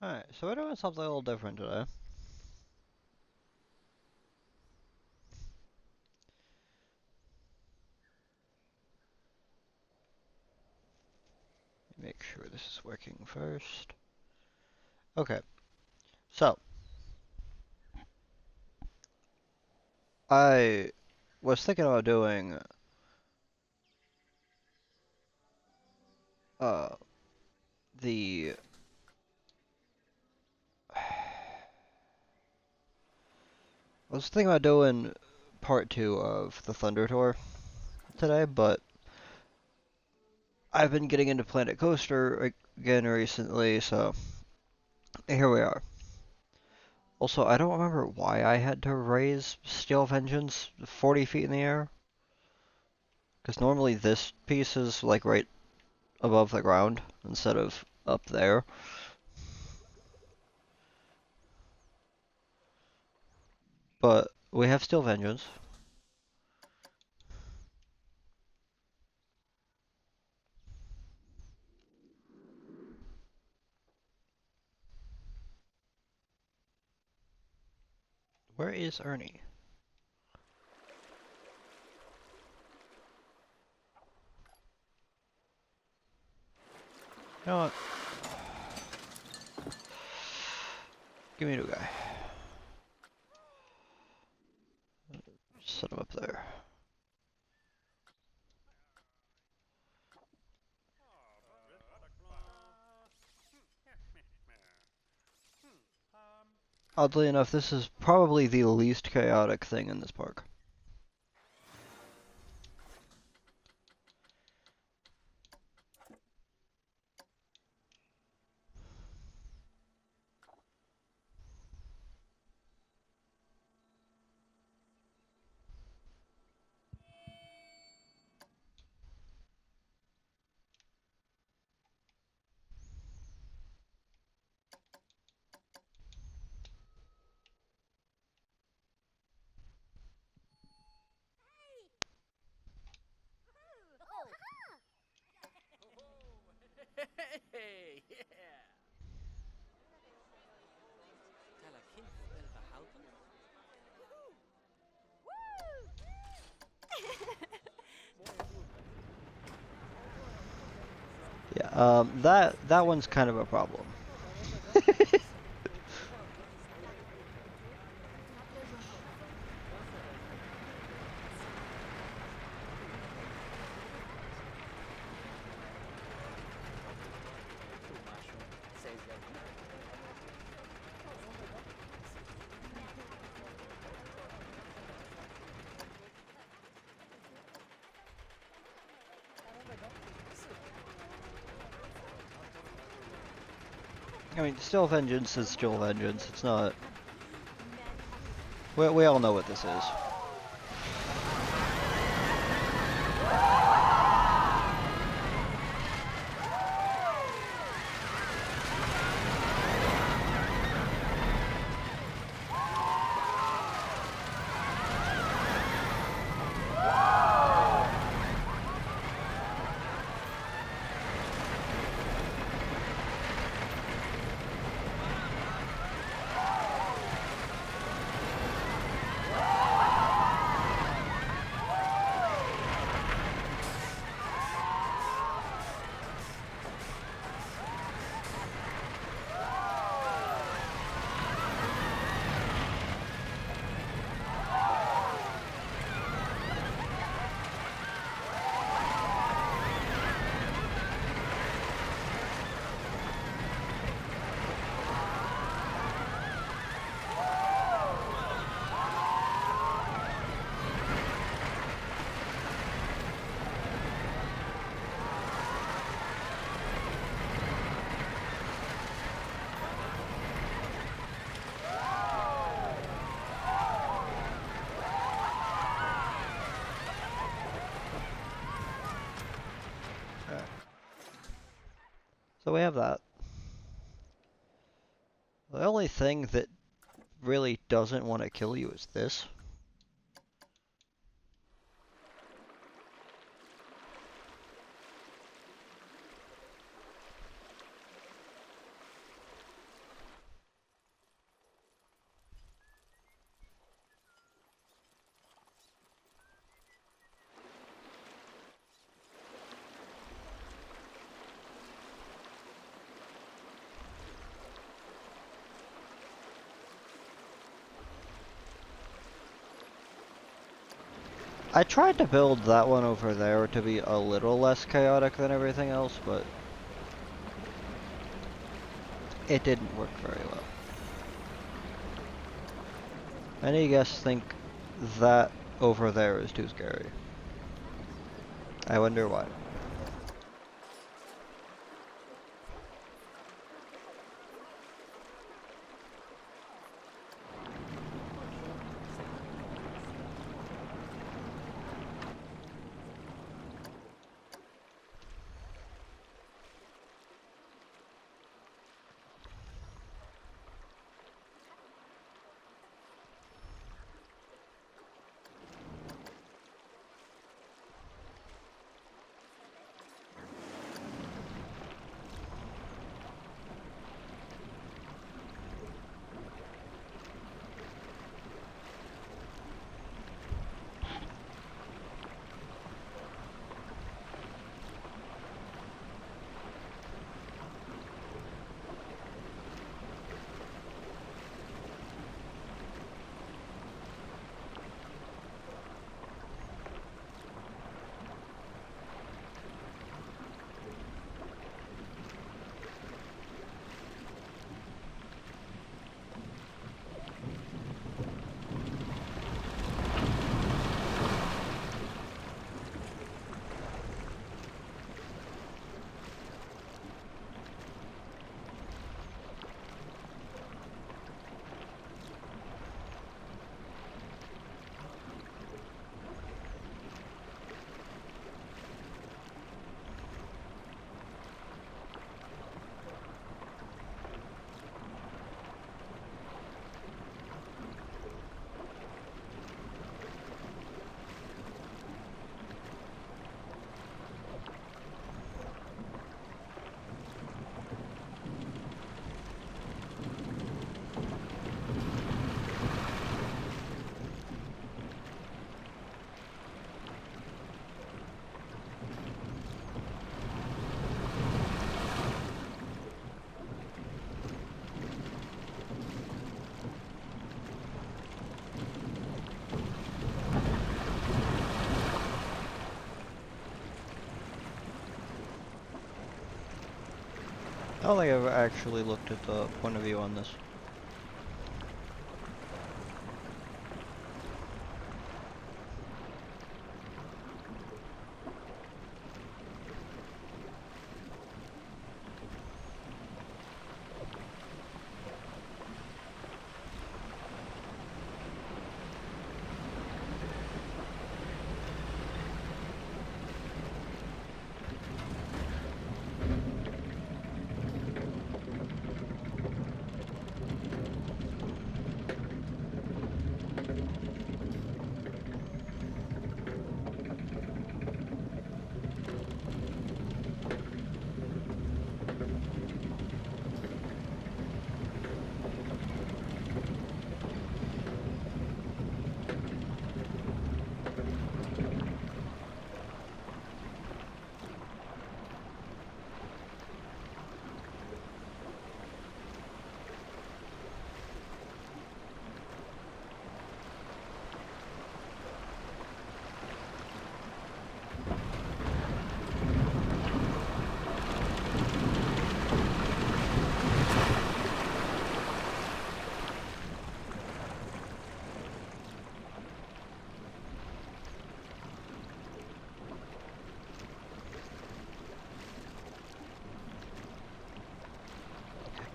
Alright, so we're doing something a little different today. Make sure this is working first. Okay, so I was thinking about doing uh the I was thinking about doing part two of the Thunder Tour today, but I've been getting into Planet Coaster again recently, so here we are. Also, I don't remember why I had to raise Steel Vengeance 40 feet in the air, because normally this piece is like right above the ground instead of up there. But we have Steel Vengeance. Where is Ernie? You know what? Give me a new guy. Set him up there. Oddly enough, this is probably the least chaotic thing in this park. Hey, yeah. Tala kind elva halpen? Yeah, that one's kind of a problem. Too mushroom, says they. I mean, Steel Vengeance is Steel Vengeance. It's not. We all know what this is. Okay. So we have that. The only thing that really doesn't want to kill you is this. I tried to build that one over there to be a little less chaotic than everything else, but it didn't work very well. Many guests think that over there is too scary. I wonder why. I don't think I've ever actually looked at the point of view on this.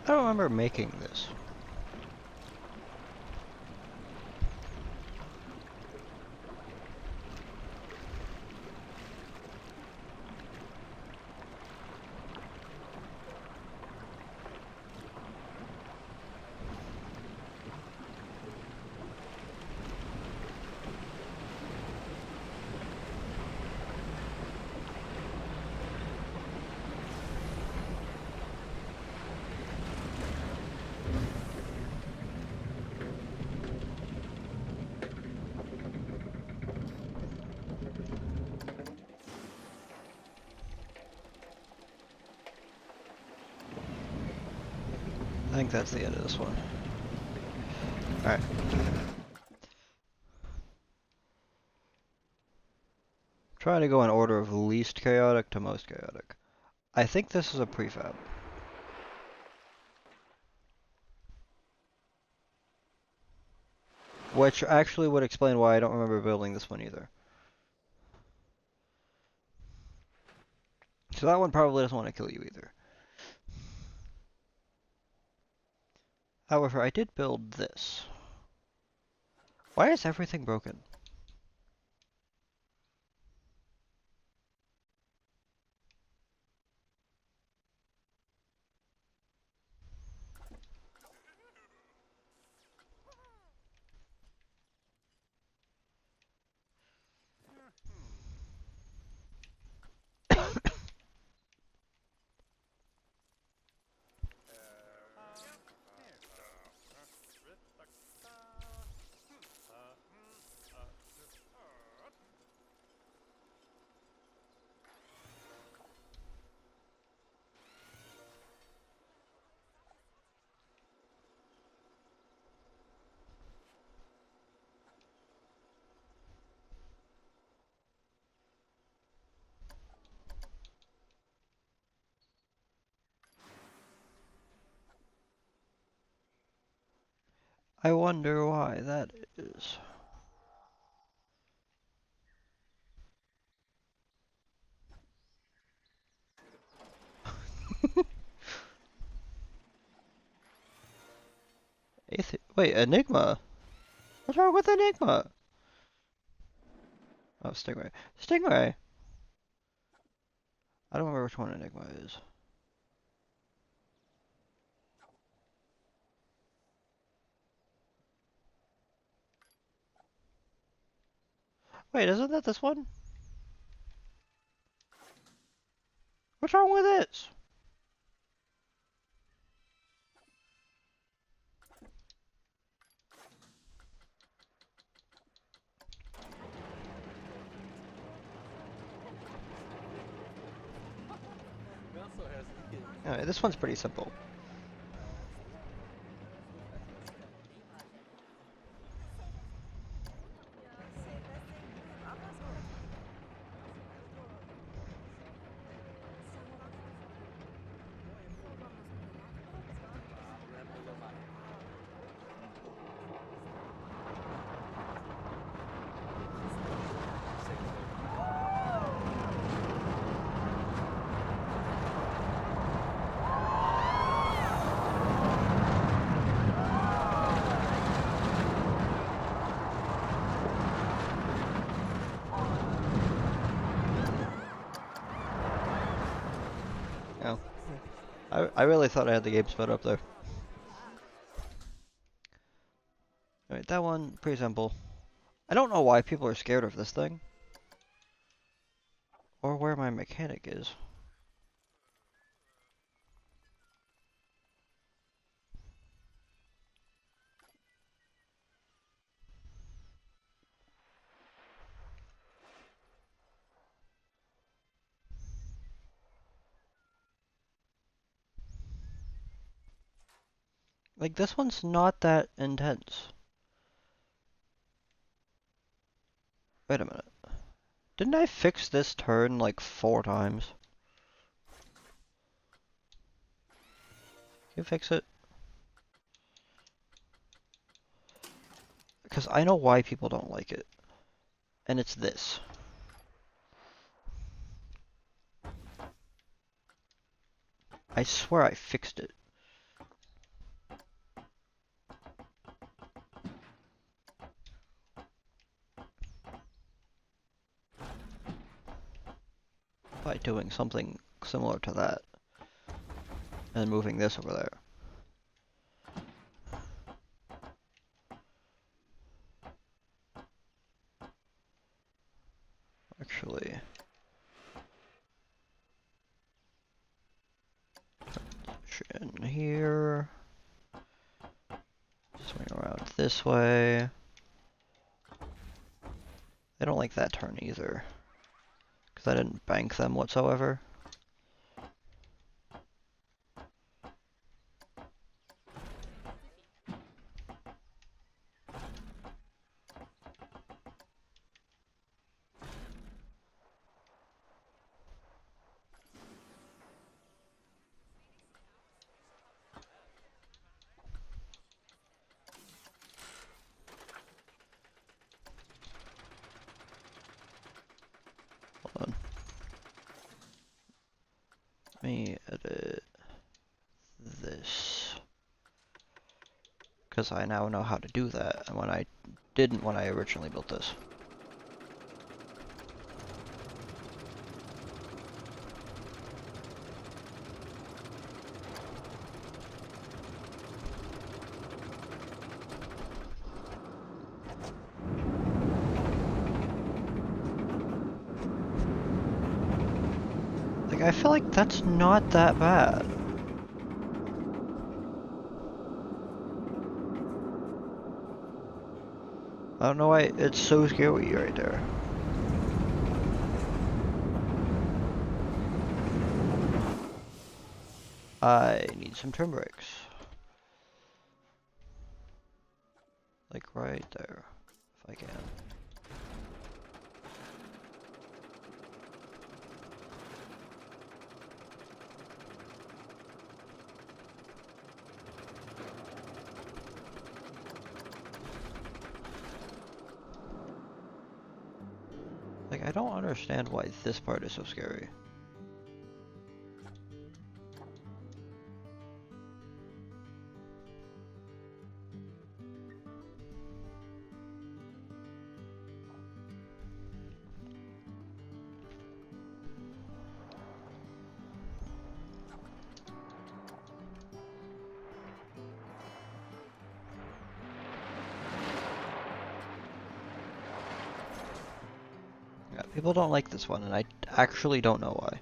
I don't remember making this. I think that's the end of this one. Alright. Trying to go in order of least chaotic to most chaotic. I think this is a prefab. Which actually would explain why I don't remember building this one either. So that one probably doesn't want to kill you either. However, I did build this. Why is everything broken? I wonder why that is. Wait, Enigma? What's wrong with Enigma? Oh, Stingray. Stingray! I don't remember which one Enigma is. Wait, isn't that this one? What's wrong with this? Anyway, this one's pretty simple. Oh. I really thought I had the game sped up there. Alright, that one, pretty simple. I don't know why people are scared of this thing. Or where my mechanic is. Like, this one's not that intense. Wait a minute. Didn't I fix this turn like 4 times? Can you fix it? Because I know why people don't like it. And it's this. I swear I fixed it. By doing something similar to that. And moving this over there. Actually. In here. Swing around this way. They don't like that turn either. Because I didn't bank them whatsoever. it this. Because I now know how to do that, and when I didn't when I originally built this. Like, I feel like that's not that bad. I don't know why it's so scary right there. I need some trim brakes. Like right there, if I can. Like, I don't understand why this part is so scary. Yeah, people don't like this one, and I actually don't know why.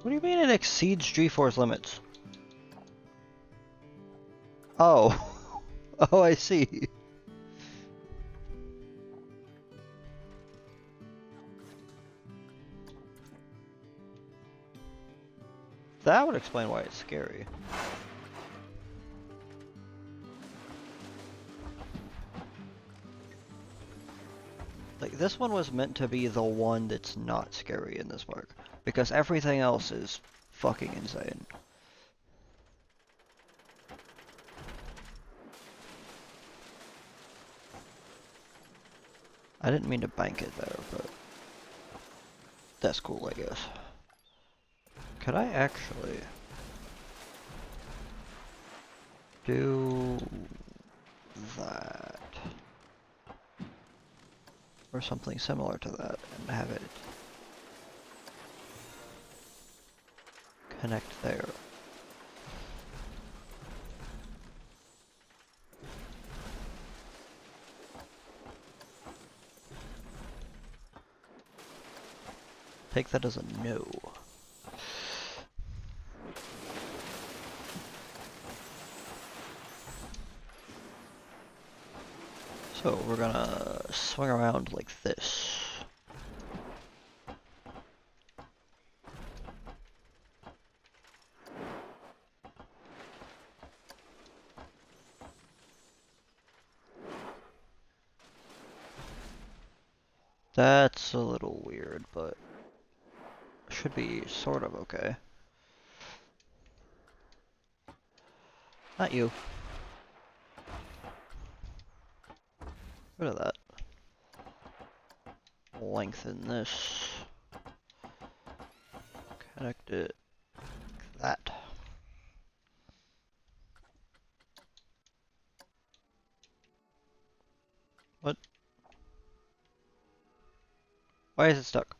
What do you mean it exceeds G-force limits? Oh. Oh, I see. That would explain why it's scary. Like, this one was meant to be the one that's not scary in this park, because everything else is fucking insane. I didn't mean to bank it there, but that's cool, I guess. Could I actually do that? Or something similar to that, and have it connect there. Take that as a no. So we're gonna swing around like this. That's a little weird, but should be sort of okay. Not you. Rid of that. Lengthen this. Connect it like that. What? Why is it stuck?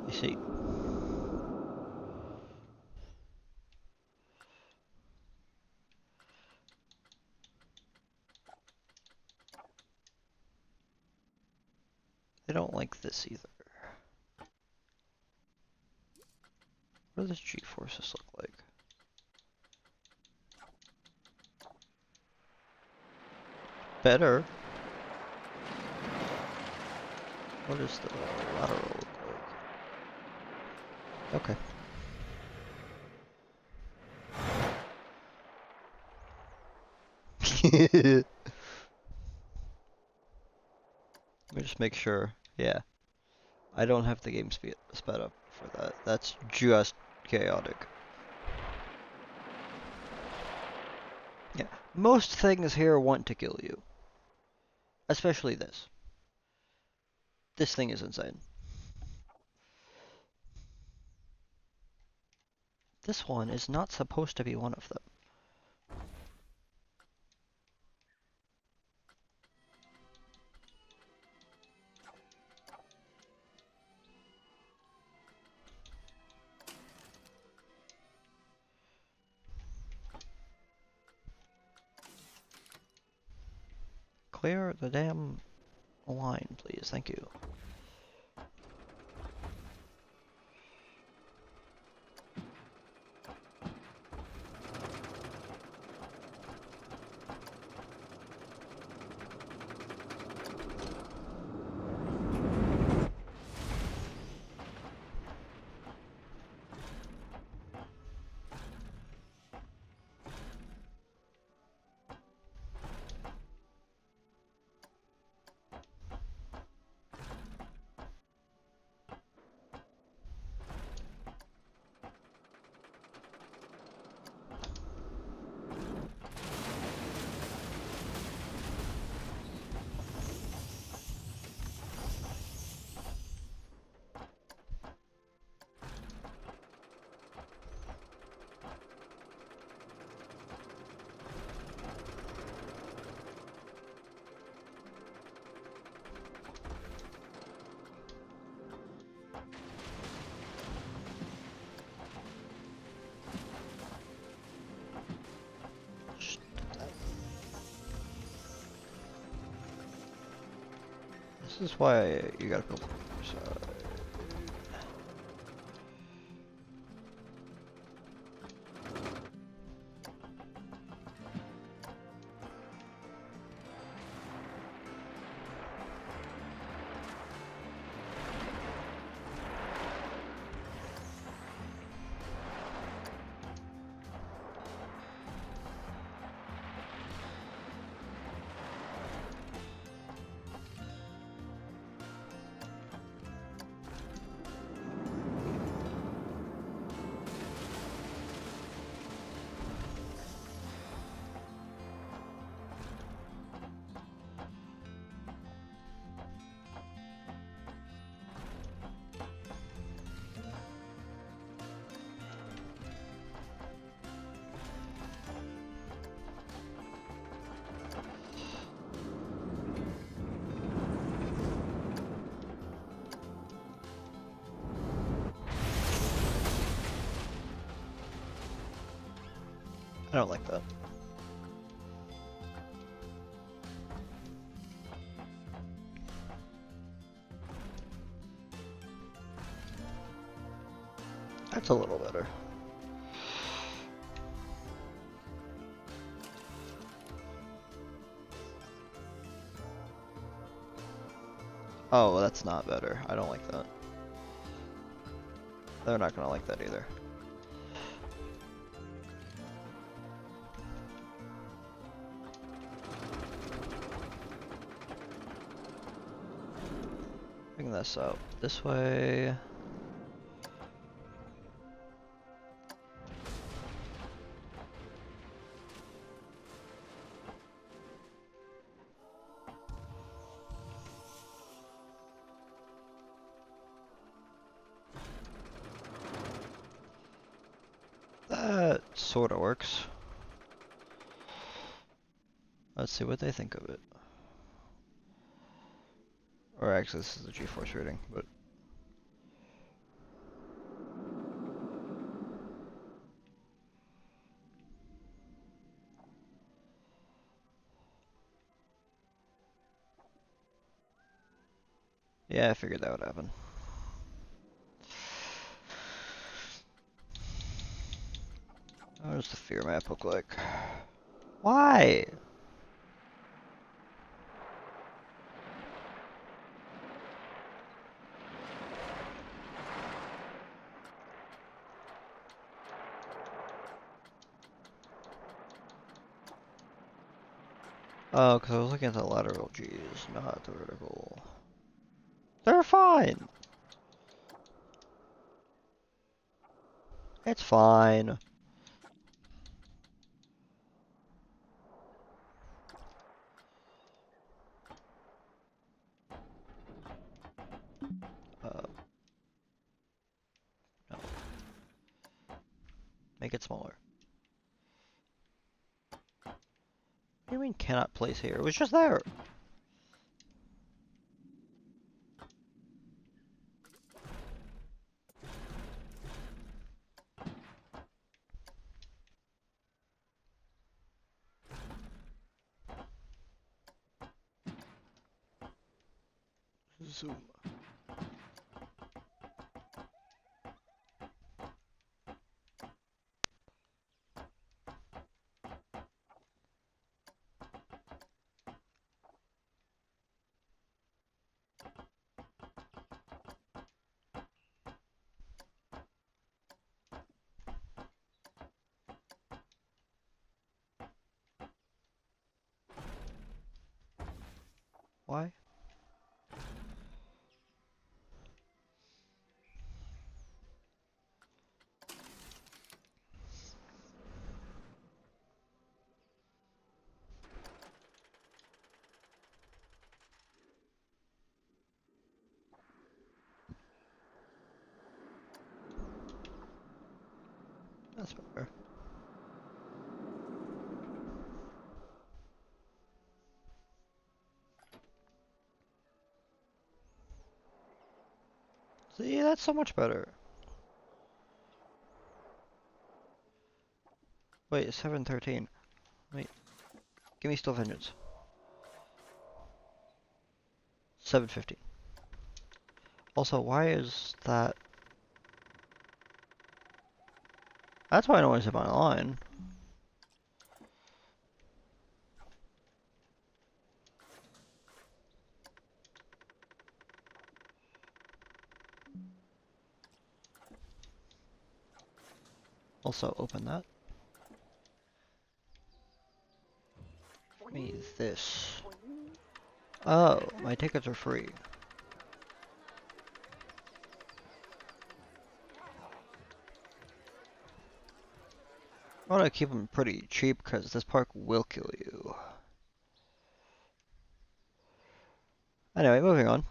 I see. They don't like this either. What do those G-forces look like? better. What does the lateral look like? Okay. Let me just make sure. Yeah, I don't have the game sped up for that. That's just chaotic. Yeah, most things here want to kill you. Especially this. This thing is insane. This one is not supposed to be one of them. Clear the damn line, please. Thank you. This is why you gotta build the side. I don't like that. That's a little better. Oh, that's not better. I don't like that. They're not gonna like that either. Bring this out this way. That sorta works. Let's see what they think of it. Or actually, this is the G-force rating, but yeah, I figured that would happen. What does the fear map look like? Why? Oh, because I was looking at the lateral G's, not the vertical. They're fine! It's fine. No. Make it smaller. What do you mean cannot place here? It was just there! Zoom. Why? That's better. See, that's so much better. Wait, 713. Wait. Give me Steel Vengeance. 750. Also, why is that? That's why I don't want to zip on a line. Also, open that. Give me this. Oh, my tickets are free. I want to keep them pretty cheap because this park will kill you. Anyway, moving on.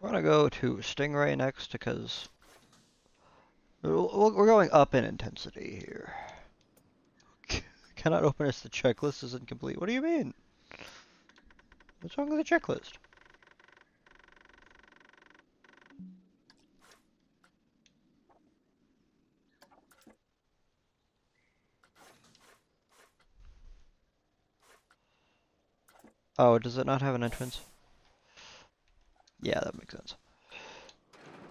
We're gonna go to Stingray next because we're going up in intensity here. Cannot open as the checklist is incomplete. What do you mean? What's wrong with the checklist? Oh, does it not have an entrance? Yeah, that makes sense.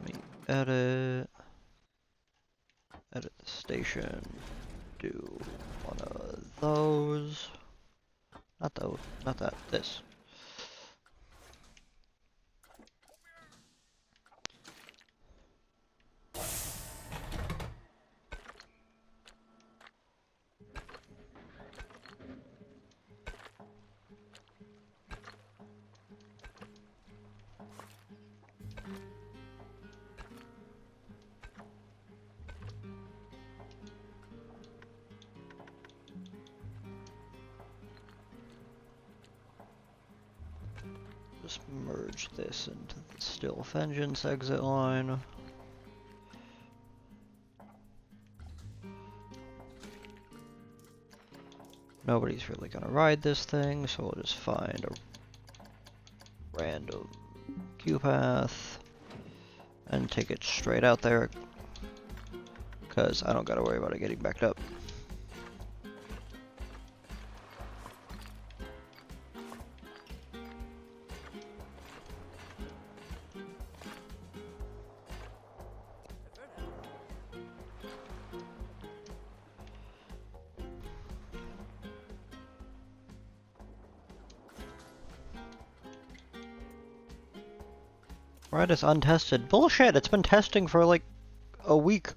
Let me edit the station, do one of those. Not those, not that, this. Just merge this into the Steel Vengeance exit line. Nobody's really gonna ride this thing, so we'll just find a random queue path and take it straight out there, because I don't gotta worry about it getting backed up. Ride is untested. Bullshit, it's been testing for like a week.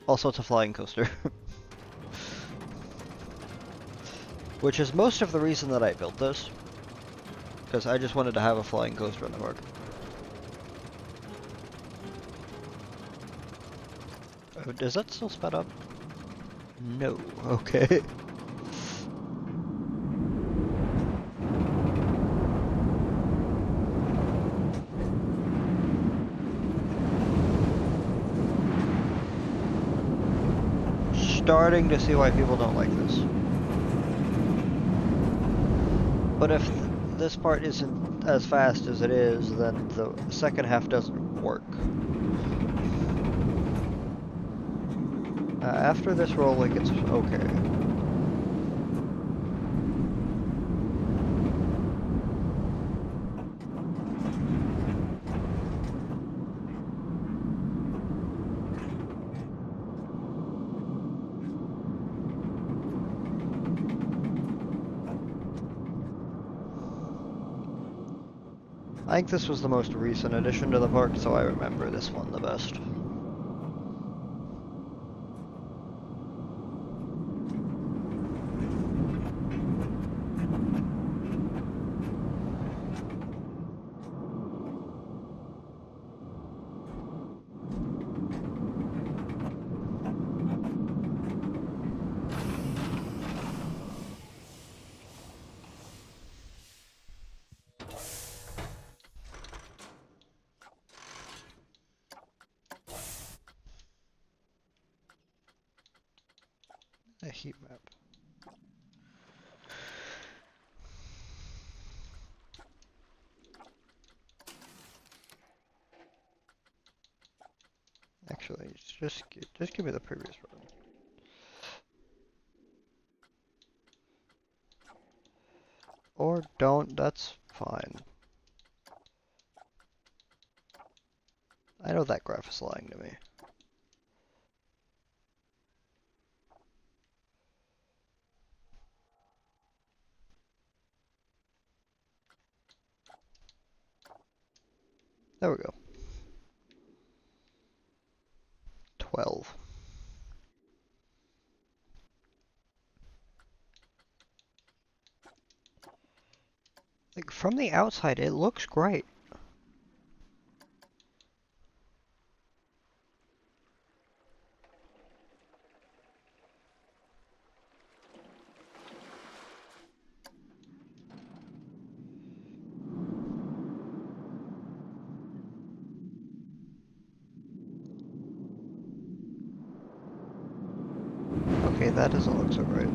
Also, it's a flying coaster. Which is most of the reason that I built this. Because I just wanted to have a flying coaster in the park. Oh, is that still sped up? No. Okay. Starting to see why people don't like this. But if this part isn't as fast as it is, then the second half doesn't work. After this roll, it gets okay. I think this was the most recent addition to the park, so I remember this one the best. A heat map. Actually, just give me the previous run. Or don't, that's fine. I know that graph is lying to me. There we go. 12. Like, from the outside, it looks great. Okay, that doesn't look so great.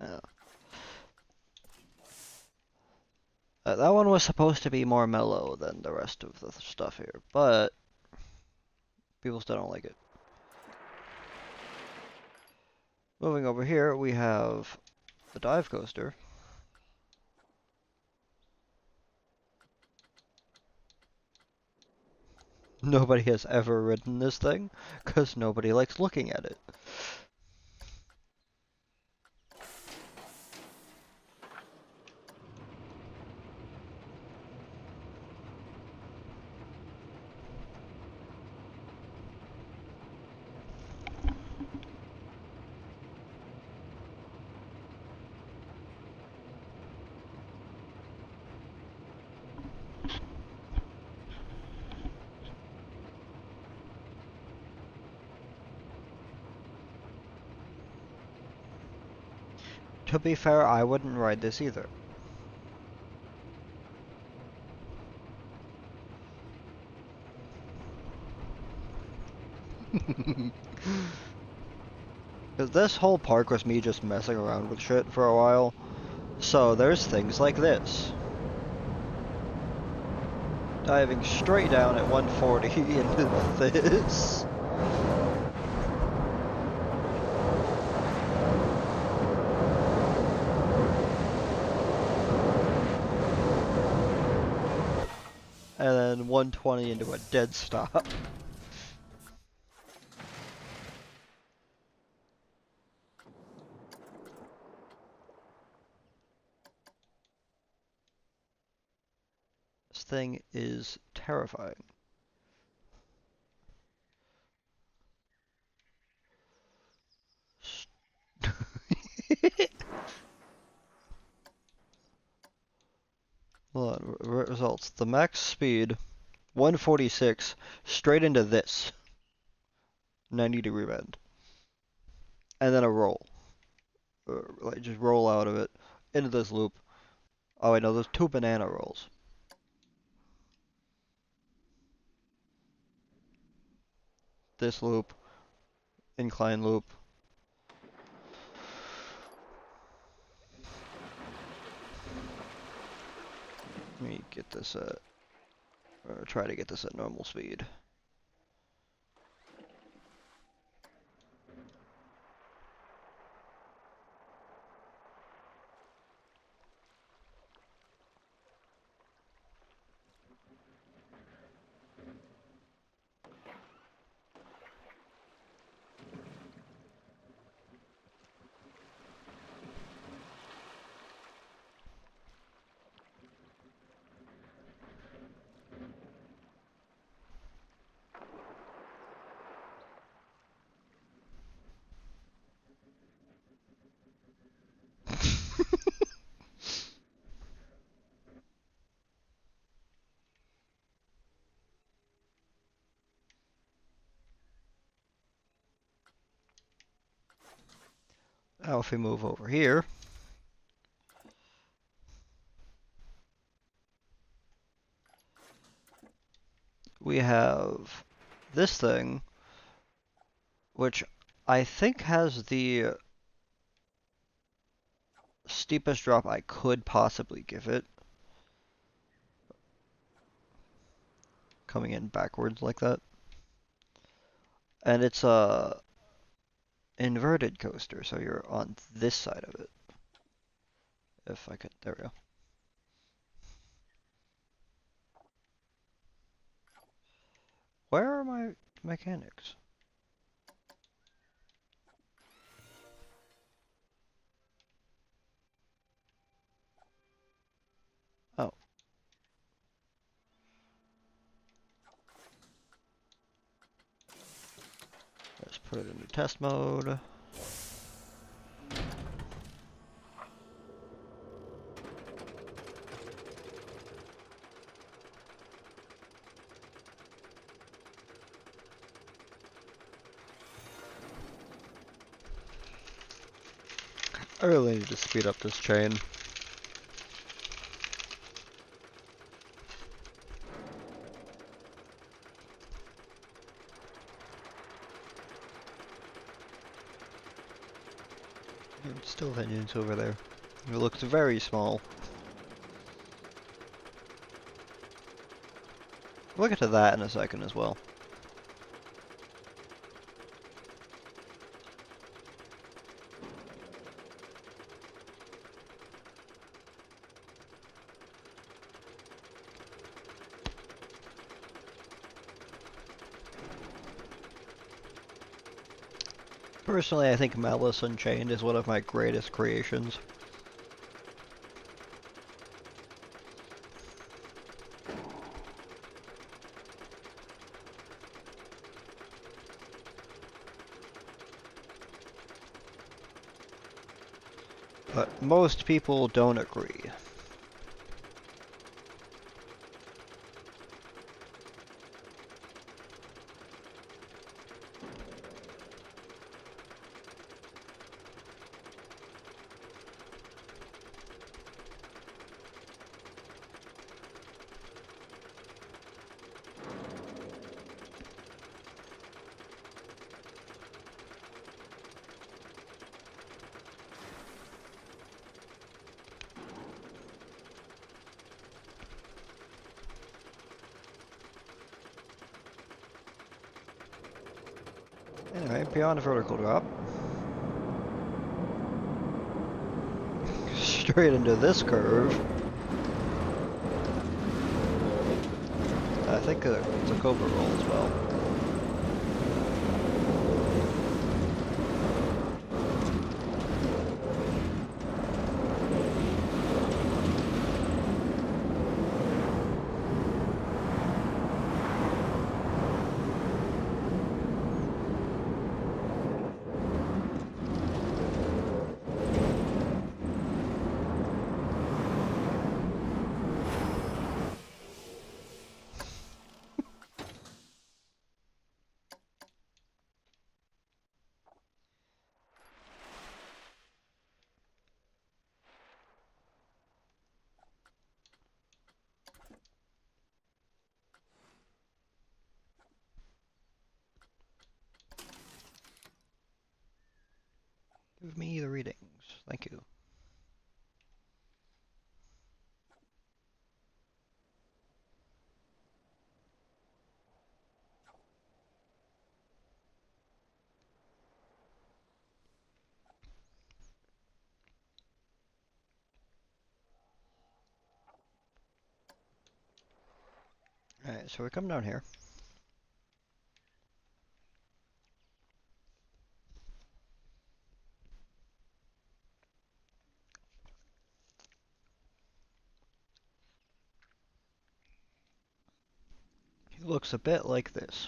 Yeah. That one was supposed to be more mellow than the rest of the stuff here, but people still don't like it. Moving over here, we have the dive coaster. Nobody has ever ridden this thing, because nobody likes looking at it. To be fair, I wouldn't ride this either. Because this whole park was me just messing around with shit for a while. So there's things like this. Diving straight down at 140 into this. And then 120 into a dead stop. This thing is terrifying. Hold on, results. The max speed, 146, straight into this. 90-degree bend. And then a roll. Like, just roll out of it into this loop. Oh wait, no, there's two banana rolls. This loop, incline loop. Let me get this at, or try to get this at normal speed. Now if we move over here, we have this thing, which I think has the steepest drop I could possibly give it. Coming in backwards like that. And it's a inverted coaster, so you're on this side of it. If I could, there we go. Where are my mechanics? Oh. Let's put it into test mode. I really need to speed up this chain. Still engines over there. It looks very small. We'll get to that in a second as well. Personally, I think Malice Unchained is one of my greatest creations. But most people don't agree. Anyway, beyond vertical drop, straight into this curve. I think it's a cobra roll as well. Give me the readings. Thank you. Alright, so we come down here. It looks a bit like this.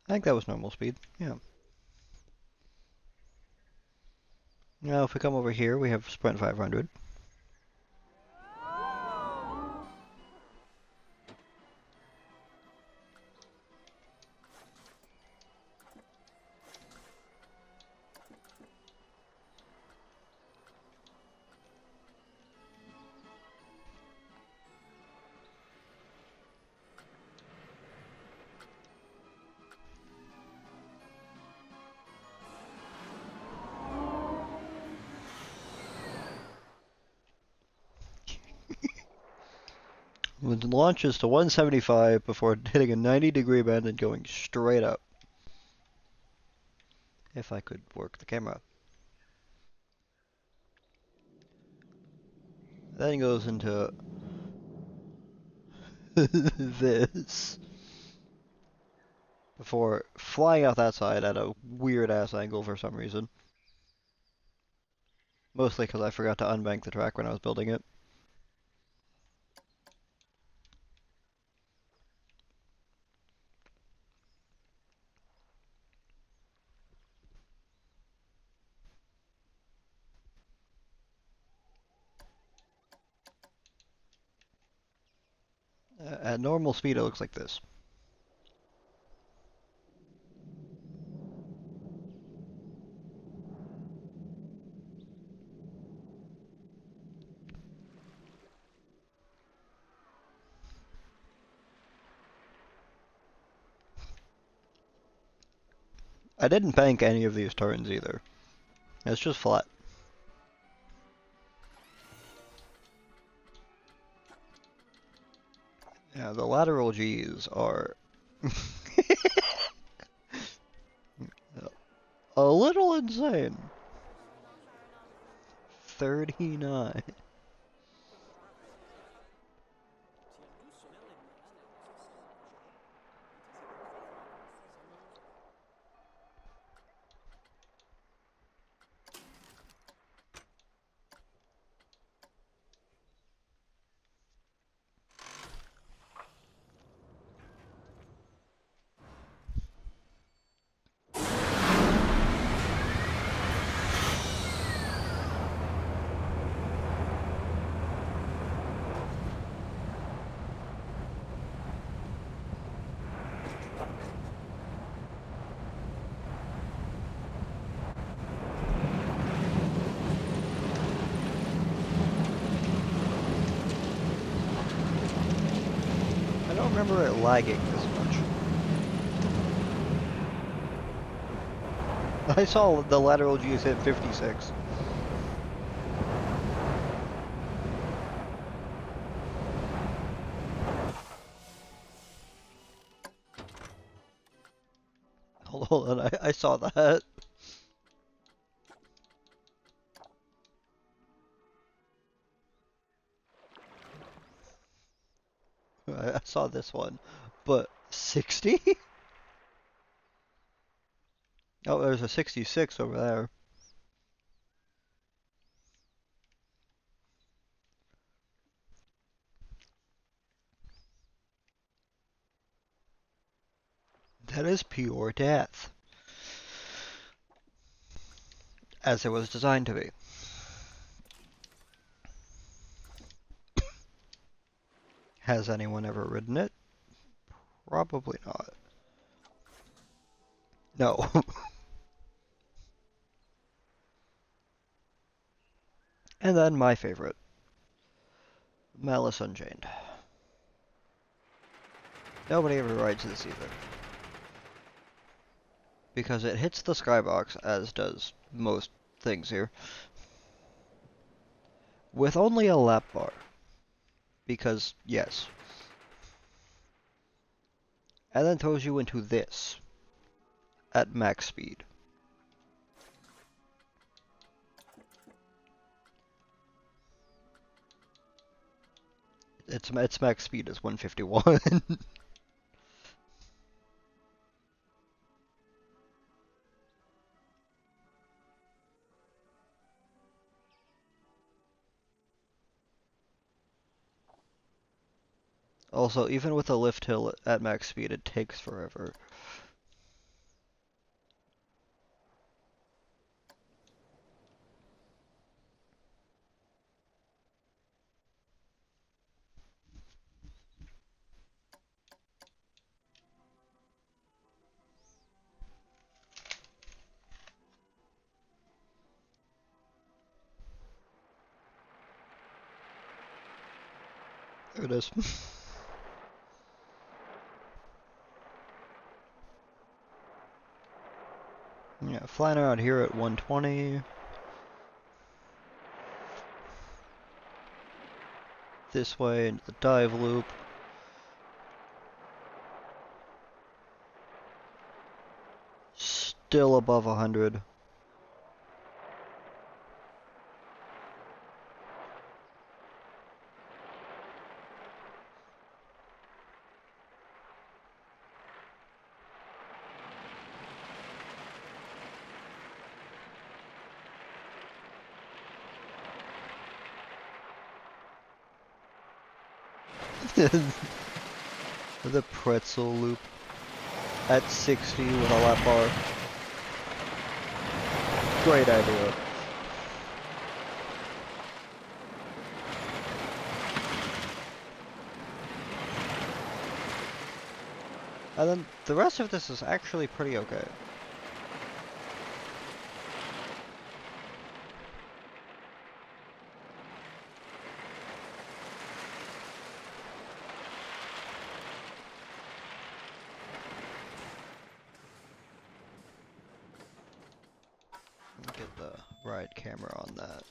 I think that was normal speed. Yeah. Now if we come over here, we have sprint 500. It launches to 175 before hitting a 90-degree bend and going straight up. If I could work the camera. Then it goes into this before flying out that side at a weird ass angle for some reason. Mostly because I forgot to unbank the track when I was building it. At normal speed, it looks like this. I didn't bank any of these turns either. It's just flat. Yeah, the lateral G's are a little insane. 39. remember it lagging this much. I saw the lateral G's hit 56. Hold on, I saw that. I saw this one, but 60? Oh, there's a 66 over there. That is pure death. As it was designed to be. Has anyone ever ridden it? Probably not. No. And then my favorite. Malice Unchained. Nobody ever rides this either. Because it hits the skybox, as does most things here, with only a lap bar. Because, yes. And then throws you into this at max speed. Its max speed is 151. Also, even with a lift hill at max speed, it takes forever. There it is. Yeah, flying around here at 120. This way into the dive loop. Still above 100. The pretzel loop at 60 with a lap bar. Great idea. And then the rest of this is actually pretty okay. Get the right camera on that.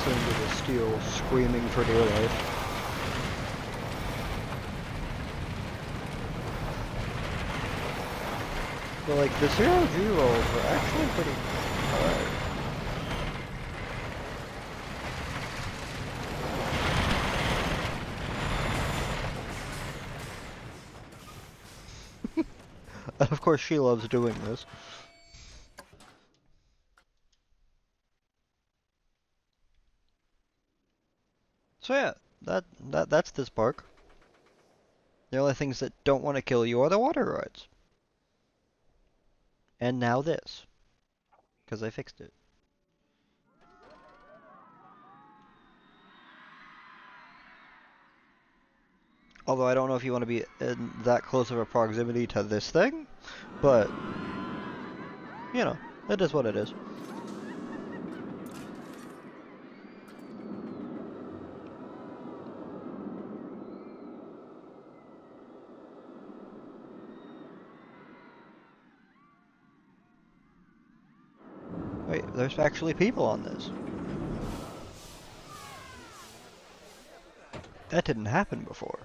listen to the steel screaming for dear life. But like the 0G rolls were actually pretty alright. And of course she loves doing this. So yeah, that's this park. The only things that don't want to kill you are the water rides. And now this. Because I fixed it. Although I don't know if you want to be in that close of a proximity to this thing, but, you know, it is what it is. Wait, there's actually people on this. That didn't happen before.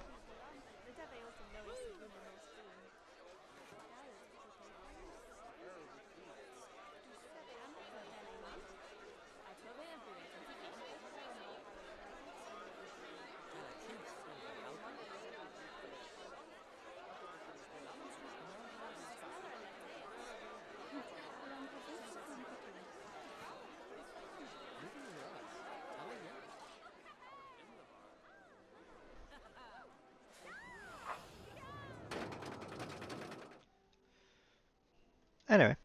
Anyway,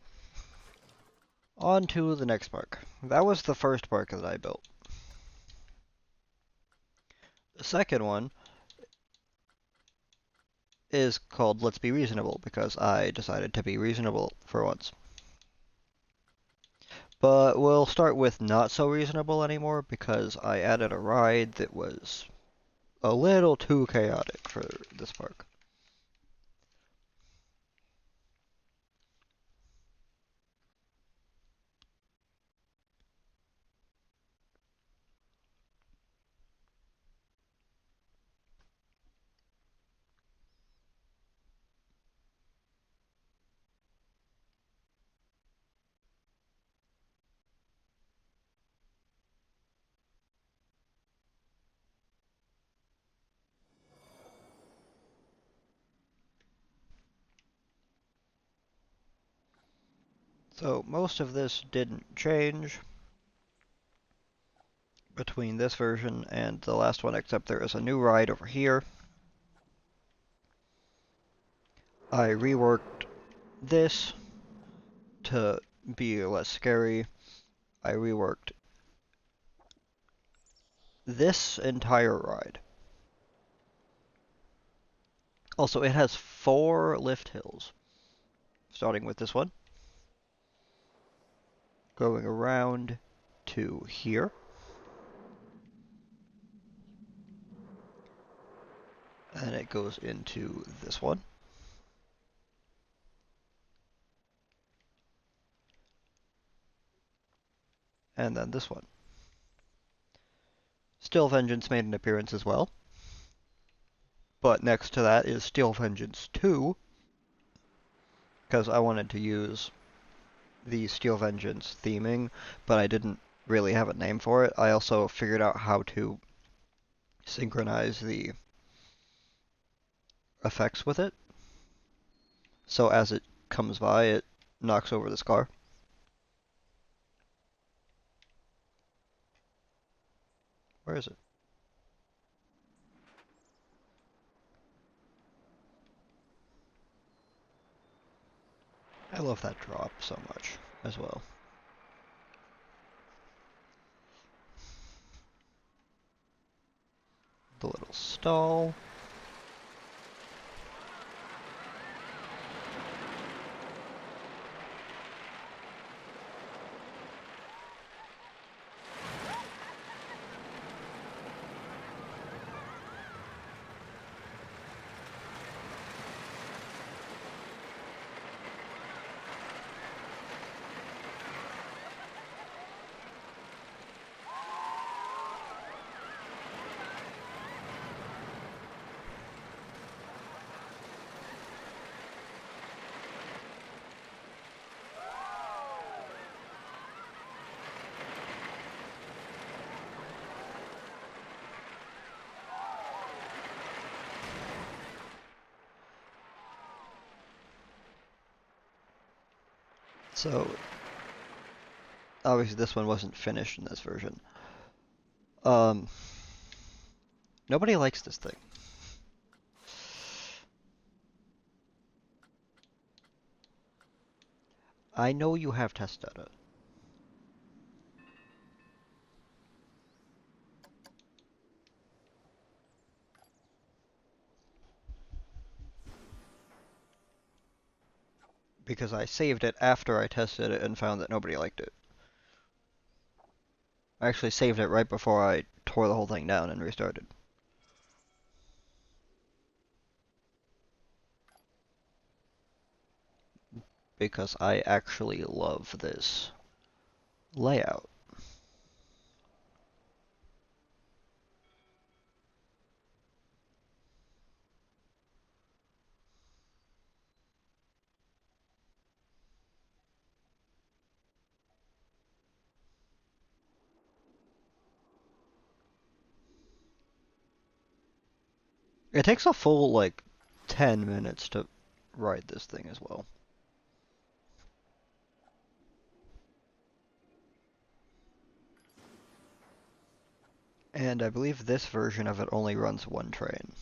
on to the next park. That was the first park that I built. The second one is called Let's Be Reasonable because I decided to be reasonable for once. But we'll start with not so reasonable anymore because I added a ride that was a little too chaotic for this park. So most of this didn't change between this version and the last one, except there is a new ride over here. I reworked this to be less scary. I reworked this entire ride. Also, it has 4 lift hills, starting with this one, going around to here, and it goes into this one, and then this one. Steel Vengeance made an appearance as well, but next to that is Steel Vengeance 2, because I wanted to use the Steel Vengeance theming, but I didn't really have a name for it. I also figured out how to synchronize the effects with it, so as it comes by, it knocks over this car. Where is it? I love that drop so much as well. The little stall. So, obviously this one wasn't finished in this version. Um, Nobody likes this thing. I know you have test data. Because I saved it after I tested it and found that nobody liked it. I actually saved it right before I tore the whole thing down and restarted. Because I actually love this layout. It takes a full, like, 10 minutes to ride this thing as well. And I believe this version of it only runs one train.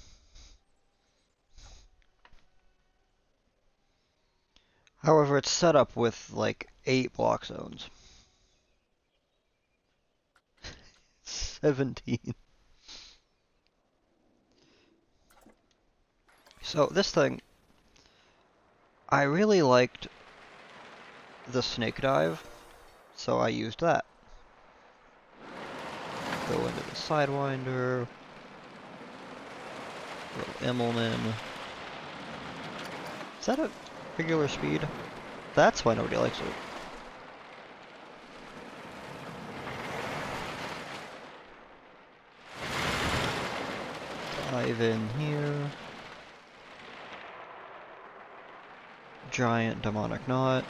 However, it's set up with, like, 8 block zones. 17. So this thing, I really liked the snake dive, so I used that. Go into the Sidewinder, little Immelman. Is that a regular speed? That's why nobody likes it. Dive in here. Giant demonic knot.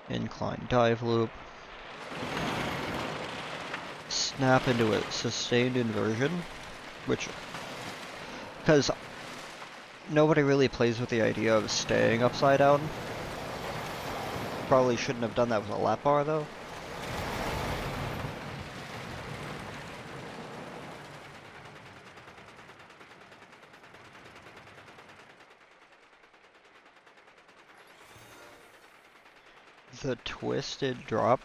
Incline dive loop. Snap into a sustained inversion, which, because nobody really plays with the idea of staying upside down. Probably shouldn't have done that with a lap bar though. The twisted drop.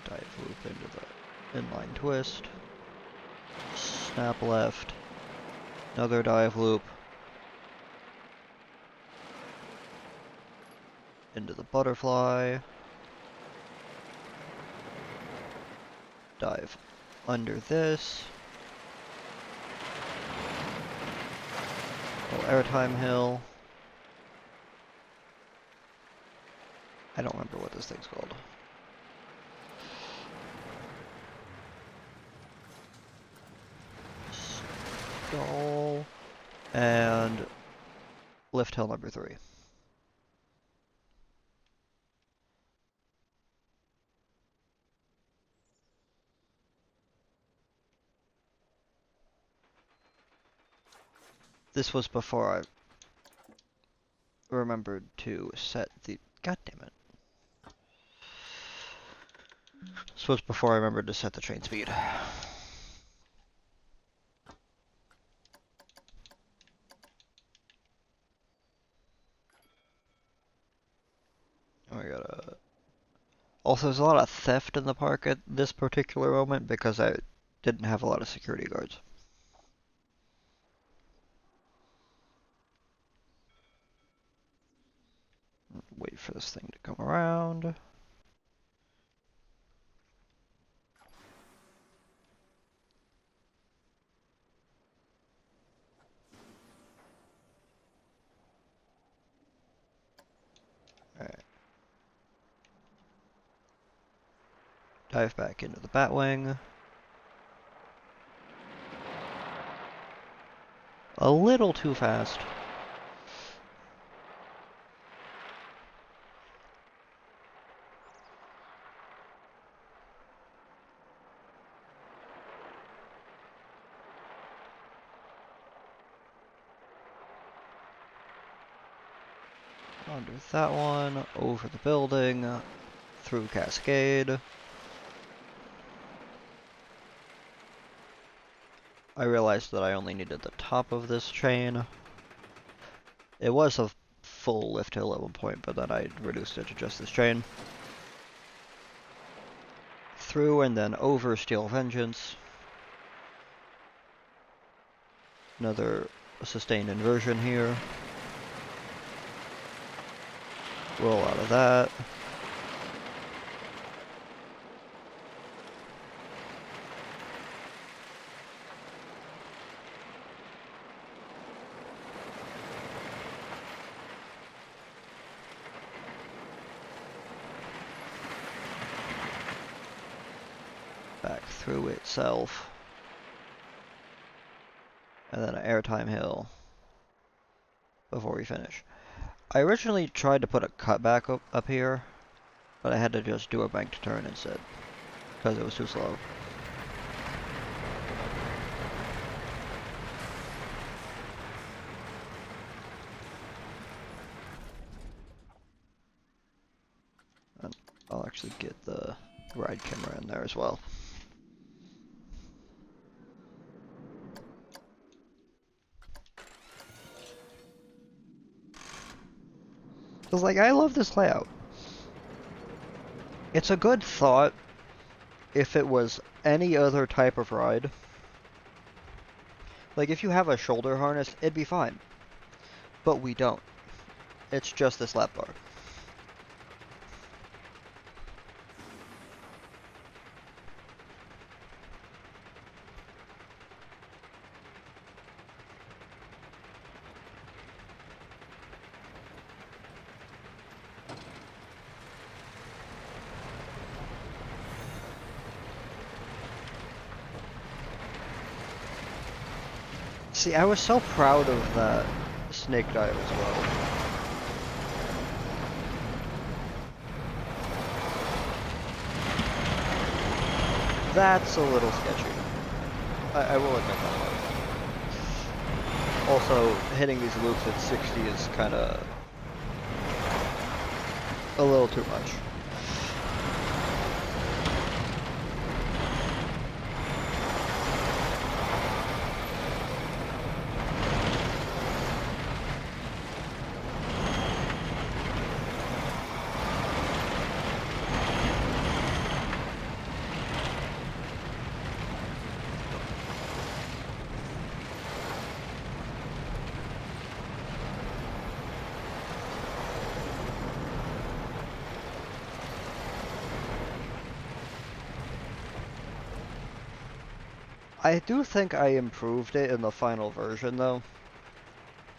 Dive loop into the inline twist. Snap left. Another dive loop. Into the butterfly. Dive under this. Little airtime hill. I don't remember what this thing's called. Stall. And lift hill number 3. This was before I remembered to set the... God damn it. This was before I remembered to set the train speed. Oh, I gotta... Also, there's a lot of theft in the park at this particular moment because I didn't have a lot of security guards. Wait for this thing to come around. Alright. Dive back into the Batwing. A little too fast. Under that one, over the building, through Cascade. I realized that I only needed the top of this chain. It was a full lift hill at one point, but then I reduced it to just this chain. Through and then over Steel Vengeance. Another sustained inversion here. Roll out of that. Back through itself. And then an airtime hill before we finish. I originally tried to put a cutback up here, but I had to just do a banked turn instead, because it was too slow. And I'll actually get the ride camera in there as well. Cause like, I love this layout. It's a good thought if it was any other type of ride. Like, if you have a shoulder harness, it'd be fine. But we don't. It's just this lap bar. See, I was so proud of that snake dive as well. That's a little sketchy. I will admit that. Also, hitting these loops at 60 is kind of a little too much. I do think I improved it in the final version, though.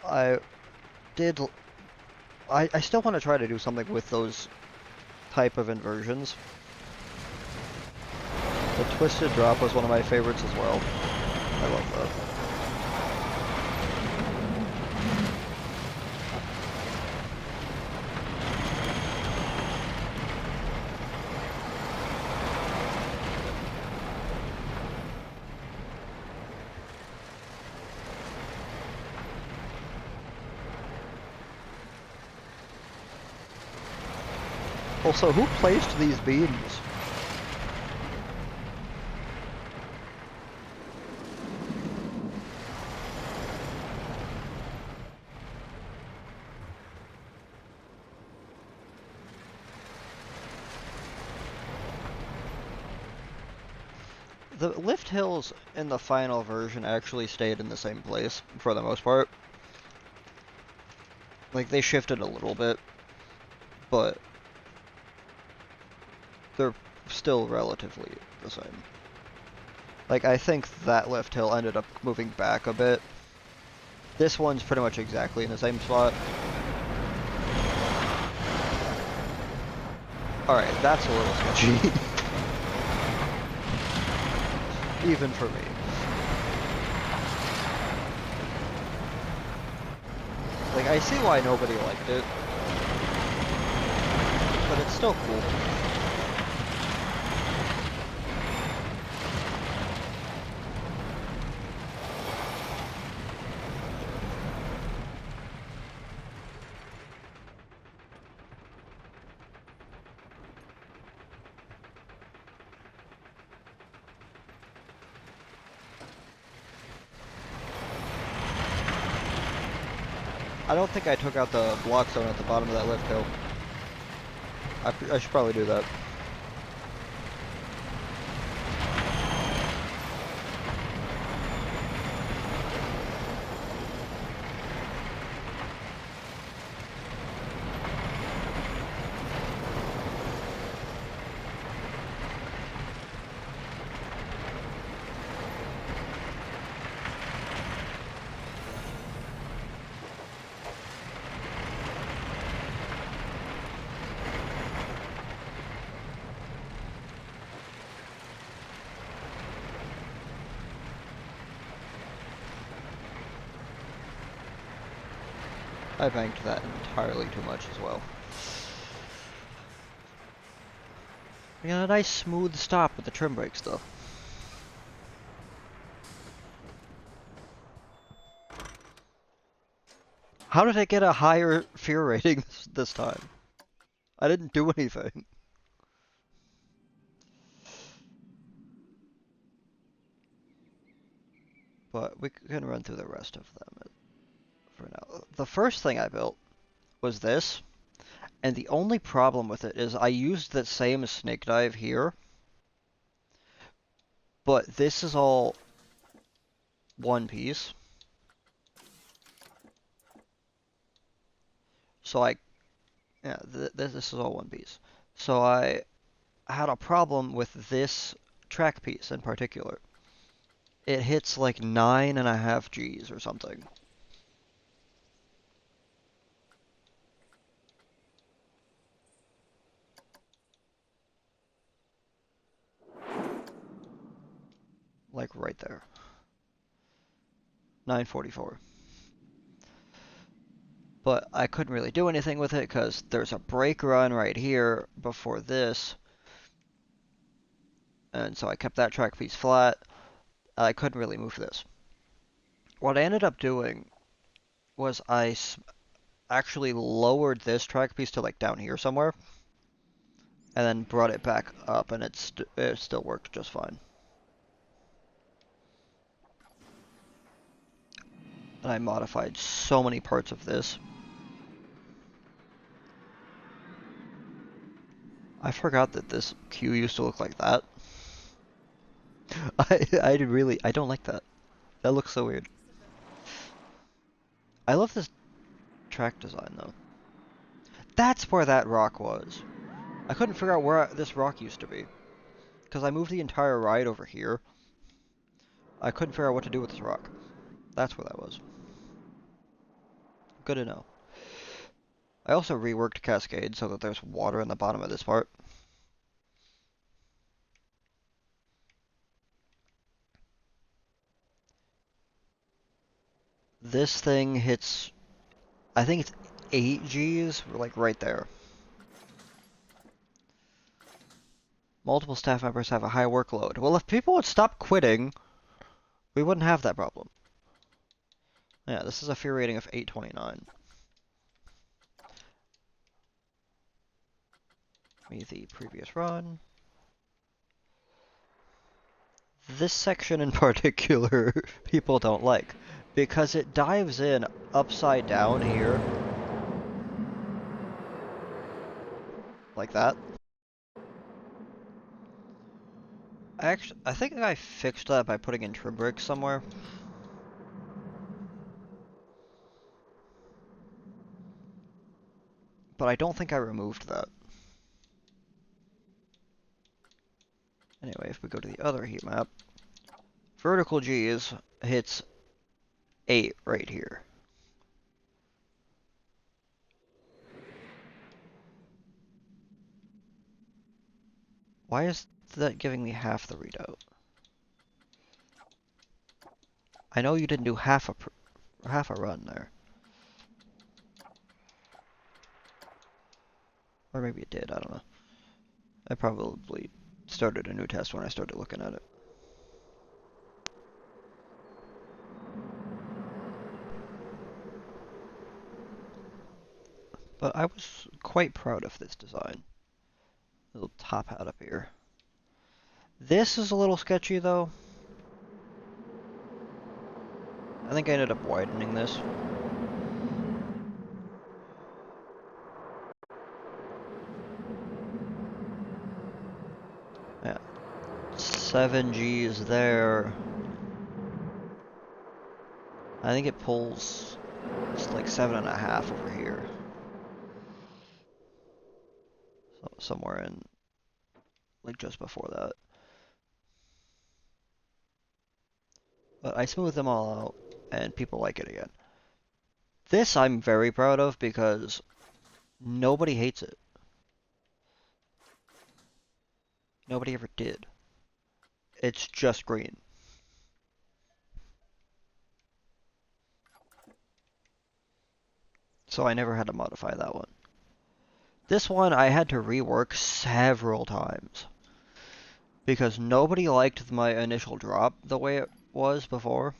I did... I still want to try to do something with those type of inversions. The Twisted Drop was one of my favorites as well. I love that. Also, who placed these beams? The lift hills in the final version actually stayed in the same place, for the most part. Like, they shifted a little bit, but they're still relatively the same. Like, I think that lift hill ended up moving back a bit. This one's pretty much exactly in the same spot. Alright, that's a little sketchy. Even for me. Like, I see why nobody liked it, but it's still cool. I don't think I took out the block zone at the bottom of that lift hill. I should probably do that. I banked that entirely too much as well. We got a nice smooth stop with the trim brakes though. How did I get a higher fear rating this time? I didn't do anything. But we can run through the rest of them for now. The first thing I built was this, and the only problem with it is I used the same snake dive here, but this is all one piece. So yeah, this is all one piece. So I had a problem with this track piece in particular. It hits like 9.5 Gs or something. Like right there. 944. But I couldn't really do anything with it because there's a brake run right here before this. And so I kept that track piece flat. I couldn't really move this. What I ended up doing was actually lowered this track piece to like down here somewhere. And then brought it back up and it still worked just fine. And I modified so many parts of this. I forgot that this queue used to look like that. I don't like that. That looks so weird. I love this track design though. That's where that rock was. I couldn't figure out where this rock used to be. Because I moved the entire ride over here. I couldn't figure out what to do with this rock. That's where that was. Good to know. I also reworked Cascade so that there's water in the bottom of this part. This thing hits, I think it's 8 Gs, like right there. Multiple staff members have a high workload. Well, if people would stop quitting, we wouldn't have that problem. Yeah, this is a fear rating of 829. The previous run. This section in particular, people don't like, because it dives in upside down here. Like that. I think I fixed that by putting in trim brakes somewhere. But I don't think I removed that. Anyway, if we go to the other heat map, vertical G's hits 8 right here. Why is that giving me half the readout? I know you didn't do half a run there. Or maybe it did, I don't know. I probably started a new test when I started looking at it. But I was quite proud of this design. Little top hat up here. This is a little sketchy though. I think I ended up widening this. 7Gs there. I think it pulls it's like 7.5 over here. So somewhere in like just before that. But I smoothed them all out and people like it again. This I'm very proud of because nobody hates it. Nobody ever did. It's just green. So I never had to modify that one. This one I had to rework several times because nobody liked my initial drop the way it was before.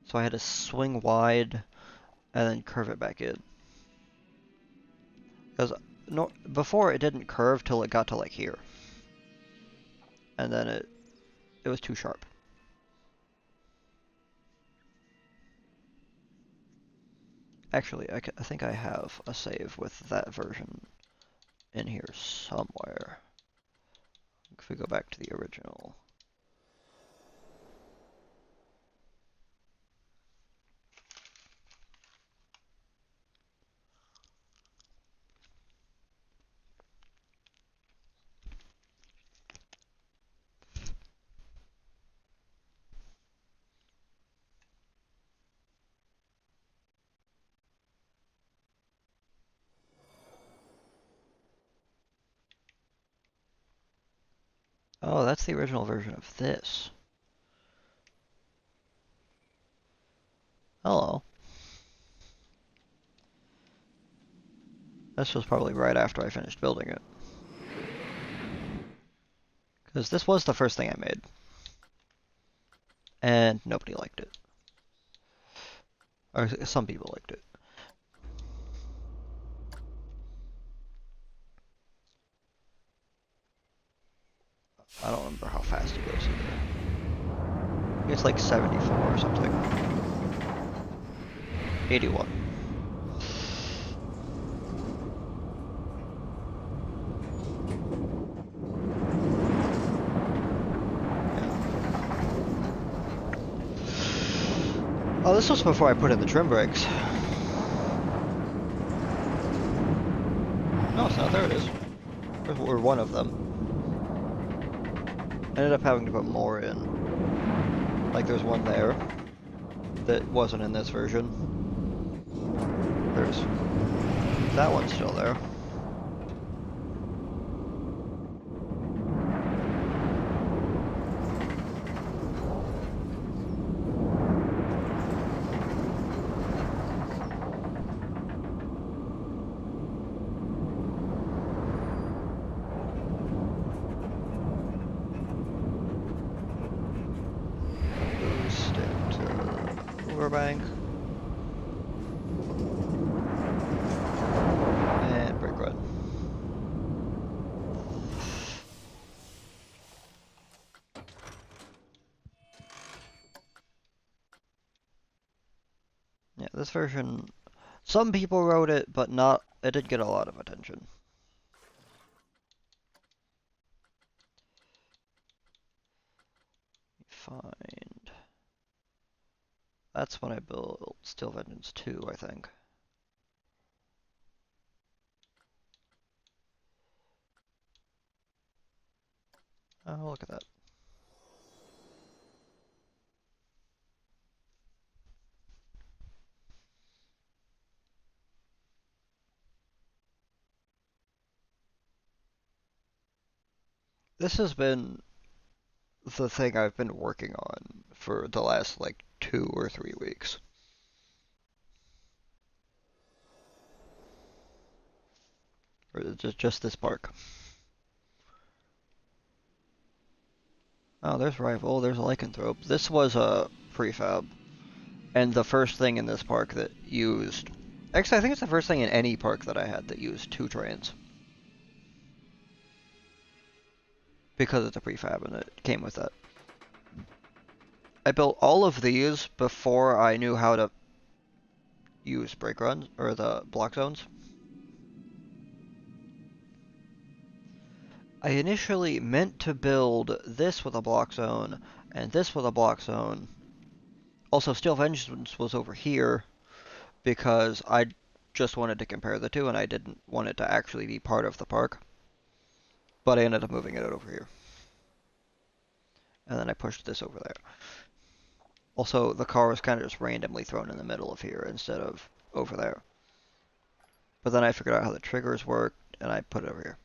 So I had to swing wide and then curve it back in. Because no, before it didn't curve till it got to like here. And then it was too sharp. Actually, I think I have a save with that version in here somewhere. If we go back to the original. Oh, that's the original version of this. Hello. This was probably right after I finished building it. Because this was the first thing I made. And nobody liked it. Or some people liked it. I don't remember how fast it goes either. It's like 74 or something. 81. Oh, this was before I put in the trim brakes. No, it's not. There it is. Or one of them. I ended up having to put more in. Like there's one there that wasn't in this version. There's that one still there. Boost into Overbank. And brake run. Yeah, this version, some people wrote it, but not, it did get a lot of attention. Find. That's when I built Steel Vengeance 2, I think. Oh, look at that. This has been the thing I've been working on for the last like 2 or 3 weeks. Or just this park. Oh, there's Rival, there's Lycanthrope. This was a prefab. And the first thing in this park that used... Actually, I think it's the first thing in any park that I had that used 2 trains. Because it's a prefab and it came with that. I built all of these before I knew how to use brake runs, or the block zones. I initially meant to build this with a block zone and this with a block zone. Also, Steel Vengeance was over here because I just wanted to compare the two and I didn't want it to actually be part of the park. But I ended up moving it over here. And then I pushed this over there. Also, the car was kind of just randomly thrown in the middle of here instead of over there. But then I figured out how the triggers work, and I put it over here.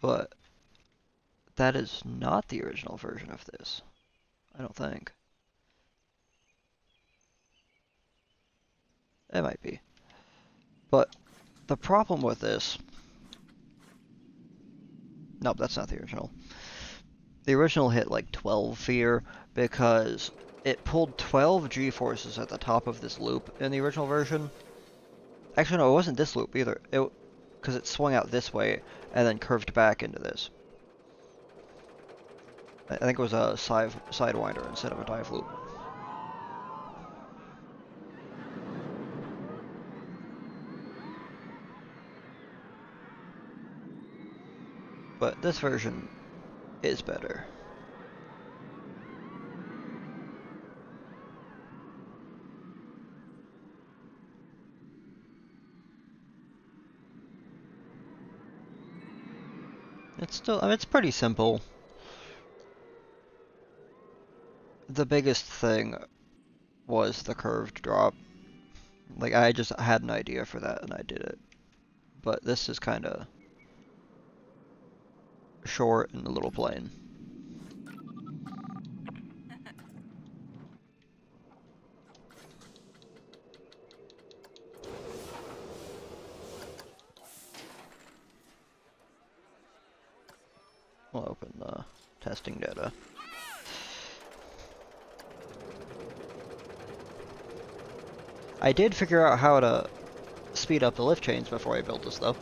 But that is not the original version of this. I don't think. It might be. But the problem with this... Nope, that's not the original. The original hit like 12 fear because it pulled 12 G-forces at the top of this loop in the original version. Actually, no, it wasn't this loop either. Because it swung out this way and then curved back into this. I think it was a sidewinder instead of a dive loop. But this version is better. It's still, I mean, it's pretty simple. The biggest thing was the curved drop. Like, I just had an idea for that and I did it. But this is kind of short and a little plain. We'll open the testing data. I did figure out how to speed up the lift chains before I built this, though.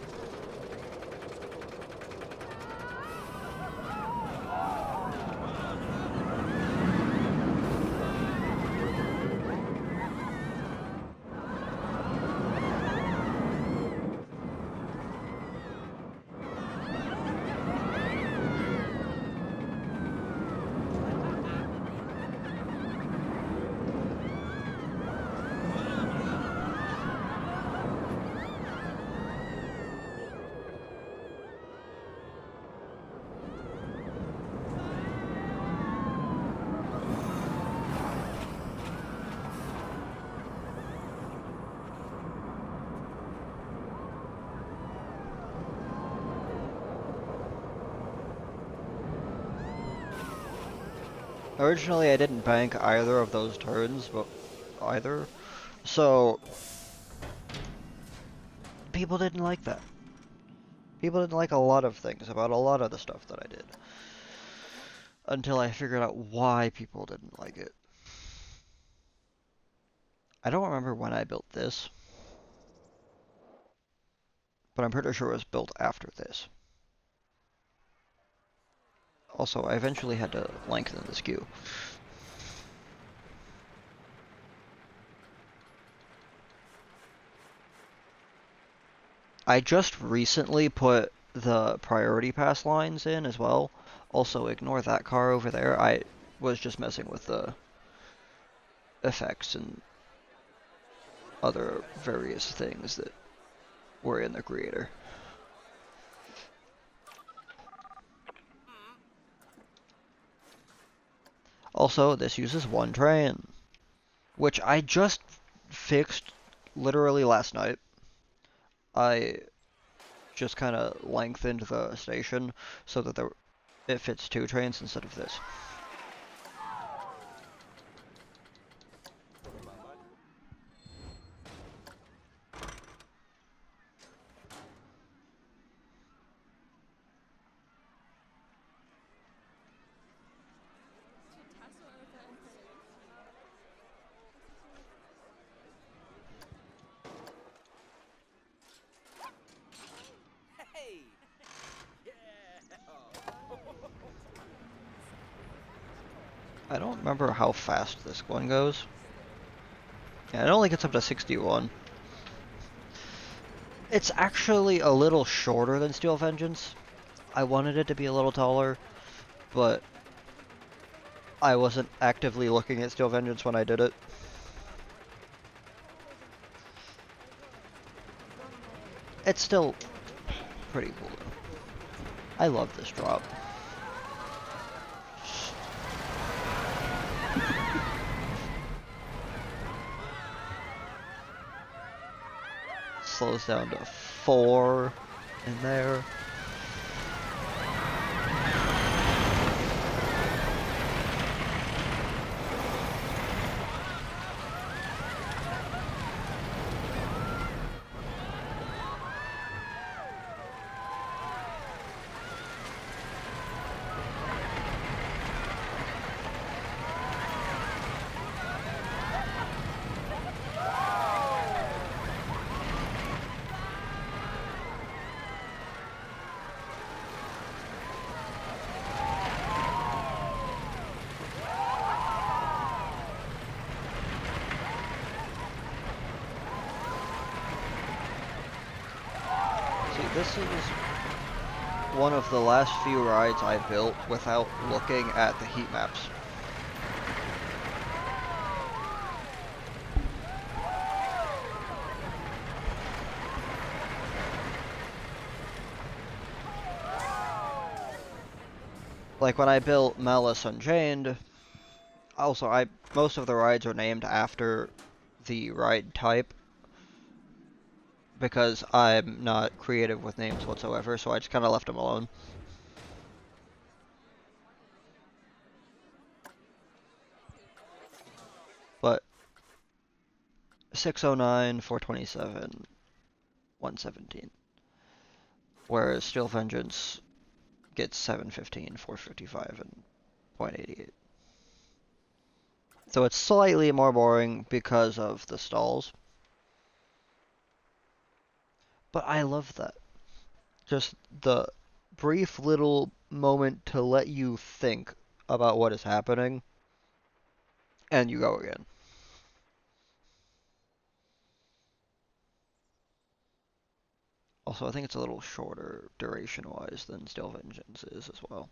Originally, I didn't bank either of those turns, but either. So, people didn't like that. People didn't like a lot of things about a lot of the stuff that I did. Until I figured out why people didn't like it. I don't remember when I built this, but I'm pretty sure it was built after this. Also, I eventually had to lengthen the skew. I just recently put the priority pass lines in as well. Also, ignore that car over there. I was just messing with the effects and other various things that were in the creator. Also, this uses one train, which I just fixed literally last night. I just kind of lengthened the station so that it fits two trains instead of this. Hey! Yeah! I don't remember how fast this one goes. Yeah, it only gets up to 61. It's actually a little shorter than Steel Vengeance. I wanted it to be a little taller, but I wasn't actively looking at Steel Vengeance when I did it. It's still pretty cool though. I love this drop. Slows down to 4 in there. See, this is one of the last few rides I built without looking at the heat maps. Like when I built Malice Unchained, also most of the rides are named after the ride type because I'm not creative with names whatsoever, so I just kind of left them alone. But 609, 427, 117. Whereas Steel Vengeance gets 715, 455, and .88. So it's slightly more boring because of the stalls. But I love that. Just the brief little moment to let you think about what is happening, and you go again. Also, I think it's a little shorter duration-wise than Steel Vengeance is as well.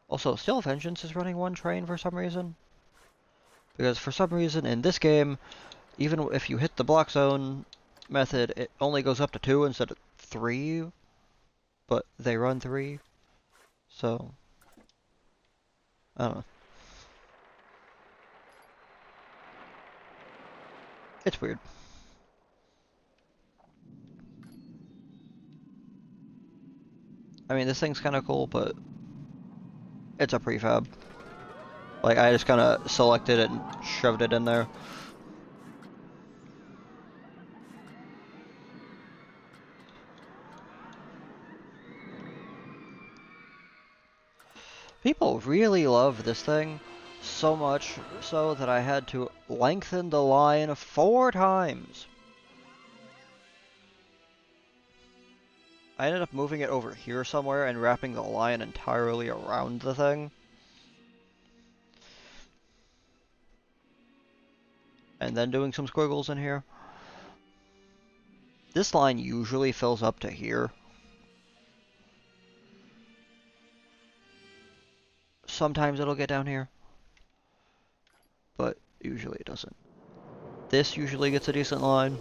Also, Steel Vengeance is running one train for some reason. Because for some reason in this game, even if you hit the block zone method, it only goes up to 2 instead of 3. But they run 3. So, I don't know. It's weird. I mean, this thing's kind of cool, but it's a prefab. Like, I just kind of selected it and shoved it in there. People really love this thing, so much so that I had to lengthen the line 4 times. I ended up moving it over here somewhere and wrapping the line entirely around the thing. And then doing some squiggles in here. This line usually fills up to here. Sometimes it'll get down here, but usually it doesn't. This usually gets a decent line.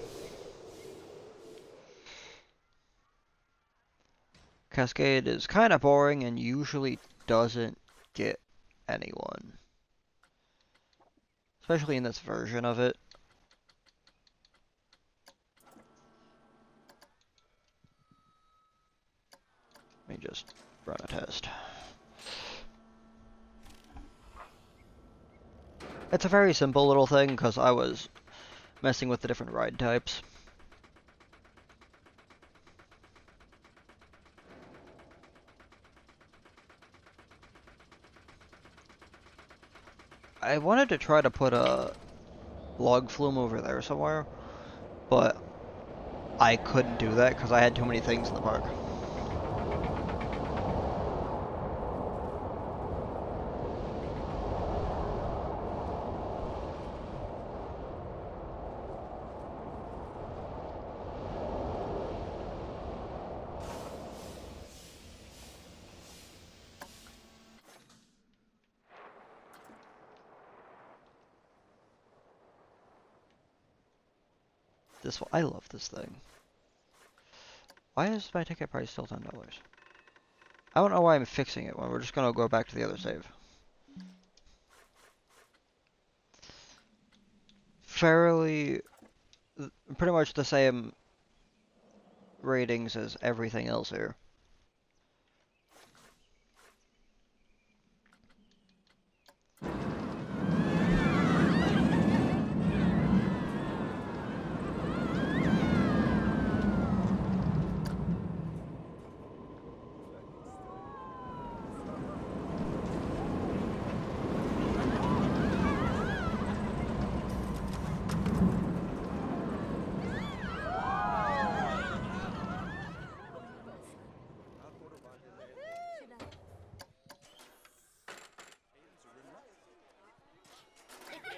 Cascade is kind of boring and usually doesn't get anyone. Especially in this version of it. Let me just run a test. It's a very simple little thing because I was messing with the different ride types. I wanted to try to put a log flume over there somewhere, but I couldn't do that because I had too many things in the park. This one, I love this thing. Why is my ticket price still $10? I don't know why I'm fixing it when we're just gonna go back to the other save. Fairly, pretty much the same ratings as everything else here.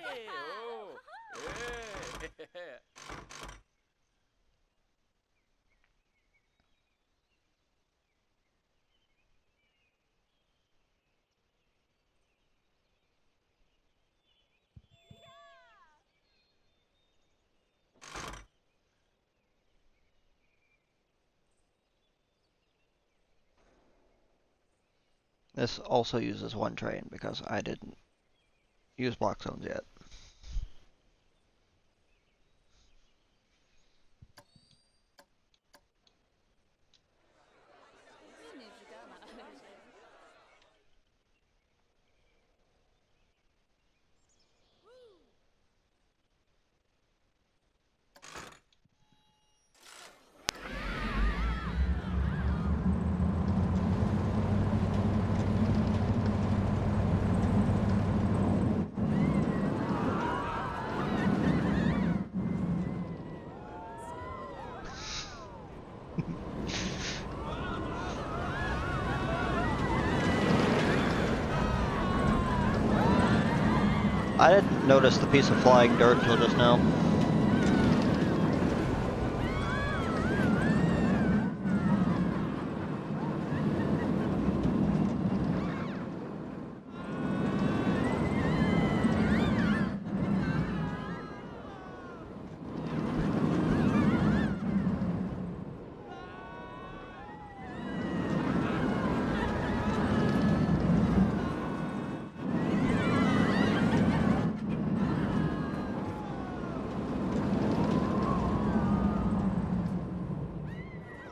Hey, oh, yeah. This also uses one train because I didn't use block zones yet. I didn't notice the piece of flying dirt till just now.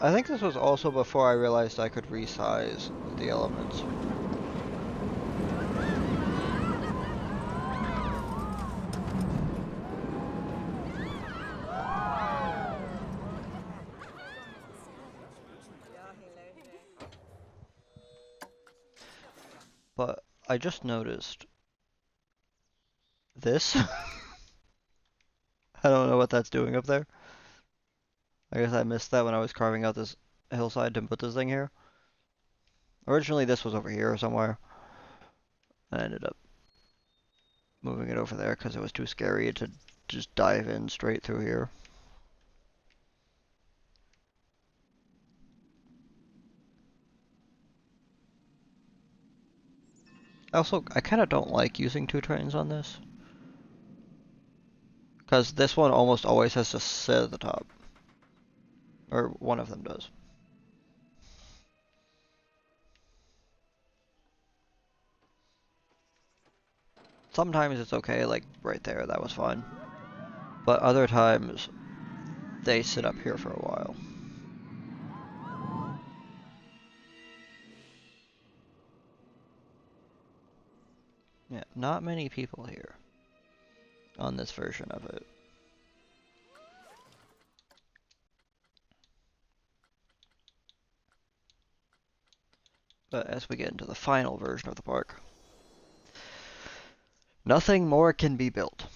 I think this was also before I realized I could resize the elements. But I just noticed this. I don't know what that's doing up there. I guess I missed that when I was carving out this hillside to put this thing here. Originally this was over here somewhere. I ended up moving it over there because it was too scary to just dive in straight through here. Also, I kind of don't like using two trains on this. Because this one almost always has to sit at the top. Or one of them does. Sometimes it's okay, like right there, that was fine. But other times, they sit up here for a while. Yeah, not many people here on this version of it. But as we get into the final version of the park, nothing more can be built.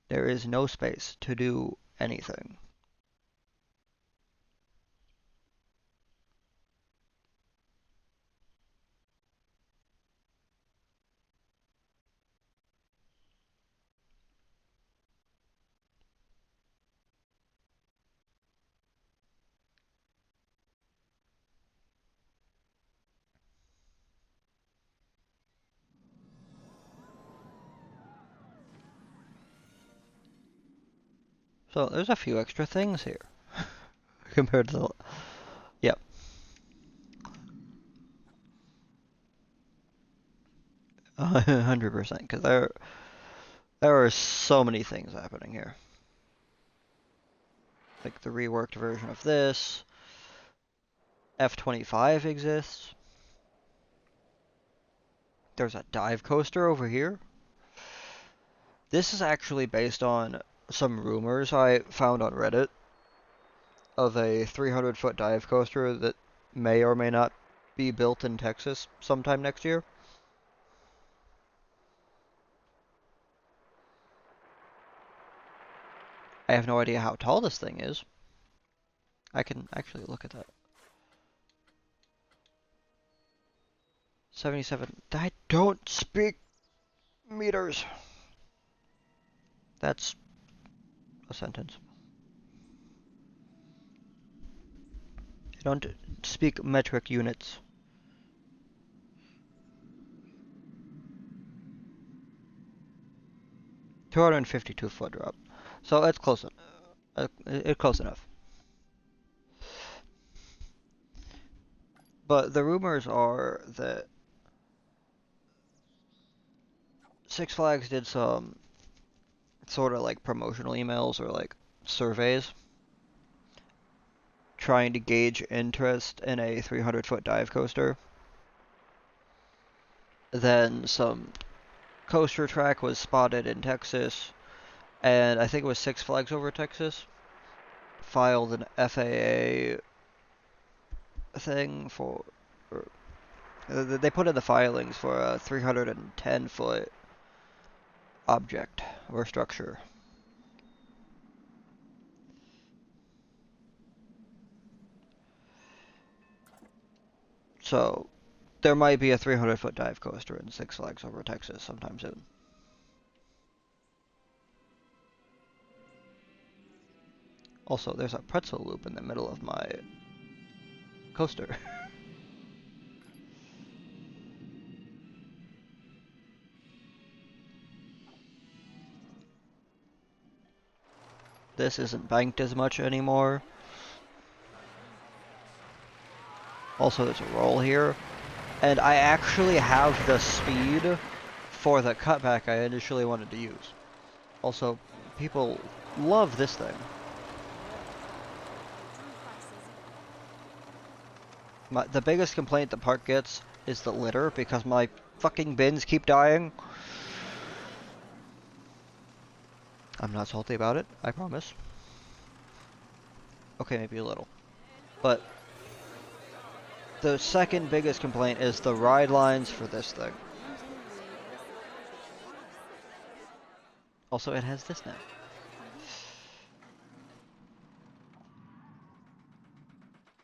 There is no space to do anything. So there's a few extra things here compared to the. Yep. 100%, because there are so many things happening here. Like the reworked version of this. F-25 exists. There's a dive coaster over here. This is actually based on some rumors I found on Reddit of a 300-foot dive coaster that may or may not be built in Texas sometime next year. I have no idea how tall this thing is. I can actually look at that. 77. I don't speak meters. That's a sentence. I don't speak metric units. $252 drop. So it's close. It's close enough. But the rumors are that Six Flags did some sort of like promotional emails or like surveys trying to gauge interest in a 300-foot dive coaster. Then some coaster track was spotted in Texas, and I think it was Six Flags Over Texas filed an FAA thing for. They put in the filings for a 310-foot object or structure. So there might be a 300-foot dive coaster in Six Flags Over Texas sometime soon. Also, there's a pretzel loop in the middle of my coaster. This isn't banked as much anymore. Also, there's a roll here. And I actually have the speed for the cutback I initially wanted to use. Also, people love this thing. The biggest complaint the park gets is the litter because my fucking bins keep dying. I'm not salty about it, I promise. Okay, maybe a little. But the second biggest complaint is the ride lines for this thing. Also, it has this now.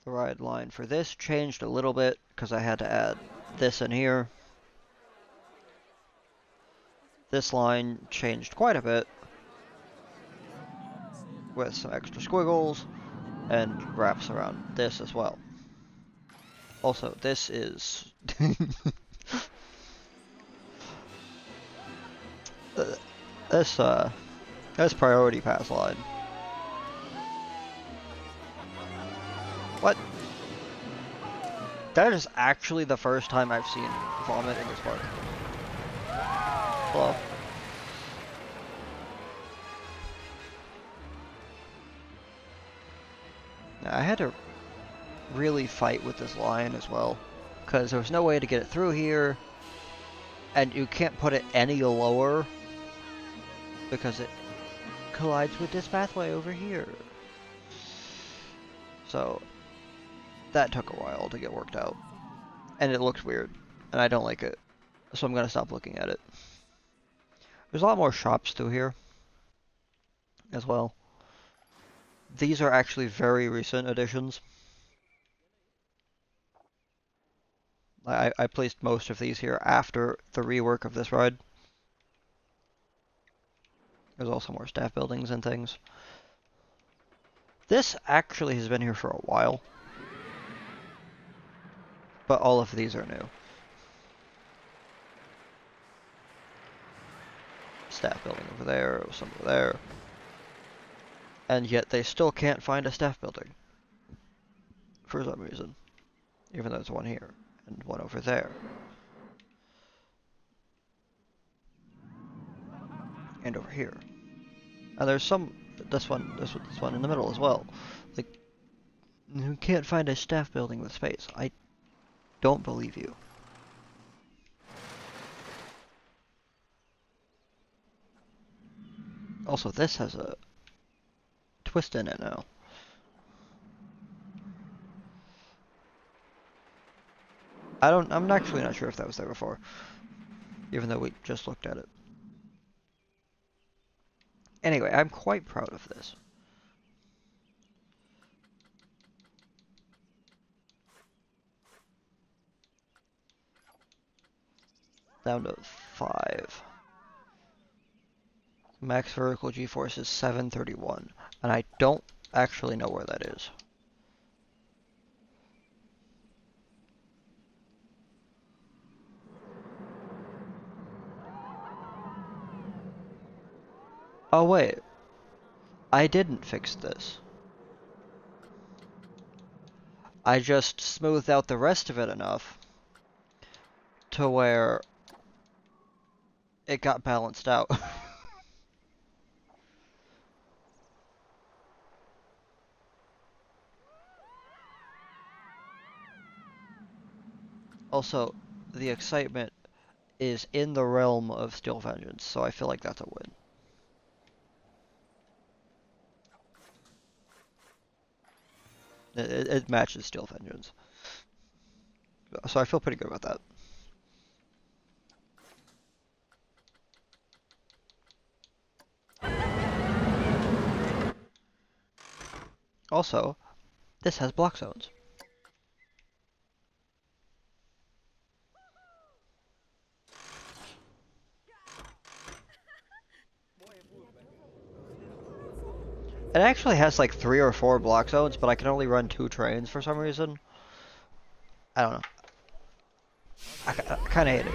The ride line for this changed a little bit because I had to add this in here. This line changed quite a bit with some extra squiggles and wraps around this as well. Also, this is this priority pass line. What? That is actually the first time I've seen vomit in this park. Hello. Now, I had to really fight with this line as well, because there was no way to get it through here, and you can't put it any lower because it collides with this pathway over here. So that took a while to get worked out, and it looks weird, and I don't like it, so I'm gonna stop looking at it. There's a lot more shops through here as well. These are actually very recent additions. I placed most of these here after the rework of this ride. There's also more staff buildings and things. This actually has been here for a while, but all of these are new. Staff building over there, some over there. and yet they still can't find a staff building for some reason, even though there's one here and one over there and over here, and there's this one in the middle as well. Like, you can't find a staff building with space. I don't believe you. Also, this has a twist in it now. I'm actually not sure if that was there before, even though we just looked at it. Anyway, I'm quite proud of this. Down to 5. Max vertical G-force is 731, and I don't actually know where that is. Oh wait, I didn't fix this. I just smoothed out the rest of it enough to where it got balanced out. Also, the excitement is in the realm of Steel Vengeance, so I feel like that's a win. It matches Steel Vengeance. So I feel pretty good about that. Also, this has block zones. It actually has like 3 or 4 block zones, but I can only run 2 trains for some reason. I don't know. I kind of hate it.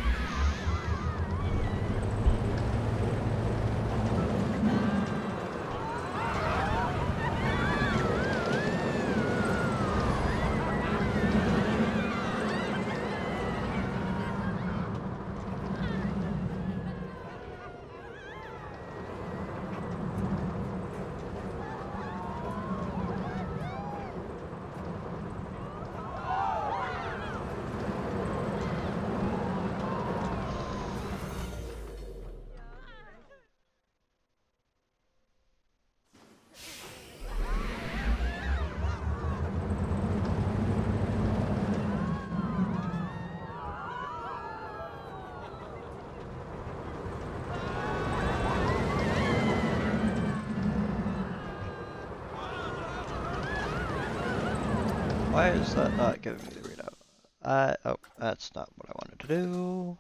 Why is that not giving me the readout? Oh, that's not what I wanted to do.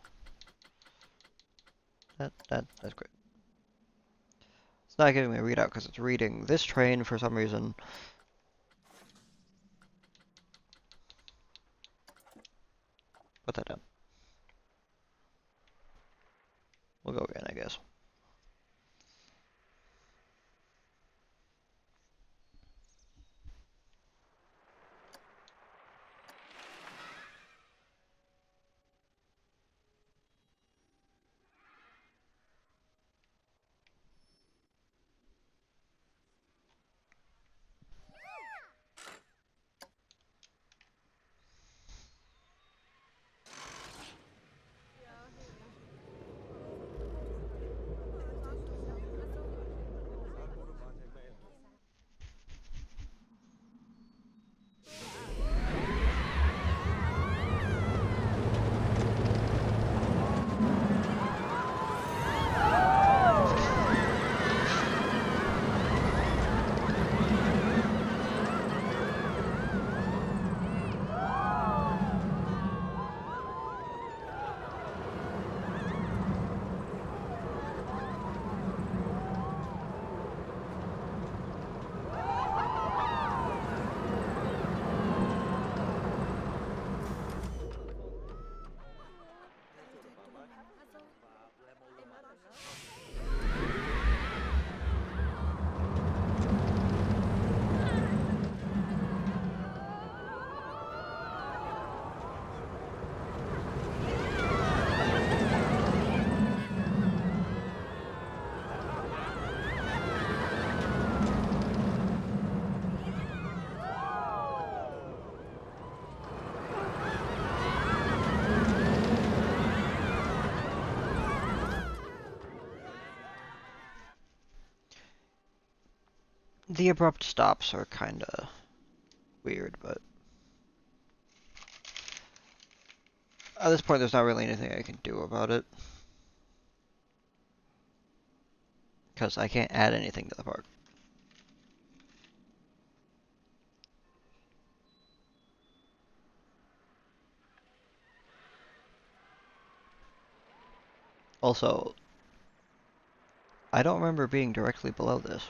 That's great. It's not giving me a readout because it's reading this train for some reason. Put that down. We'll go again, I guess. The abrupt stops are kinda weird, but at this point there's not really anything I can do about it. Because I can't add anything to the park. Also, I don't remember being directly below this.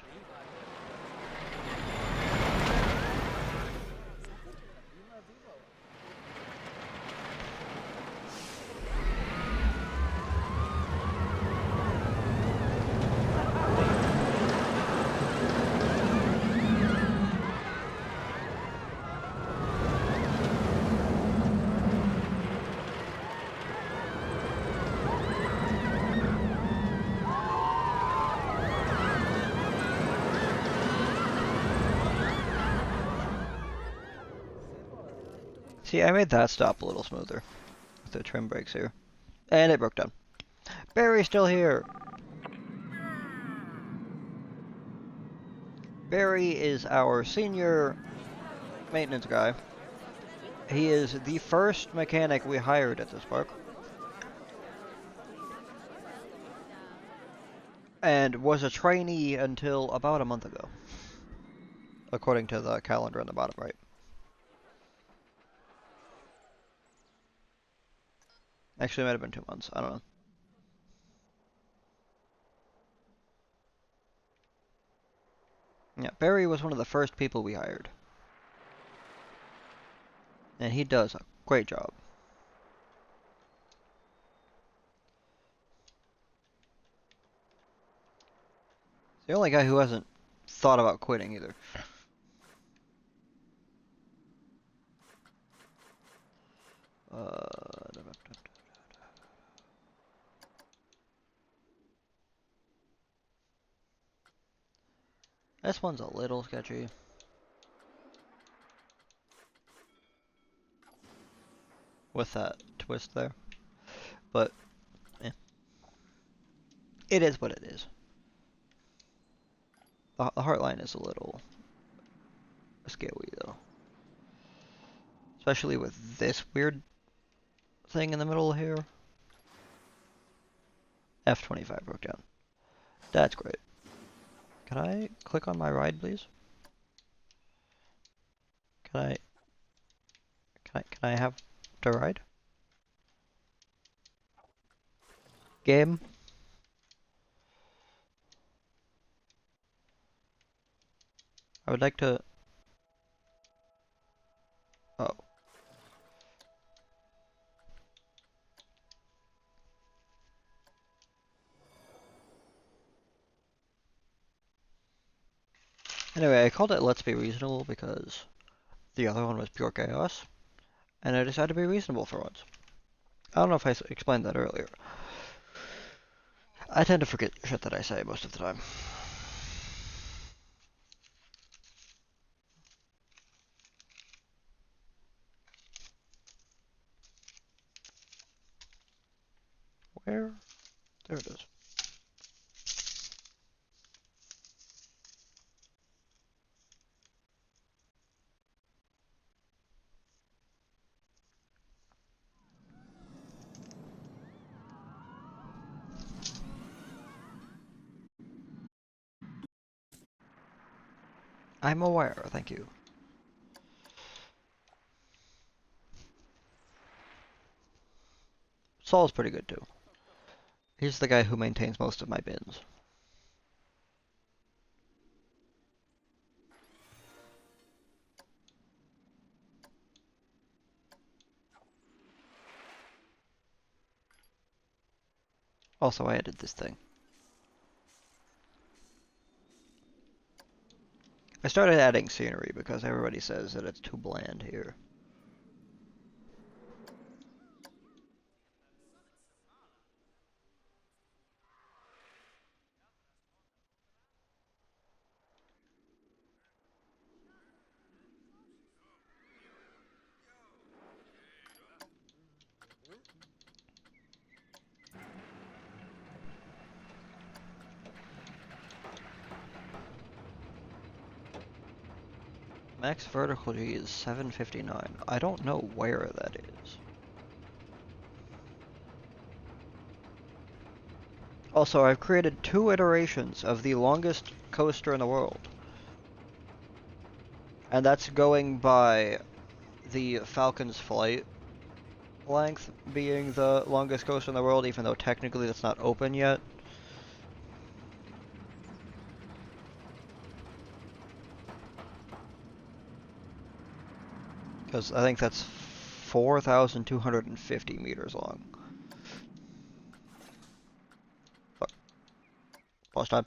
See, I made that stop a little smoother with the trim brakes here. And it broke down. Barry's still here! Barry is our senior maintenance guy. He is the first mechanic we hired at this park. And was a trainee until about a month ago. According to the calendar on the bottom right. Actually, it might have been 2 months. I don't know. Yeah, Barry was one of the first people we hired. And he does a great job. He's the only guy who hasn't thought about quitting either. This one's a little sketchy. With that twist there. But, eh. It is what it is. The Heartline is a little scary though. Especially with this weird thing in the middle here. F25 broke down. That's great. Can I click on my ride, please? Can I have the ride? Game? I would like to... Oh. Anyway, I called it Let's Be Reasonable because the other one was pure chaos, and I decided to be reasonable for once. I don't know if I explained that earlier. I tend to forget shit that I say most of the time. Where? There it is. I'm aware, thank you. Saul's pretty good too. He's the guy who maintains most of my bins. Also, I added this thing. I started adding scenery because everybody says that it's too bland here. Max vertical G is 759. I don't know where that is. Also, I've created 2 iterations of the longest coaster in the world. And that's going by the Falcon's flight length being the longest coaster in the world, even though technically that's not open yet. Because I think that's 4,250 meters long. Fuck. Pause time.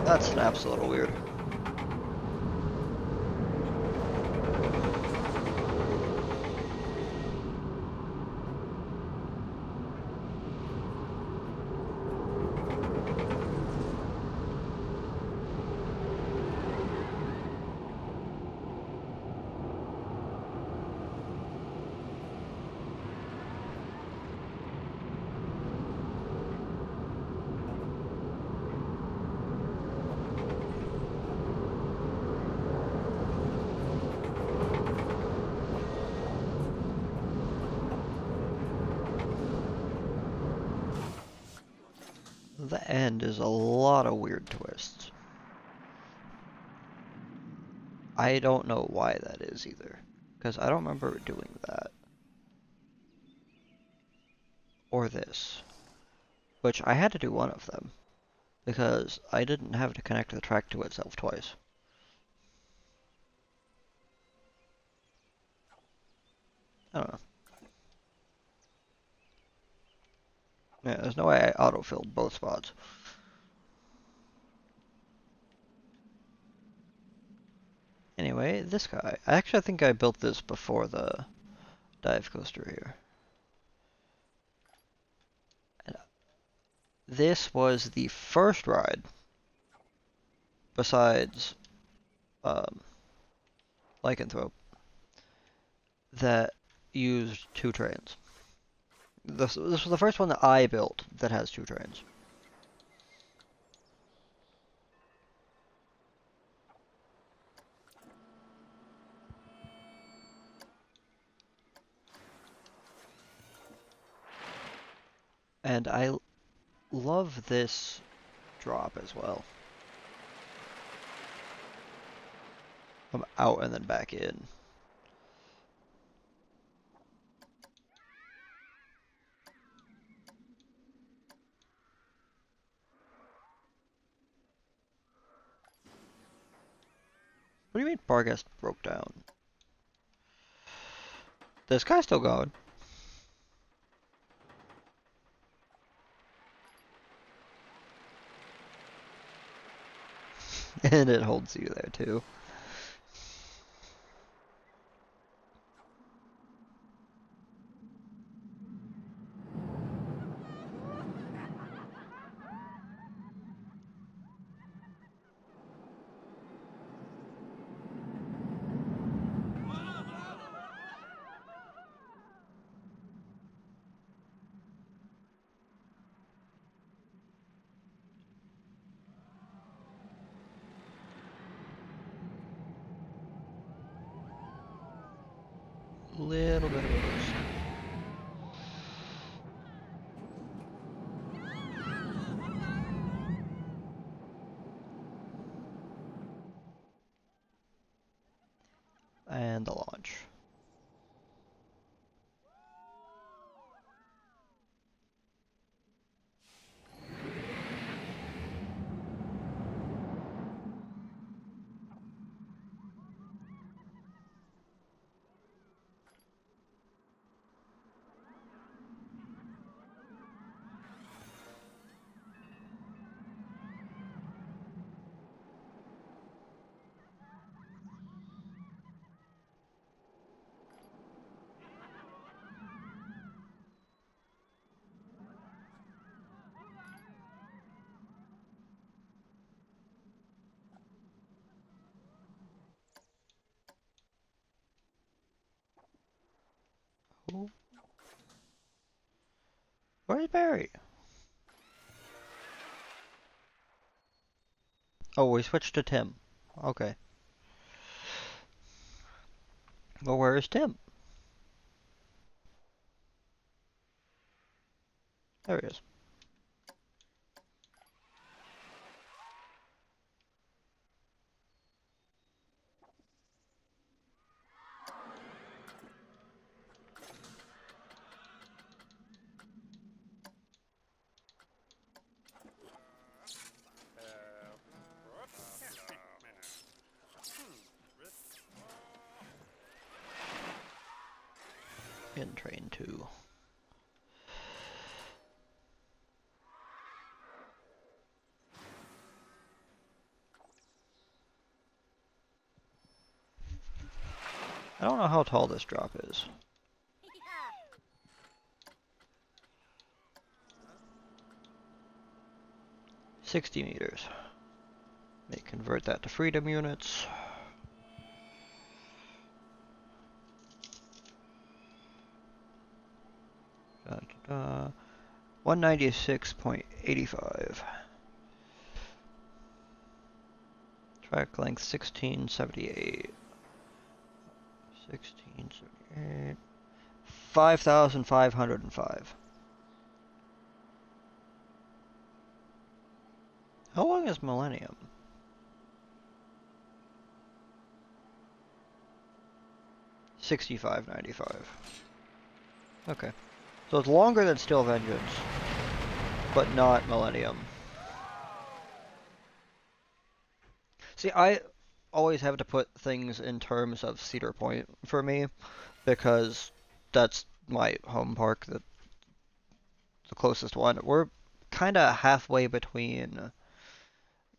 That snap's a little weird. The end is a lot of weird twists. I don't know why that is either, because I don't remember doing that. Or this, which I had to do one of them, because I didn't have to connect the track to itself twice. I don't know. Yeah, there's no way I auto-filled both spots. Anyway, this guy. I actually think I built this before the dive coaster here. And this was the first ride, besides Lycanthrope, that used 2 trains. This was the first one that I built that has 2 trains. And I love this drop as well. From out and then back in. What do you mean Barghest broke down? This guy's still going. And it holds you there too. Little bit of a boost. And the launch. Where's Barry? Oh, we switched to Tim. Okay. Well, where is Tim? There he is. In train 2. I don't know how tall this drop is. 60 meters. May convert that to freedom units. Da, da, da. 196.85. Track length 1678. 1678. 5,505. How long is Millennium? 65.95. Okay. So it's longer than Steel Vengeance, but not Millennium. See, I always have to put things in terms of Cedar Point for me, because that's my home park, the closest one. We're kind of halfway between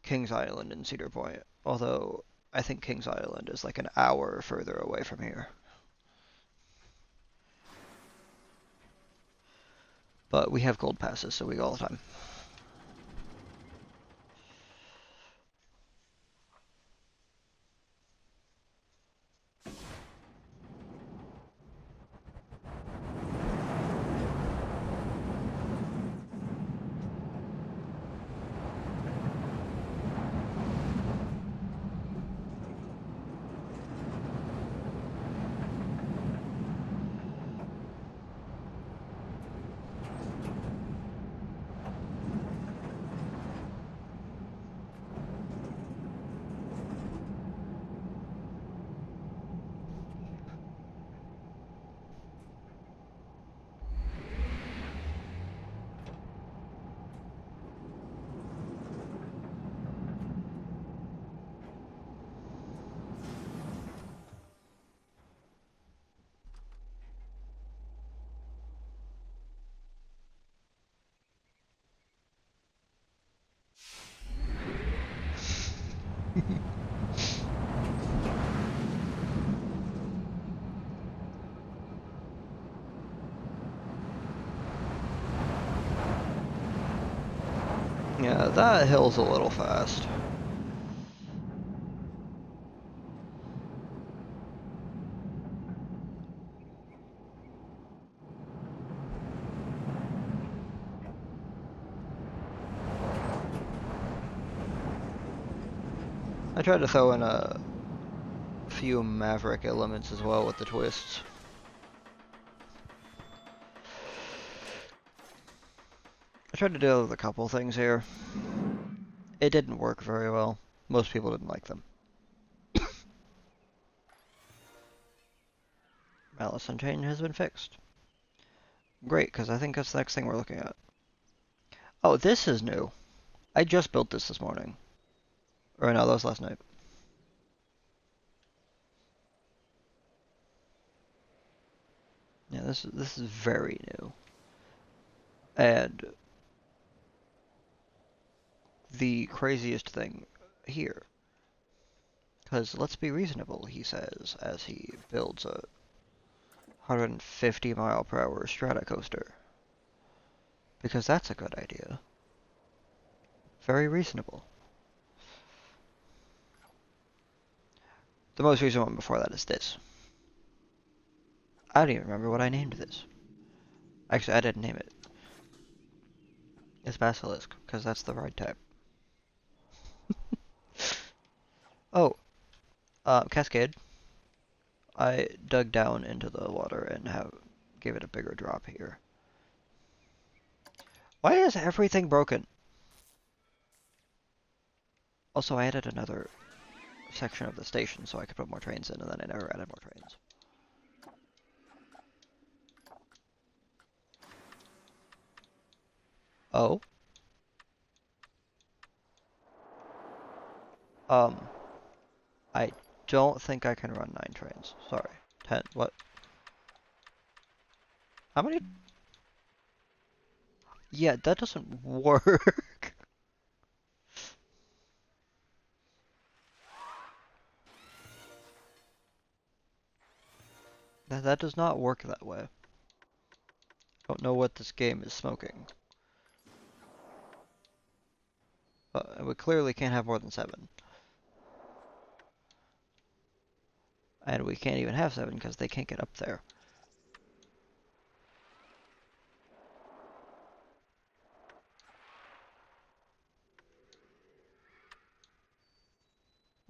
Kings Island and Cedar Point, although I think Kings Island is like an hour further away from here. But we have gold passes, so we go all the time. Yeah, that hill's a little fast. I tried to throw in a few Maverick elements as well with the twists. I tried to deal with a couple things here. It didn't work very well. Most people didn't like them. Malice Unchained has been fixed. Great, because I think that's the next thing we're looking at. Oh, this is new. I just built this morning. Or no, that was last night. Yeah, this is very new. And the craziest thing here, because let's be reasonable, he says, as he builds a 150 mile per hour Stratocoaster. Because that's a good idea. Very reasonable. The most recent one before that is this. I don't even remember what I named this. Actually, I didn't name it. It's Basilisk, because that's the right type. Oh, Cascade. I dug down into the water and gave it a bigger drop here. Why is everything broken? Also, I added another section of the station so I could put more trains in, and then I never added more trains. Oh. Um, I don't think I can run 9 trains. Sorry. 10. What? How many? Yeah, that doesn't work. That does not work that way. Don't know what this game is smoking. But we clearly can't have more than 7. And we can't even have 7 because they can't get up there.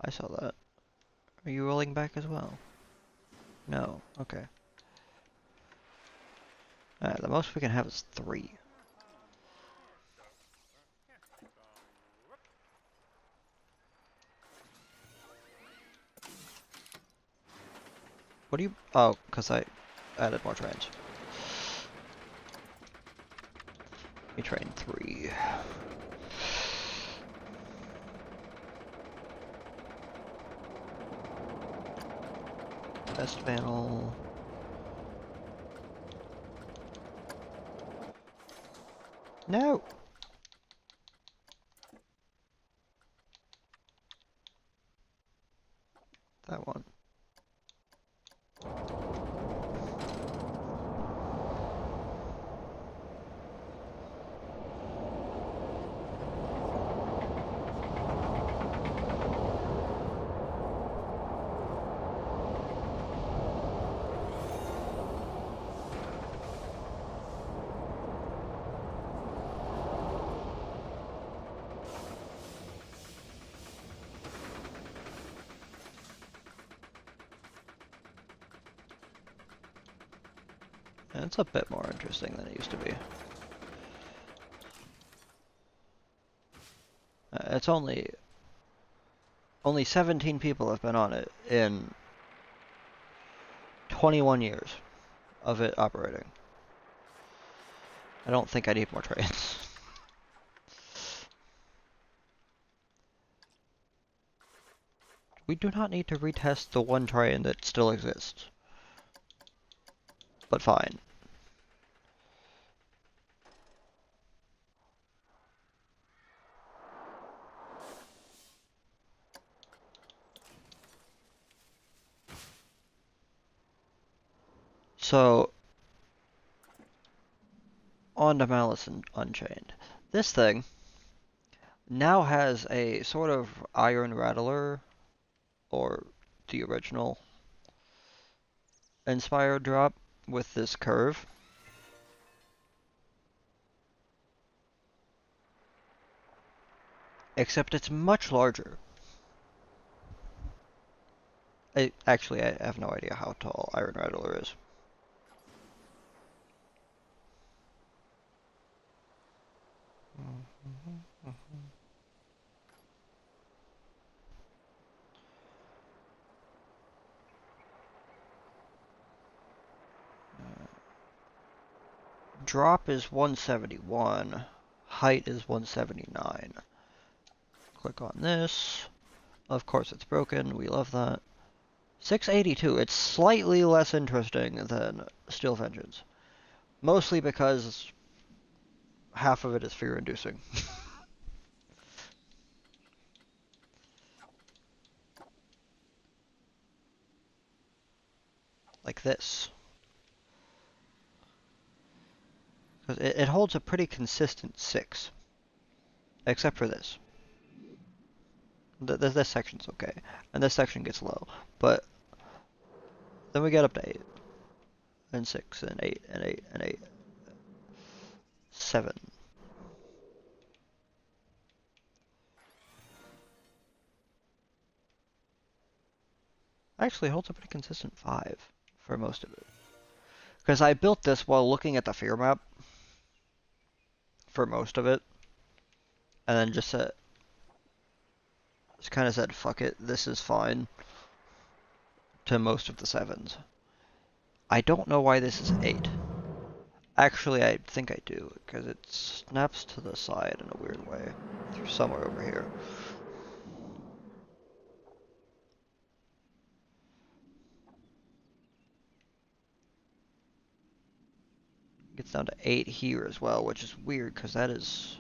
I saw that. Are you rolling back as well? No. Okay. The most we can have is 3. What do you... Oh, because I added more trains. We train 3. Best panel. No! That one. And it's a bit more interesting than it used to be. It's only 17 people have been on it in 21 years of it operating. I don't think I need more trains. We do not need to retest the one train that still exists. But fine. So, on to Malice Unchained. This thing now has a sort of Iron Rattler, or the original, inspired drop with this curve. Except it's much larger. Actually, I have no idea how tall Iron Rattler is. Drop is 171. Height is 179. Click on this. Of course it's broken. We love that. 682. It's slightly less interesting than Steel Vengeance. Mostly because half of it is fear-inducing. Like this. Because it holds a pretty consistent 6. Except for this. This section's okay. And this section gets low. But then we get up to 8. and 6 and 8 and 8 and 8. 7. Actually holds a pretty consistent 5 for most of it. Because I built this while looking at the fear map for most of it, and then just kind of said, fuck it, this is fine to most of the 7s. I don't know why this is 8. Actually, I think I do, because it snaps to the side in a weird way. Through somewhere over here. Gets down to 8 here as well, which is weird, because that is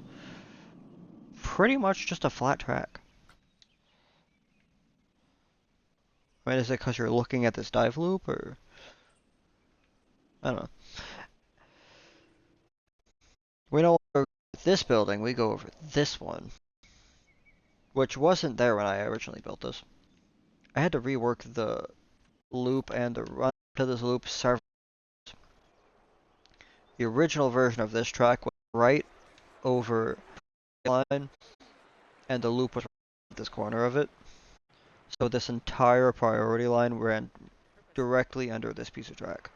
pretty much just a flat track. I mean, is it because you're looking at this dive loop, or... I don't know. We know this building, we go over this one, which wasn't there when I originally built this. I had to rework the loop and the run to this loop several times. The original version of this track was right over the line, and the loop was right at this corner of it. So this entire priority line ran directly under this piece of track.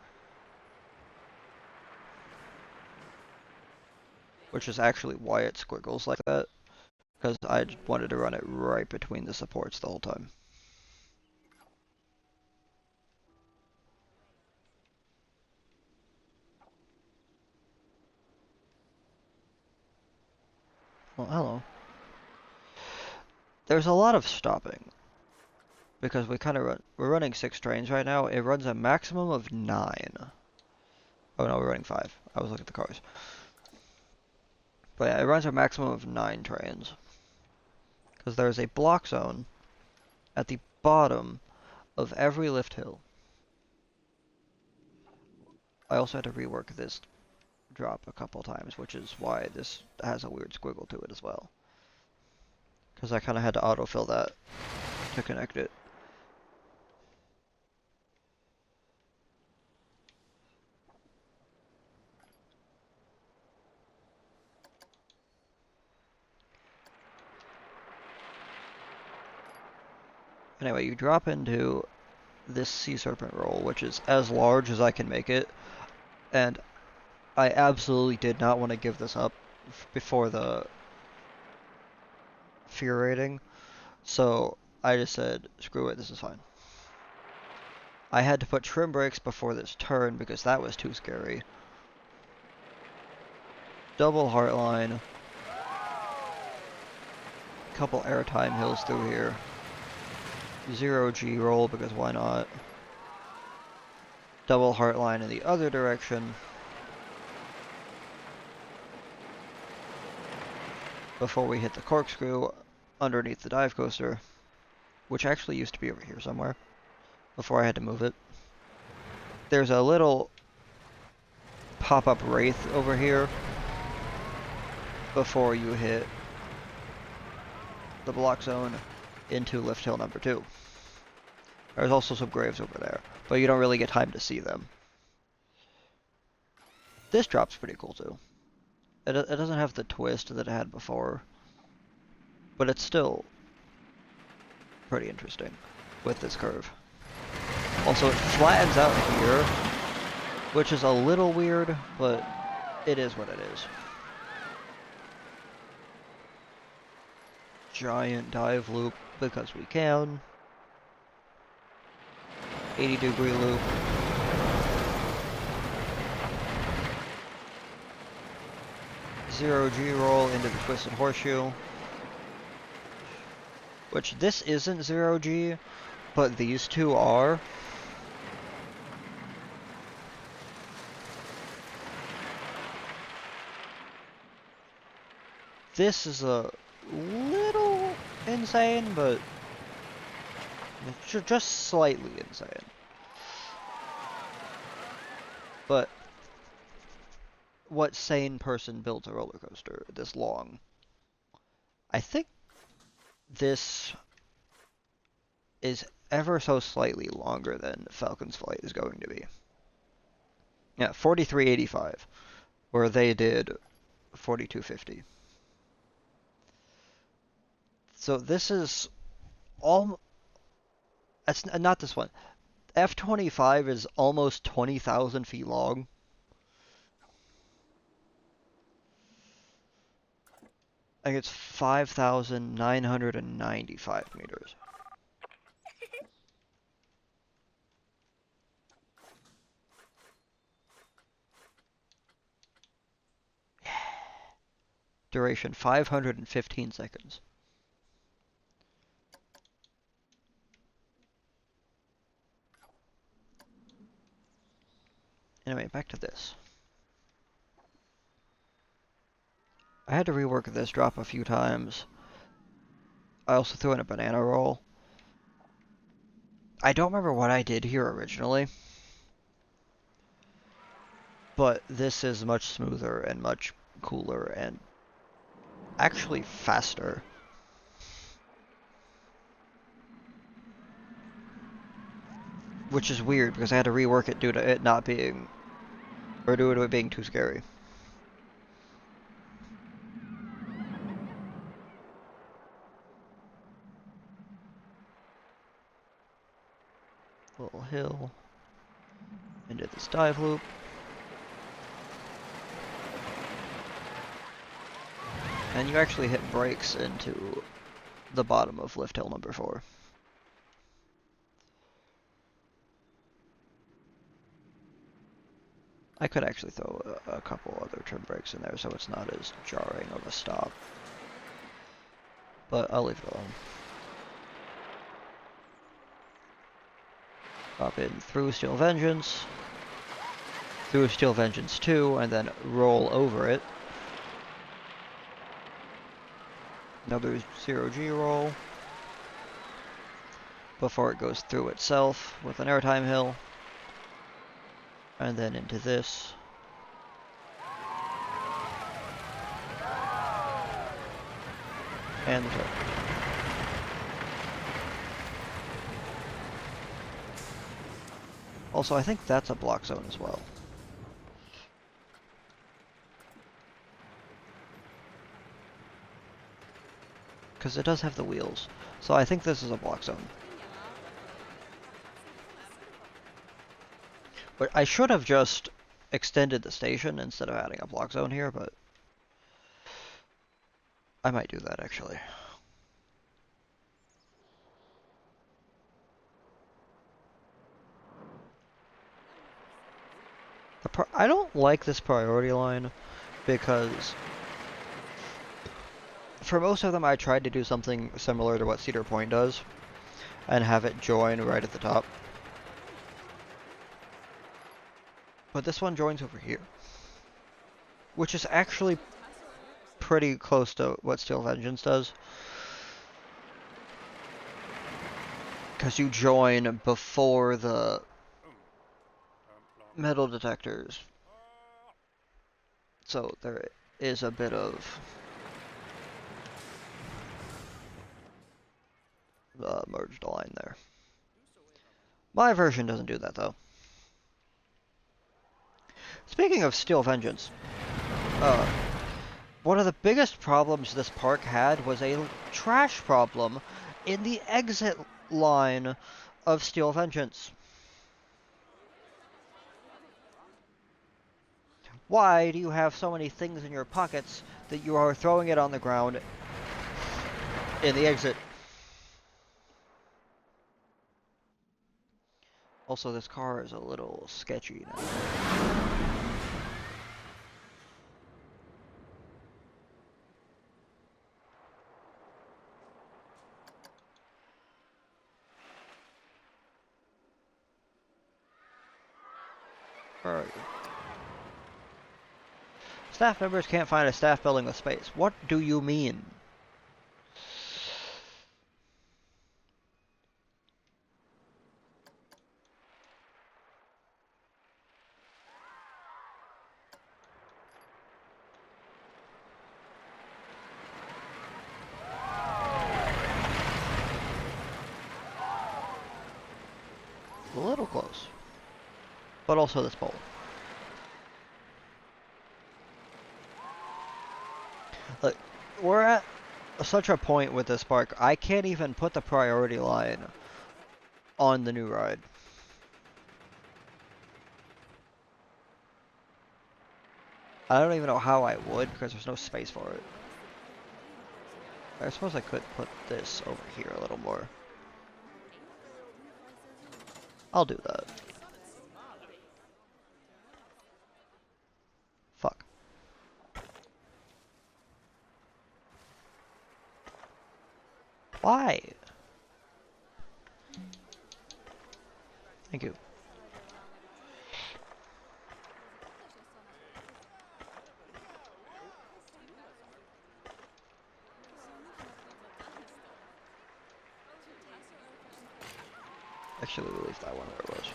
Which is actually why it squiggles like that, because I wanted to run it right between the supports the whole time. Well, hello. There's a lot of stopping, because we're running 6 trains right now. It runs a maximum of 9. Oh no, we're running 5. I was looking at the cars. But yeah, it runs a maximum of 9 trains. Because there's a block zone at the bottom of every lift hill. I also had to rework this drop a couple times, which is why this has a weird squiggle to it as well. Because I kind of had to autofill that to connect it. Anyway, you drop into this sea serpent roll, which is as large as I can make it, and I absolutely did not want to give this up before the fear rating, so I just said, screw it, this is fine. I had to put trim brakes before this turn because that was too scary. Double heartline. Couple airtime hills through here. 0G roll because why not? Double heartline in the other direction. Before we hit the corkscrew underneath the dive coaster, which actually used to be over here somewhere before I had to move it. There's a little pop-up wraith over here before you hit the block zone into lift hill number 2. There's also some graves over there, but you don't really get time to see them. This drop's pretty cool too. It doesn't have the twist that it had before, but it's still pretty interesting with this curve. Also, it flattens out here, which is a little weird, but it is what it is. Giant dive loop because we can. 80-degree loop. Zero G roll into the twisted horseshoe. Which this isn't 0G, but these two are. This is a little insane, but just slightly insane. But what sane person builds a roller coaster this long? I think this is ever so slightly longer than Falcon's Flight is going to be. Yeah, 4385, where they did 4250. So this is all. That's not this one. F-25 is almost 20,000 feet long. I think it's 5,995 meters. Duration 515 seconds. Anyway, back to this. I had to rework this drop a few times. I also threw in a banana roll. I don't remember what I did here originally, but this is much smoother and much cooler and actually faster. Which is weird because I had to rework it due to it not being, or due to it being too scary. Little hill into this dive loop. And you actually hit brakes into the bottom of lift hill number 4. I could actually throw a couple other turn brakes in there so it's not as jarring of a stop. But I'll leave it alone. Hop in through Steel Vengeance, through Steel Vengeance 2, and then roll over it. Another 0G roll before it goes through itself with an airtime hill. And then into this. And the turn. Also, I think that's a block zone as well. Because it does have the wheels. So I think this is a block zone. But I should have just extended the station instead of adding a block zone here, but I might do that actually. I don't like this priority line because for most of them I tried to do something similar to what Cedar Point does and have it join right at the top. But this one joins over here, which is actually pretty close to what Steel Vengeance does. Because you join before the metal detectors. So there is a bit of merged line there. My version doesn't do that though. Speaking of Steel Vengeance, one of the biggest problems this park had was a trash problem in the exit line of Steel Vengeance. Why do you have so many things in your pockets that you are throwing it on the ground in the exit? Also, this car is a little sketchy now. Where are you? Staff members can't find a staff building with space. What do you mean? A little close. But also this pole. Like, we're at such a point with this park, I can't even put the priority line on the new ride. I don't even know how I would because there's no space for it. I suppose I could put this over here a little more. I'll do that. Fuck. Why? Thank you. Actually, we'll leave that one where it was.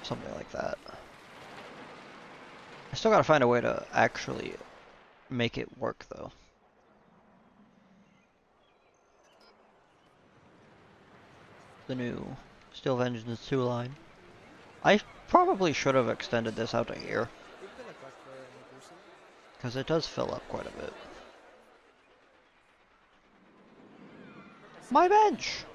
Something like that. I still gotta find a way to actually make it work, though. The new Steel Vengeance 2 line. I probably should have extended this out to here, because it does fill up quite a bit. My bench!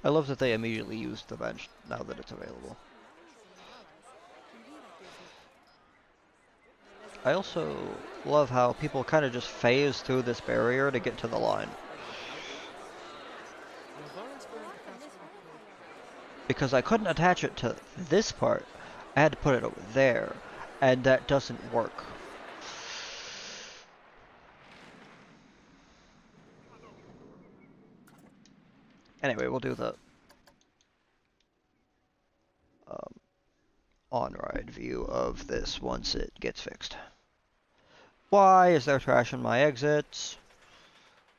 I love that they immediately used the bench now that it's available. I also love how people kind of just phase through this barrier to get to the line. Because I couldn't attach it to this part, I had to put it over there, and that doesn't work. Anyway, we'll do the on-ride view of this once it gets fixed. Why is there trash in my exits?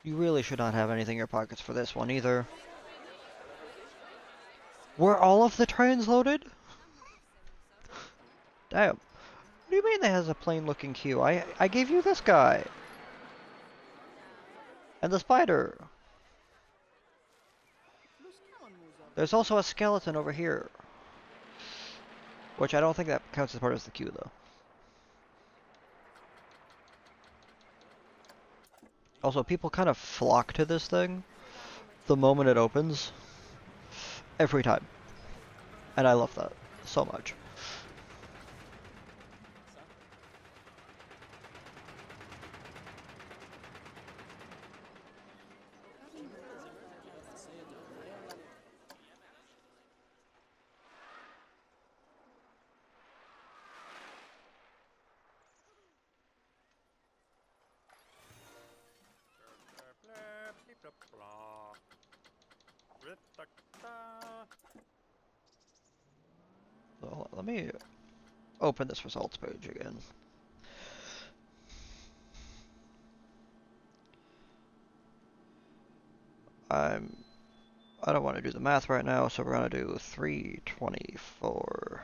You really should not have anything in your pockets for this one either. Were all of the trains loaded? Damn. What do you mean that has a plain looking queue? I gave you this guy. And the spider. There's also a skeleton over here. Which I don't think that counts as part of the queue though. Also, people kind of flock to this thing the moment it opens. Every time. And I love that so much. So let me open this results page again. I don't want to do the math right now, so we're gonna do 324.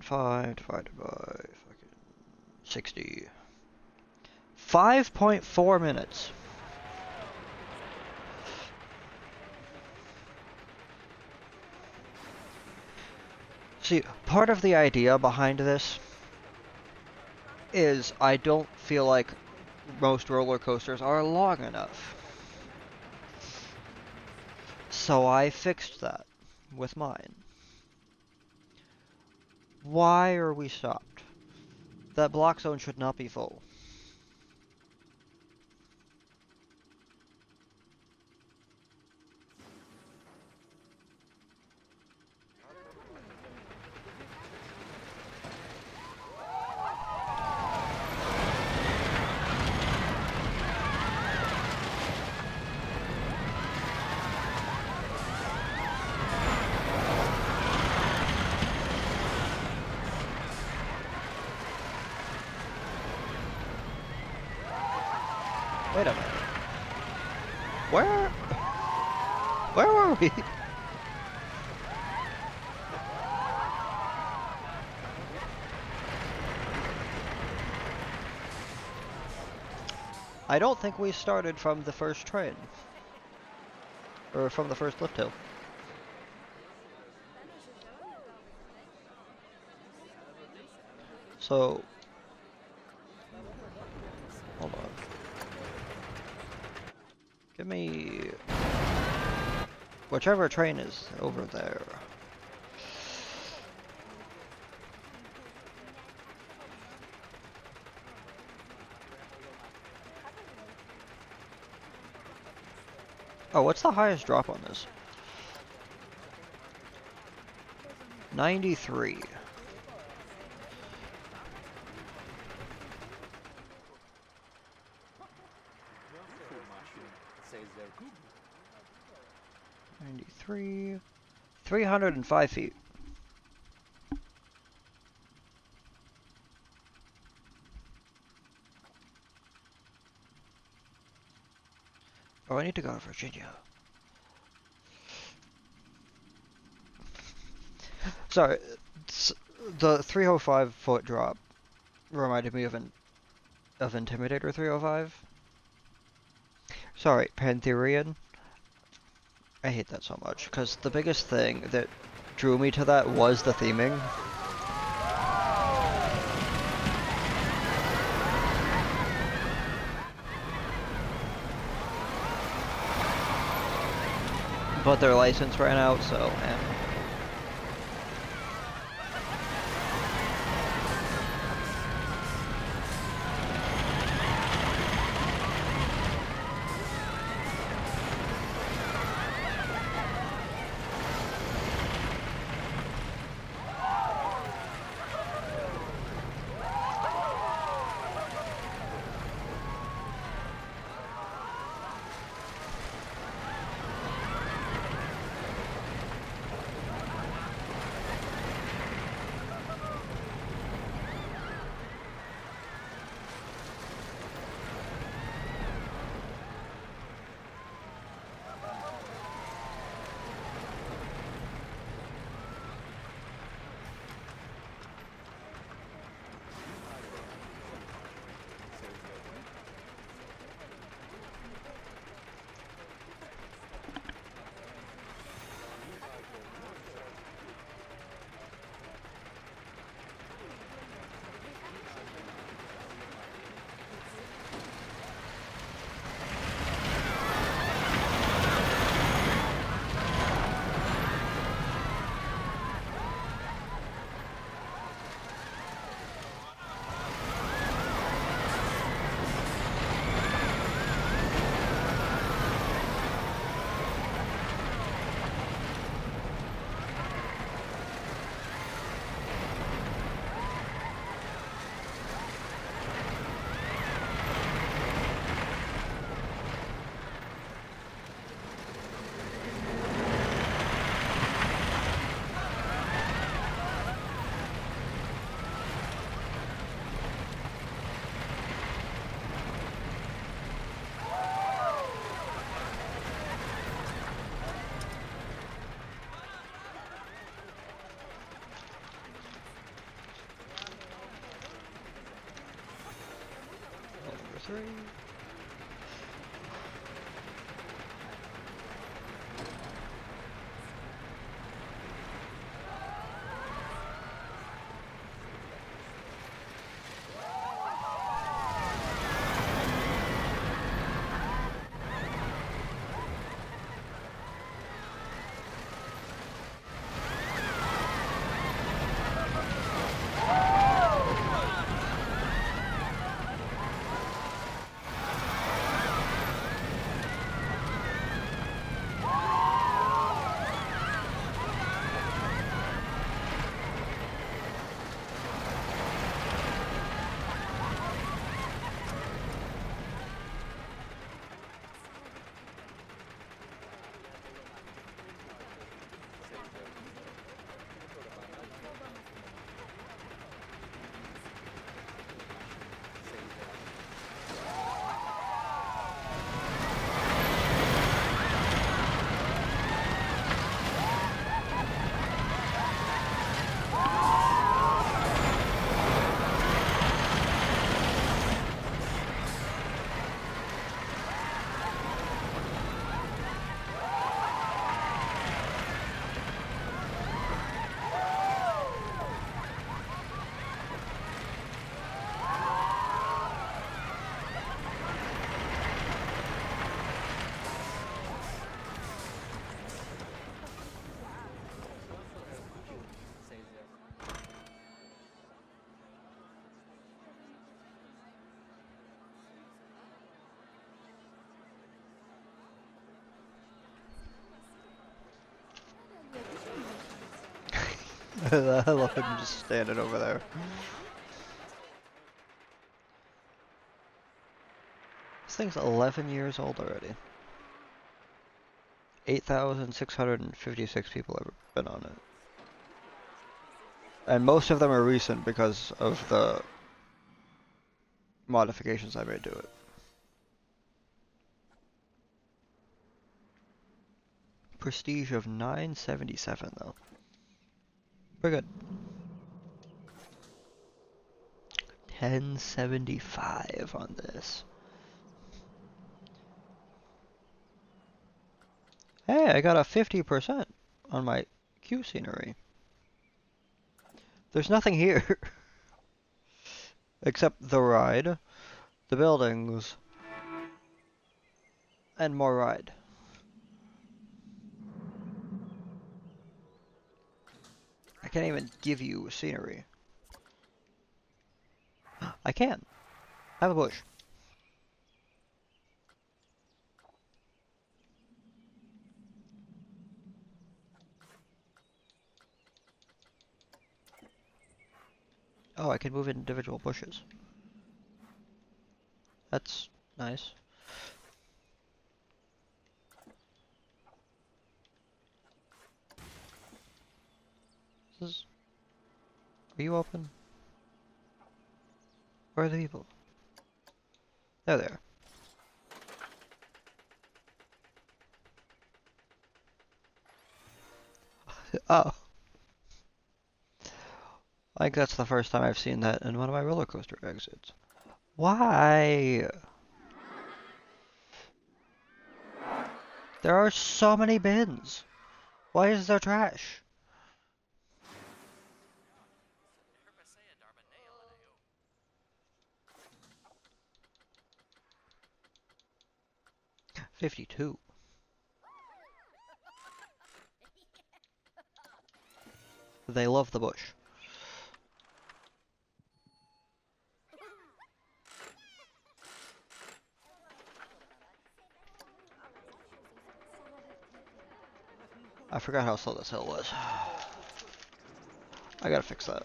0.95 divided by fucking 60. 5.4 minutes. See, part of the idea behind this is I don't feel like most roller coasters are long enough. So I fixed that with mine. Why are we stopped? That block zone should not be full. Wait a minute. Where? Where were we? I don't think we started from the first train. Or from the first lift hill. So... Hold on. Give me... whichever train is over there. Oh, what's the highest drop on this? 93. Says there. 93. 305 feet. Oh, I need to go to Virginia. Sorry, the 305-foot drop reminded me of Intimidator 305. Sorry, Pantherian. I hate that so much, because the biggest thing that drew me to that was the theming. But their license ran out, so, eh. Number 3. I love him just standing over there. This thing's 11 years old already. 8,656 people have been on it. And most of them are recent because of the modifications I made to it. Prestige of 977 though. Pretty good. 1075 on this. Hey, I got a 50% on my Q scenery. There's nothing here. Except the ride, the buildings, and more ride. I can't even give you scenery. I can. Have a bush. Oh, I can move individual bushes. That's nice. Are you open? Where are the people? They're there. Oh. I think that's the first time I've seen that in one of my roller coaster exits. Why? There are so many bins. Why is there trash? 52. They love the bush. I forgot how slow this hill was. I gotta fix that.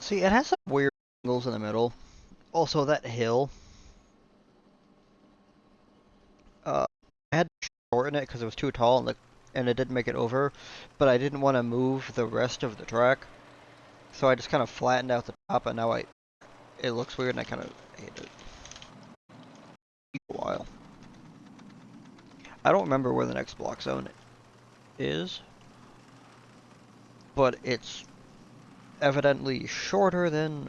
See, it has some weird angles in the middle. Also, that hill. I had to shorten it because it was too tall and it didn't make it over. But I didn't want to move the rest of the track. So I just kind of flattened out the top and now it looks weird and I kind of hate it. A while. I don't remember where the next block zone is. But it's evidently shorter than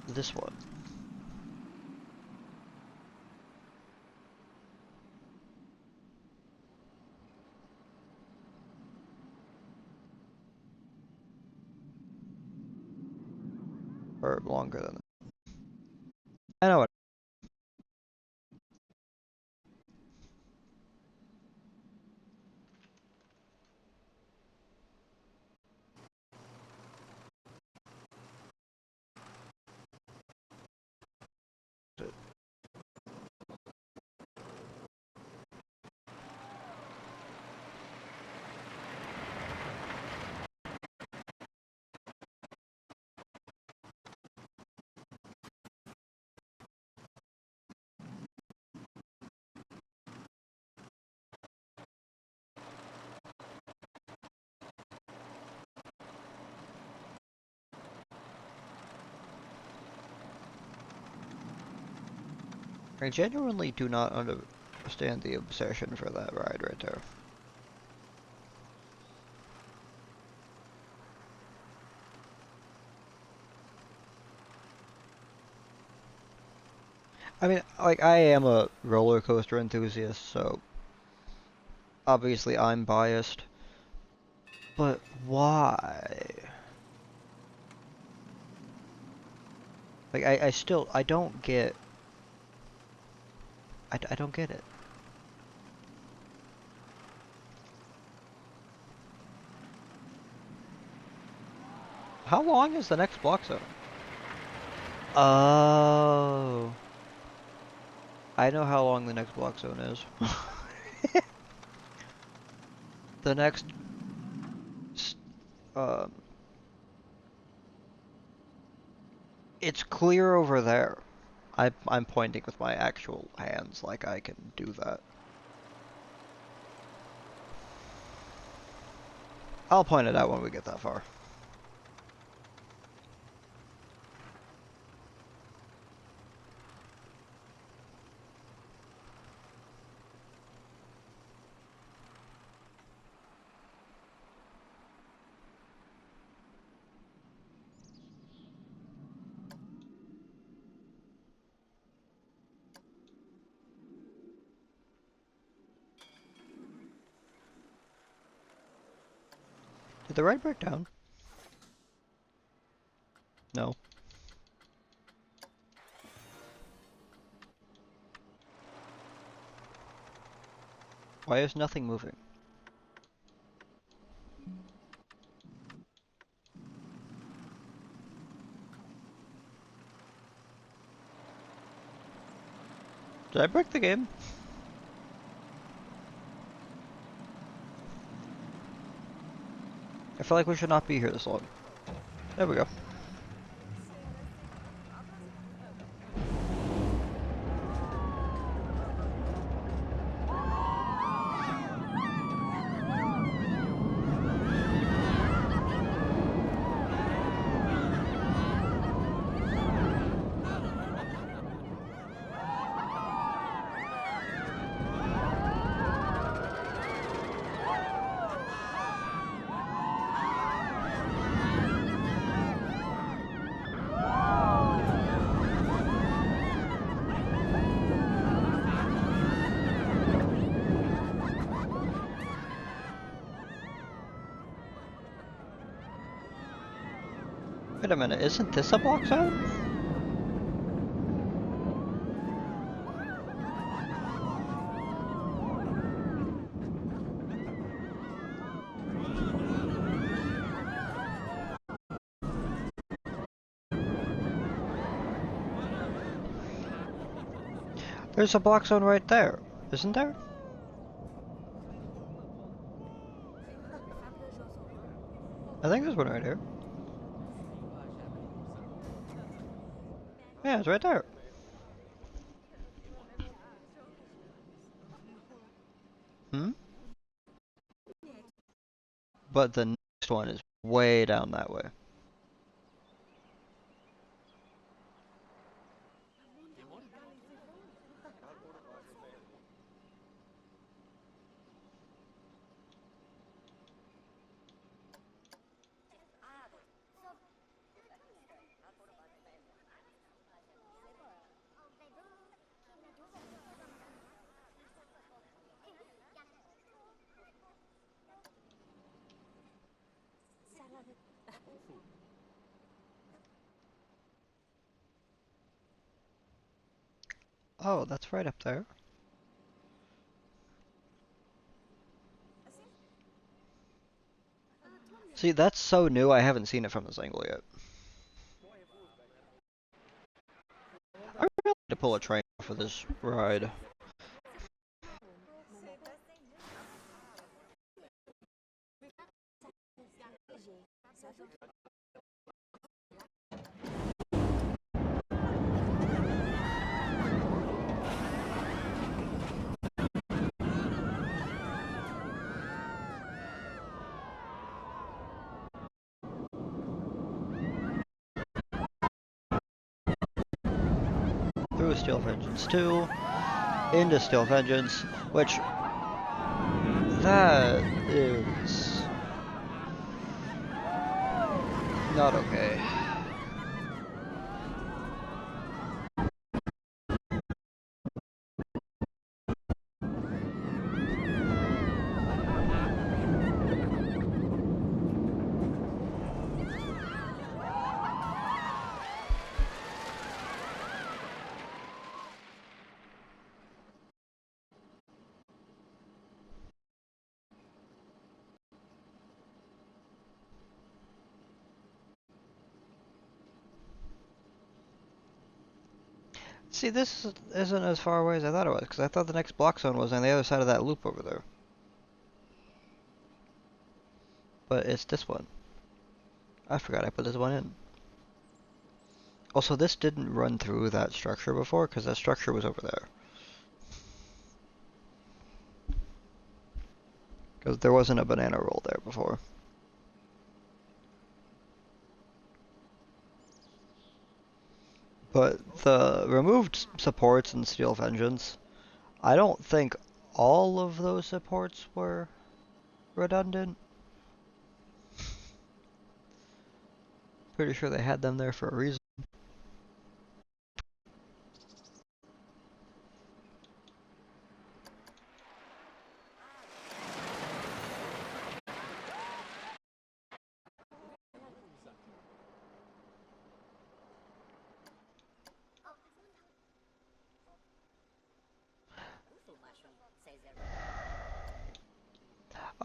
This one. Or longer than that. I know what. I genuinely do not understand the obsession for that ride right there. I mean, like, I am a roller coaster enthusiast, so obviously I'm biased. But why? Like, I still, I don't get, I don't get it. How long is the next block zone? Oh. I know how long the next block zone is. The next, um, it's clear over there. I'm pointing with my actual hands like I can do that. I'll point it out when we get that far. Did the ride break down? No. Why is nothing moving? Did I break the game? I feel like we should not be here this long. There we go. Wait a minute, isn't this a block zone? There's a block zone right there, isn't there? I think there's one right here. Yeah, it's right there. Hmm? But the next one is way down that way. Oh, that's right up there. See, that's so new, I haven't seen it from this angle yet. I really need to pull a train for this ride. Through Steel Vengeance 2, into Steel Vengeance, which that is not okay. See, this isn't as far away as I thought it was, because I thought the next block zone was on the other side of that loop over there. But it's this one. I forgot I put this one in. Also, this didn't run through that structure before, because that structure was over there. Because there wasn't a banana roll there before. But the removed supports in Steel Vengeance, I don't think all of those supports were redundant. Pretty sure they had them there for a reason.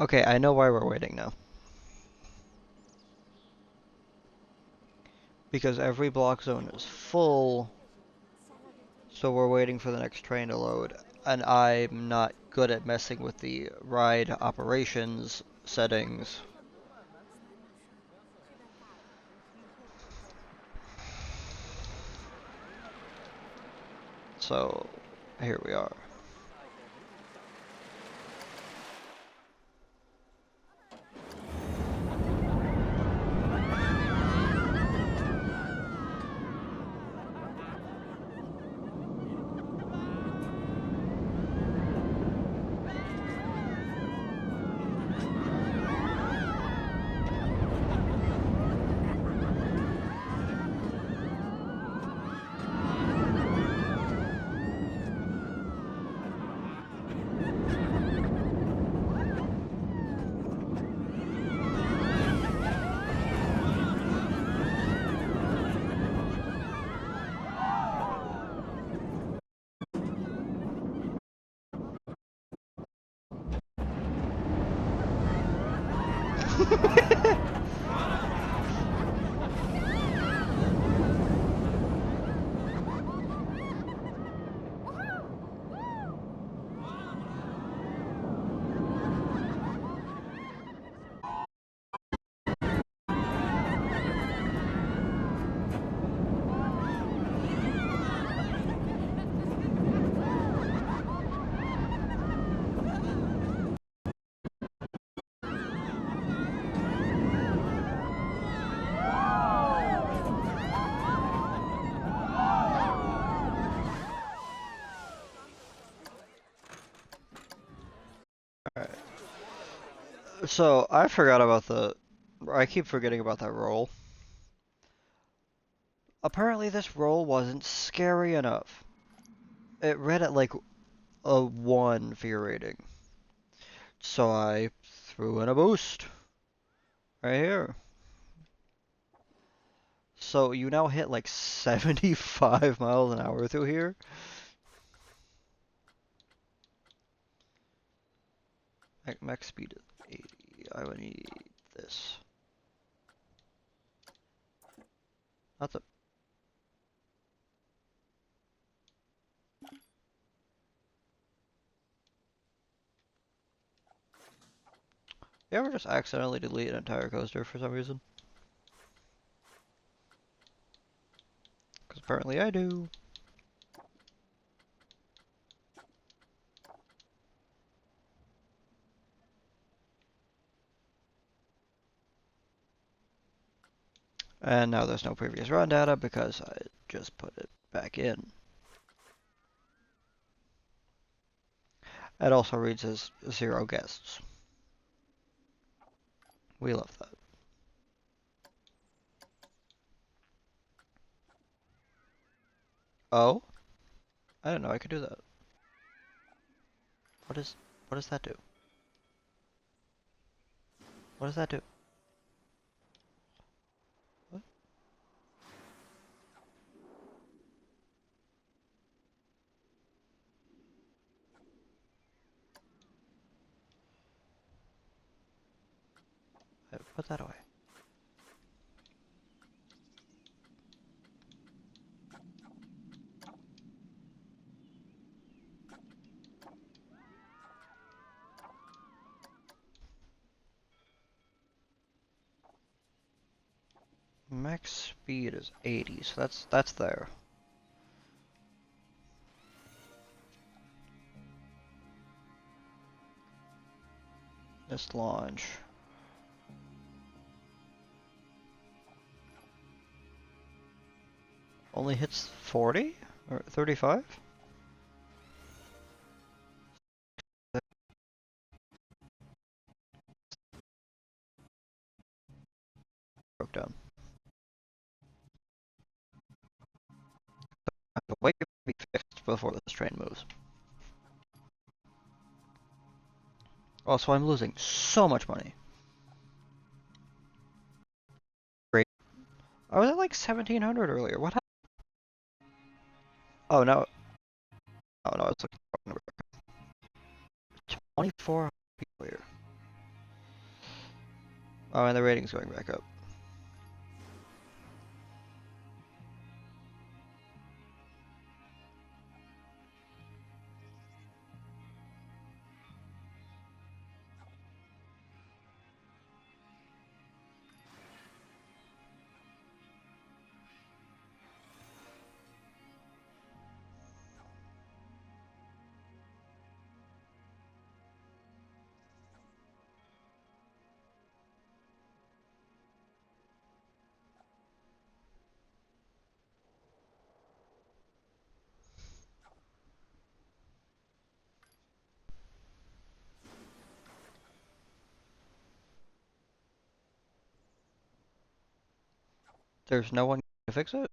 Okay, I know why we're waiting now. Because every block zone is full, so we're waiting for the next train to load. And I'm not good at messing with the ride operations settings. So, here we are. Alright. So, I forgot about I keep forgetting about that roll. Apparently this roll wasn't scary enough. It read at like a 1 fear rating. So I threw in a boost. Right here. So you now hit like 75 miles an hour through here. Max speed is 80. I would need this. Not the. You ever just accidentally delete an entire coaster for some reason? Because apparently I do. And now there's no previous run data because I just put it back in. It also reads as 0 guests. We love that. Oh? I didn't know I could do that. What does that do? What does that do? What? Put that away. Max speed is 80, so that's there. This launch. Only hits 40? Or 35? Broke down. Wait to be fixed before this train moves. Also, I'm losing so much money. Great. I was at like 1700 earlier. What happened? Oh no. Oh no, it's like 24 people here. Oh, and the rating's going back up. There's no one to fix it?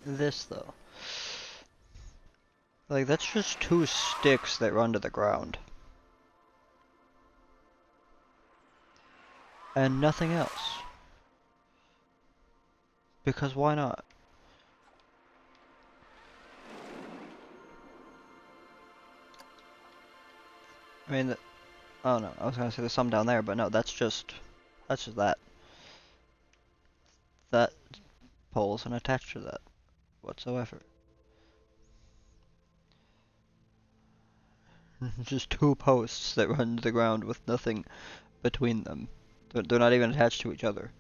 This though. Like that's just 2 sticks that run to the ground. And nothing else. Because why not? I mean, oh no, I was gonna say there's some down there, but no, that's just that. That pole isn't attached to that whatsoever. Just two posts that run to the ground with nothing between them. They're not even attached to each other.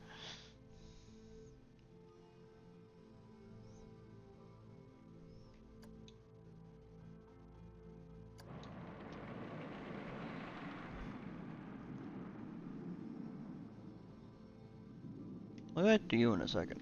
I'll get to you in a second.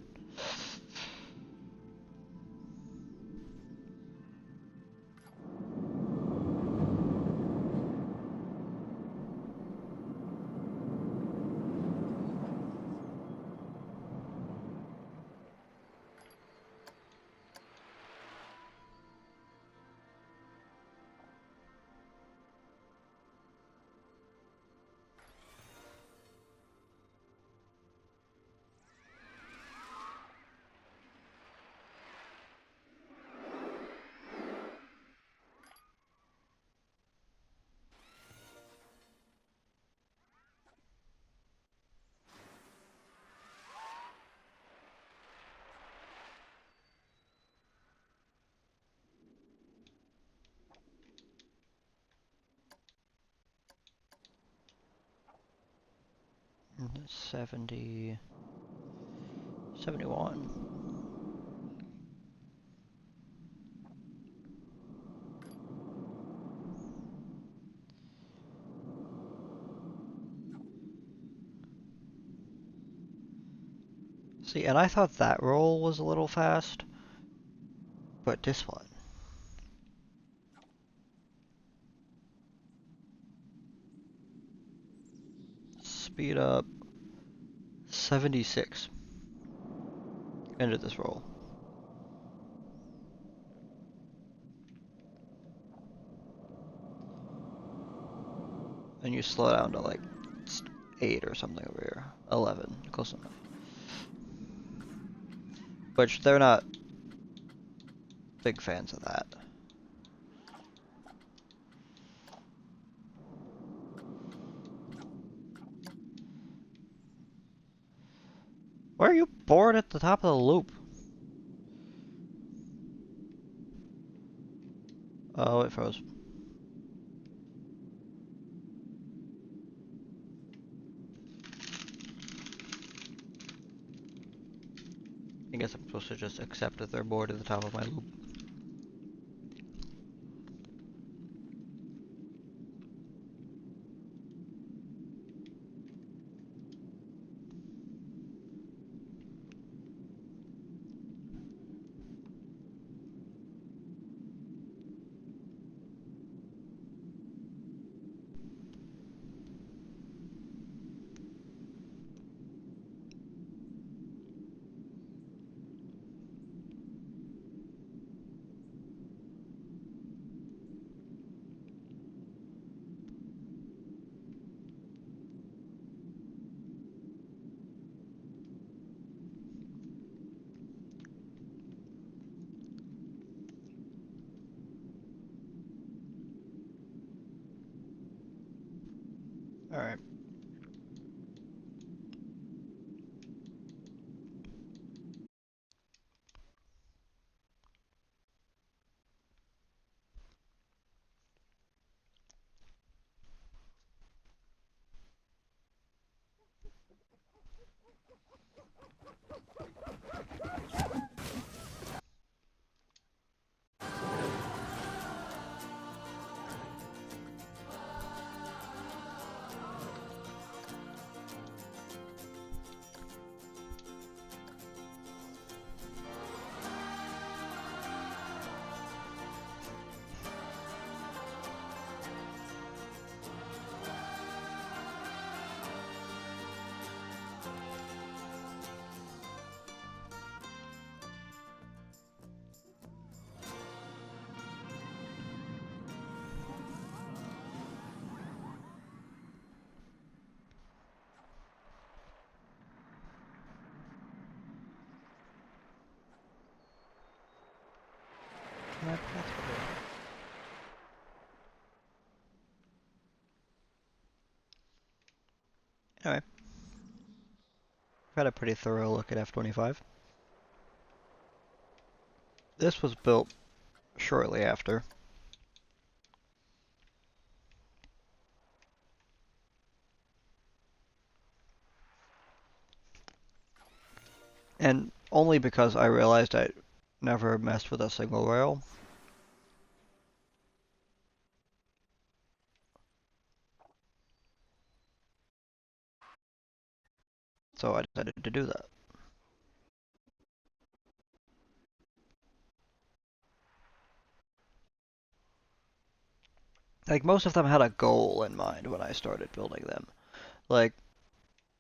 Mm, 70, 71. See, and I thought that roll was a little fast, but this one. Speed up 76. Ended this roll. And you slow down to like 8 or something over here. 11, close enough. Which they're not big fans of that. Why are you bored at the top of the loop? Oh, it froze. I guess I'm supposed to just accept that they're bored at the top of my loop. Alright. That's cool. Anyway, I've had a pretty thorough look at F-25. This was built shortly after. And only because I realized I never messed with a single rail. So I decided to do that. Like, most of them had a goal in mind when I started building them. Like,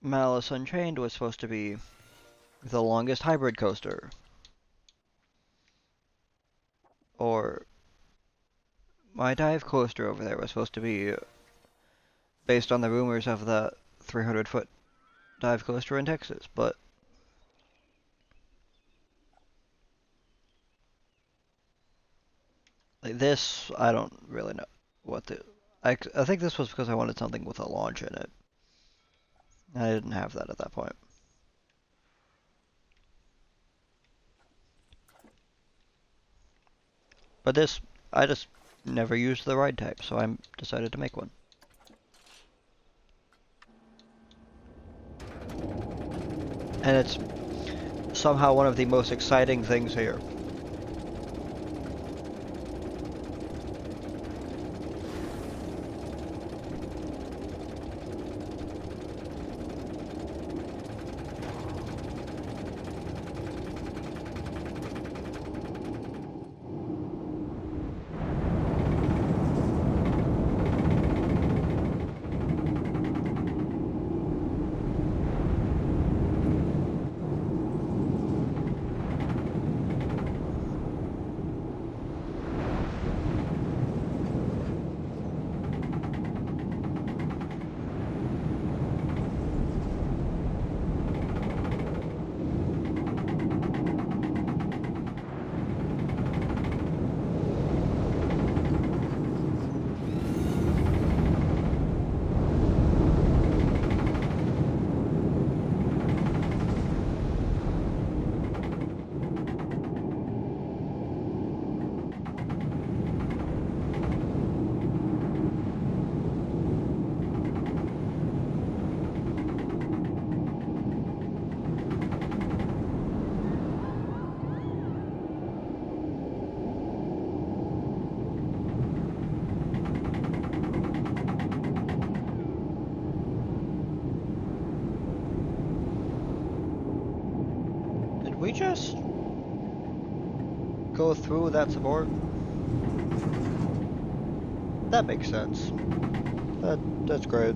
Malice Unchained was supposed to be the longest hybrid coaster, or my dive coaster over there was supposed to be based on the rumors of the 300-foot dive coaster in Texas, but like this, I don't really know what the. I think this was because I wanted something with a launch in it. I didn't have that at that point. But this, I just never used the ride type, so I decided to make one. And it's somehow one of the most exciting things here. Did we just go through that support? That makes sense. That's great.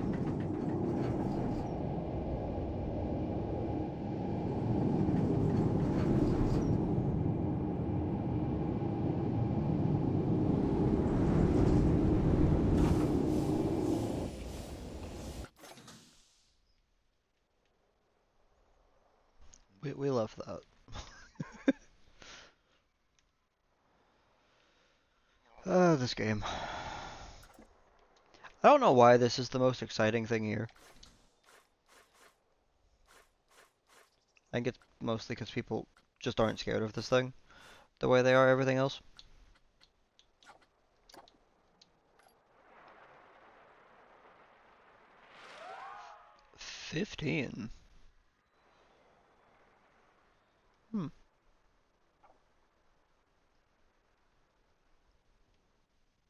We love that. This game. I don't know why this is the most exciting thing here. I think it's mostly because people just aren't scared of this thing the way they are everything else. 15. Hmm.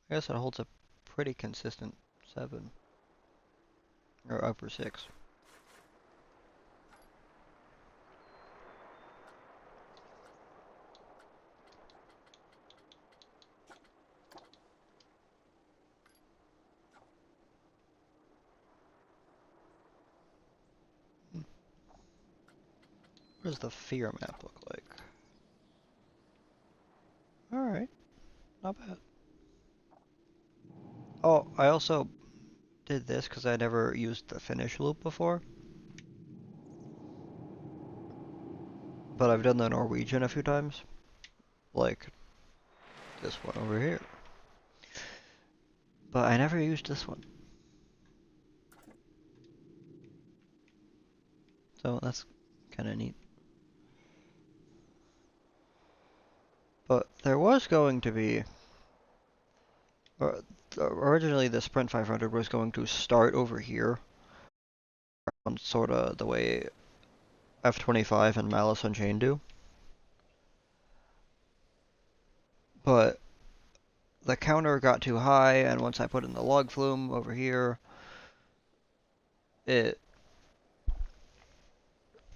I guess it holds a pretty consistent 7. Or upper 6. Hmm. What does the fear map look like? Alright, not bad. Oh, I also did this because I never used the finish loop before. But I've done the Norwegian a few times. Like this one over here. But I never used this one. So that's kind of neat. But there was going to be, uh, originally the Sprint 500 was going to start over here, on sort of the way F-25 and Malice Unchained do. But the counter got too high, and once I put in the log flume over here, it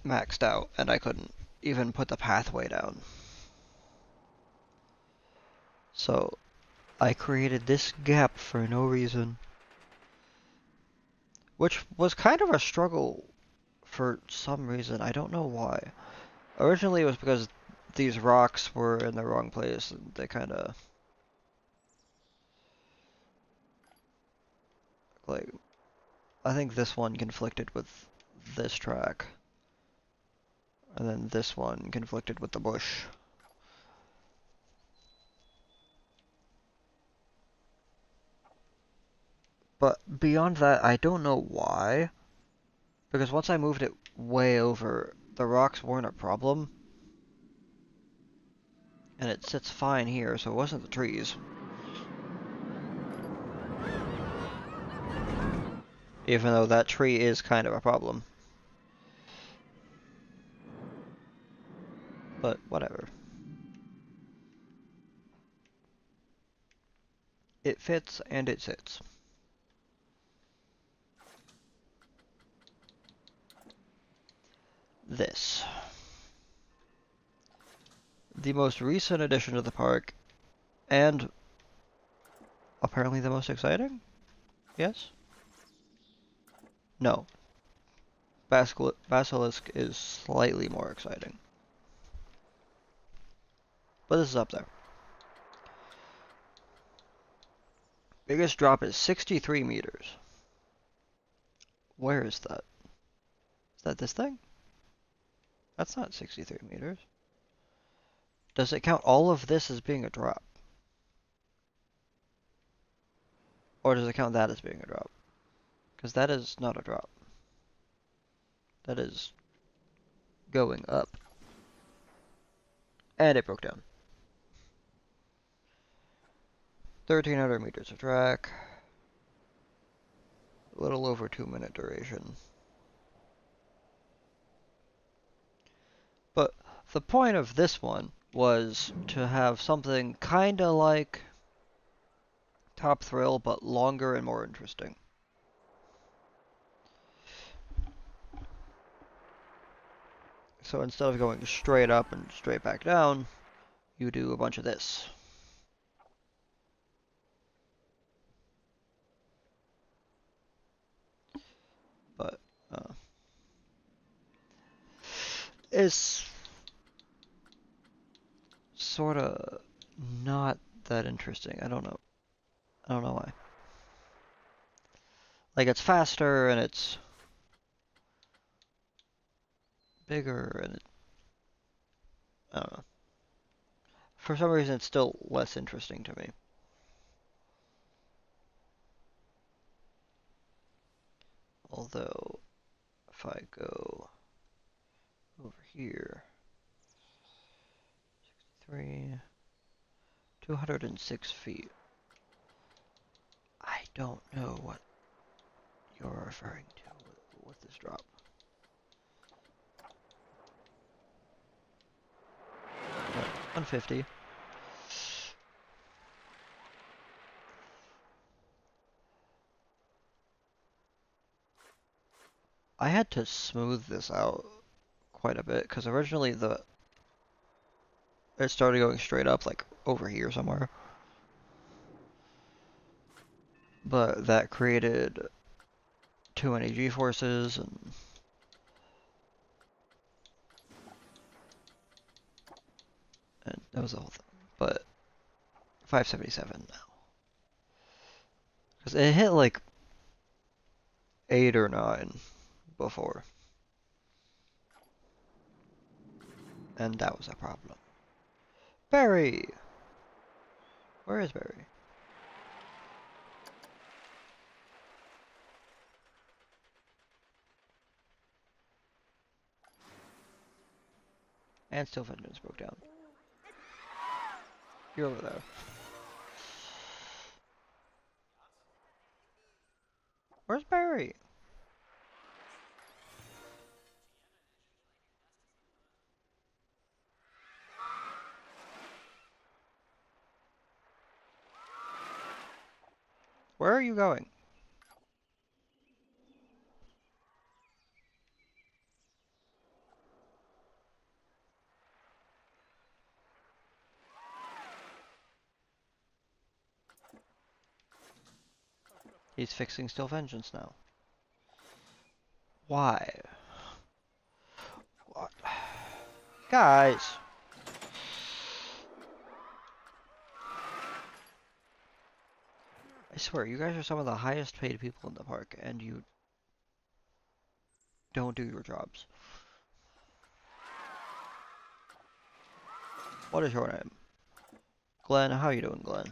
maxed out, and I couldn't even put the pathway down. So I created this gap for no reason, which was kind of a struggle for some reason. I don't know why. Originally, it was because these rocks were in the wrong place, and they kind of like. I think this one conflicted with this track, and then this one conflicted with the bush. But beyond that, I don't know why. Because once I moved it way over, the rocks weren't a problem. And it sits fine here, so it wasn't the trees. Even though that tree is kind of a problem. But whatever. It fits and it sits. This. The most recent addition to the park, and apparently the most exciting? Yes? No. Basilisk is slightly more exciting. But this is up there. Biggest drop is 63 meters. Where is that? Is that this thing? That's not 63 meters. Does it count all of this as being a drop? Or does it count that as being a drop? Because that is not a drop. That is going up. And it broke down. 1,300 meters of track. A little over 2-minute duration. But the point of this one was to have something kinda like Top Thrill, but longer and more interesting. So instead of going straight up and straight back down, you do a bunch of this. But it's sort of not that interesting. I don't know. I don't know why. Like, it's faster and it's bigger and I don't know. For some reason, it's still less interesting to me. Although, if I go over here, 206 feet. I don't know what you're referring to with this drop. 150. I had to smooth this out quite a bit because originally it started going straight up like over here somewhere. But that created too many G-forces and that was the whole thing. But 577 now. Because it hit like 8 or 9 before. And that was a problem. Barry! Where is Barry? And still Vengeance broke down. You're over there. Where's Barry? Where are you going? He's fixing Steel Vengeance now. Why? What? Guys! I swear, you guys are some of the highest paid people in the park, and you don't do your jobs. What is your name? Glenn, how you doing, Glenn?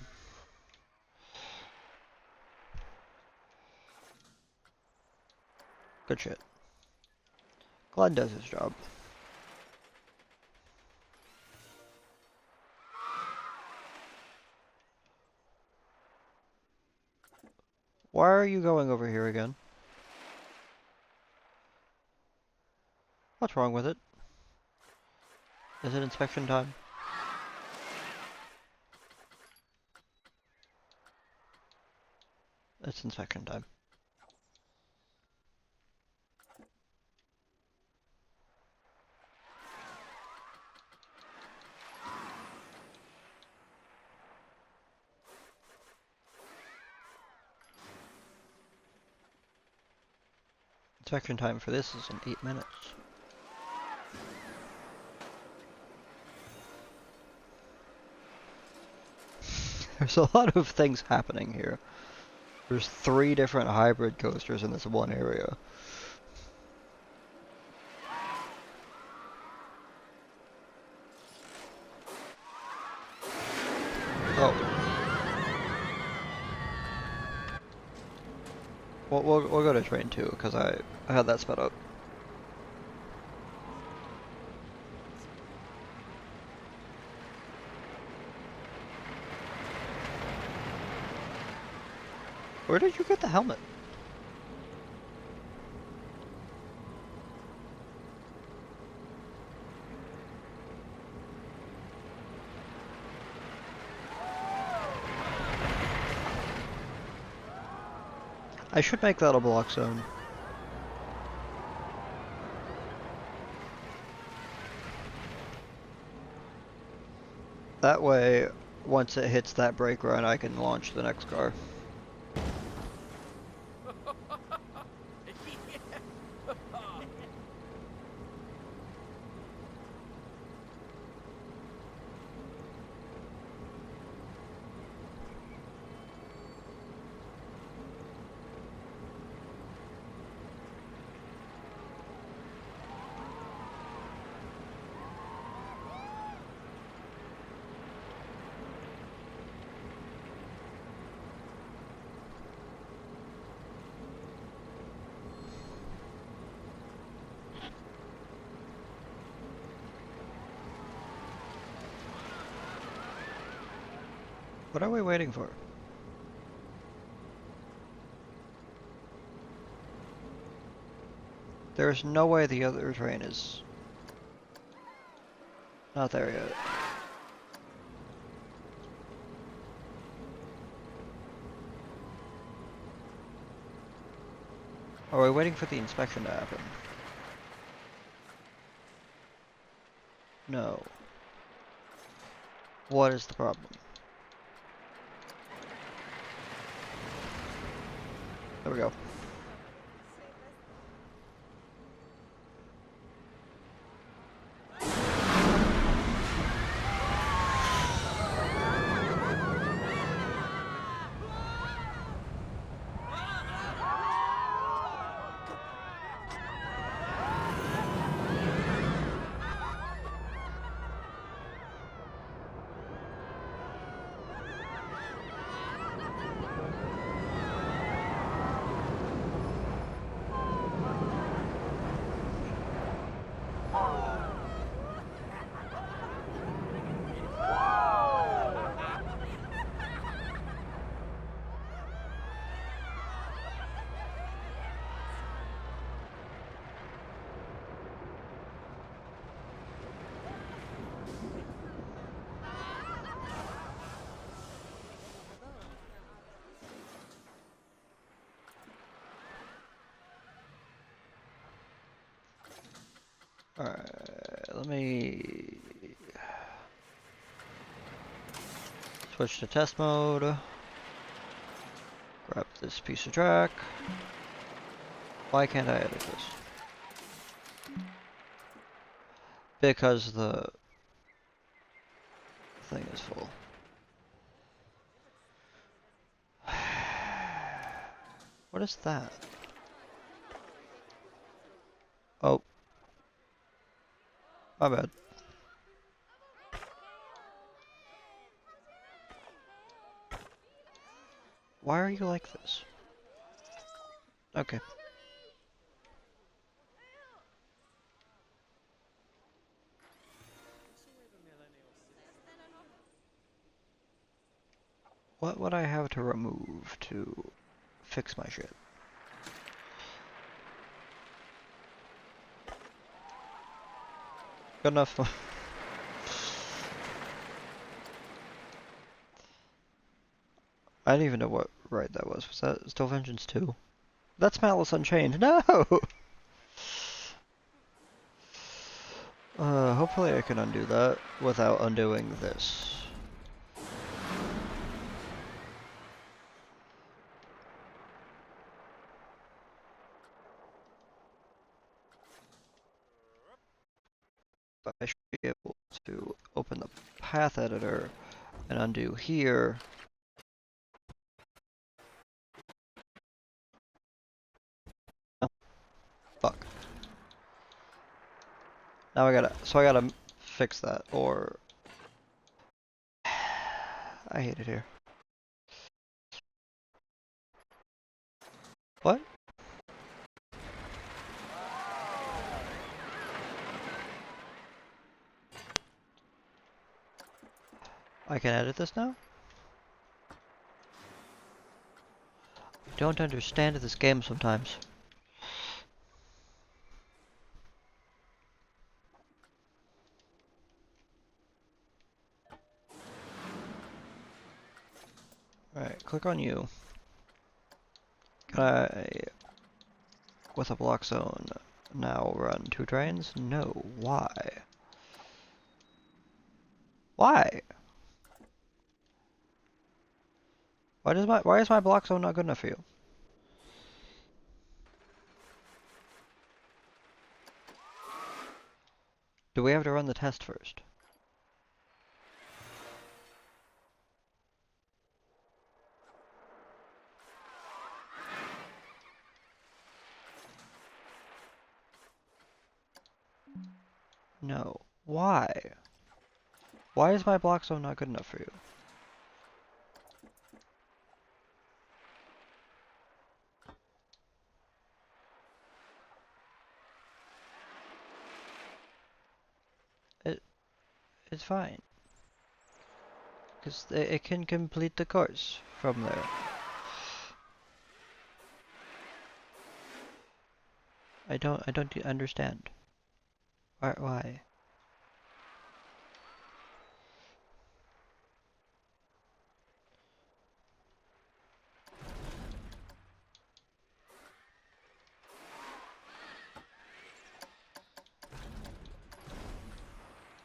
Good shit. Glenn does his job. Why are you going over here again? What's wrong with it? Is it inspection time? It's inspection time. Inspection time for this is in 8 minutes. There's a lot of things happening here. There's 3 different hybrid coasters in this one area. Oh. We'll go to train 2, because I had that sped up. Where did you get the helmet? I should make that a block zone. That way, once it hits that brake run, I can launch the next car. What are we waiting for? There's no way the other train is not there yet. Are we waiting for the inspection to happen? No. What is the problem? There we go. Alright, let me switch to test mode. Grab this piece of track. Why can't I edit this? Because the thing is full. What is that? Oh. My bad. Why are you like this? Okay. What would I have to remove to fix my shit? Good enough. I didn't even know what ride that was. Was that Still Vengeance 2? That's Malice Unchained. No! Hopefully I can undo that without undoing this. But I should be able to open the path editor and undo here. Oh, fuck. Now I gotta fix that, or... I hate it here. What? I can edit this now? I don't understand this game sometimes. Alright, click on you. Can I, with a block zone, now run 2 trains? No. Why? Why? Why is my block zone not good enough for you? Do we have to run the test first? No. Why? Why is my block zone not good enough for you? It's fine. Because it can complete the course from there. I don't understand. Why?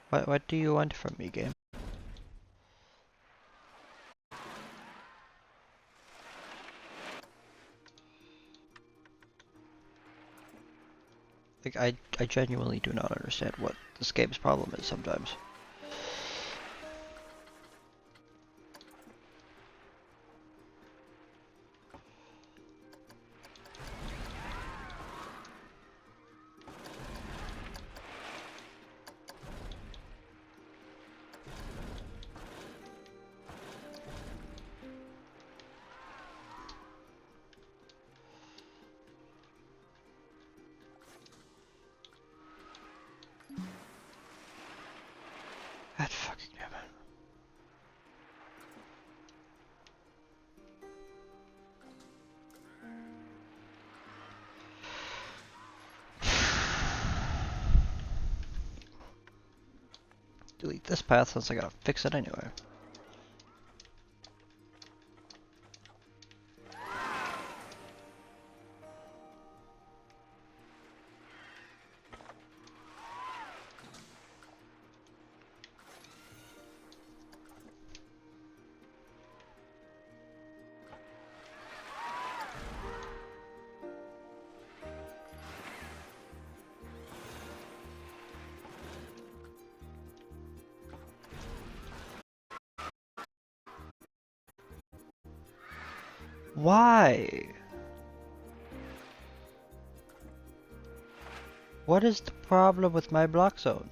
What do you want from me, game? Like, I genuinely do not understand what this game's problem is sometimes. God fucking damn it. Delete this path since I gotta fix it anyway. Why? What is the problem with my block zone?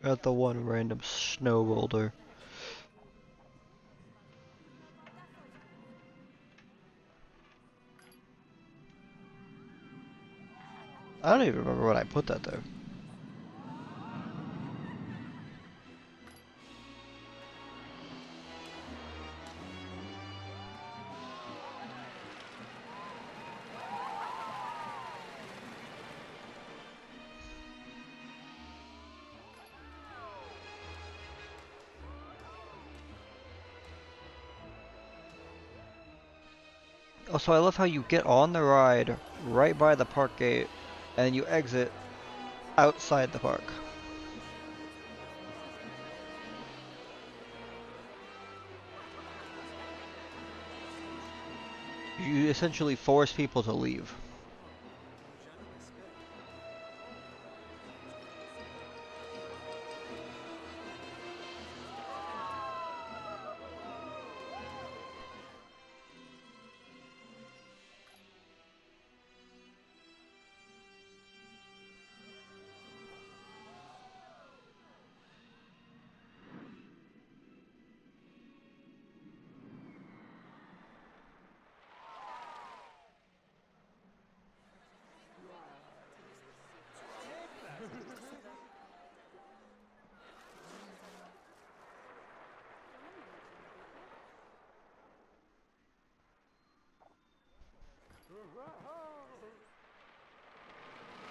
At the one random snow boulder. I don't even remember when I put that there. Also, I love how you get on the ride right by the park gate, and you exit outside the park. You essentially force people to leave.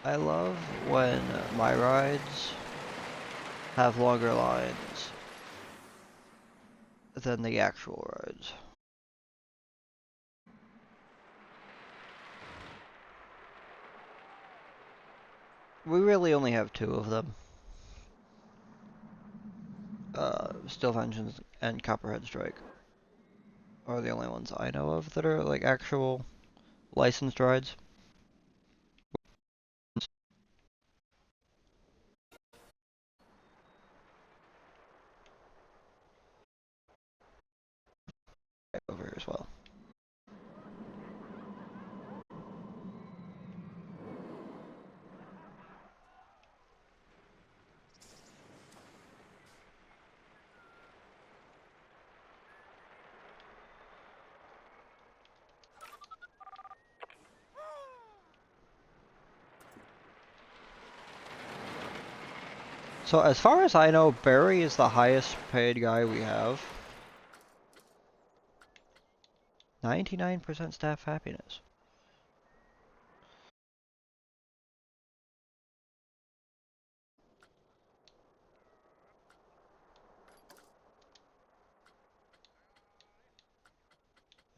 I love when my rides have longer lines than the actual rides. We really only have two of them. Steel Vengeance and Copperhead Strike are the only ones I know of that are like actual licensed rides. Over here as well. So as far as I know, Barry is the highest paid guy we have. 99% staff happiness.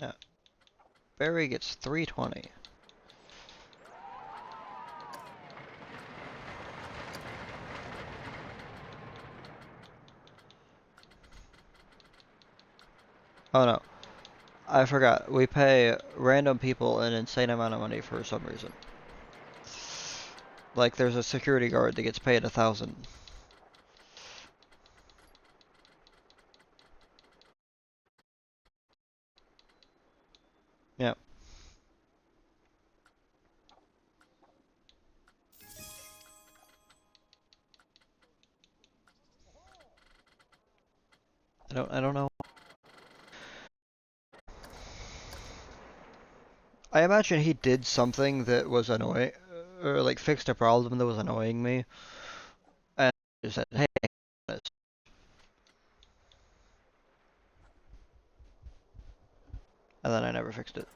Yeah. Barry gets 320. Oh no, I forgot. We pay random people an insane amount of money for some reason. Like there's a security guard that gets paid 1,000. Yeah. I don't know. I imagine he did something that was annoying, or like fixed a problem that was annoying me, and just said, "Hey, this," and then I never fixed it.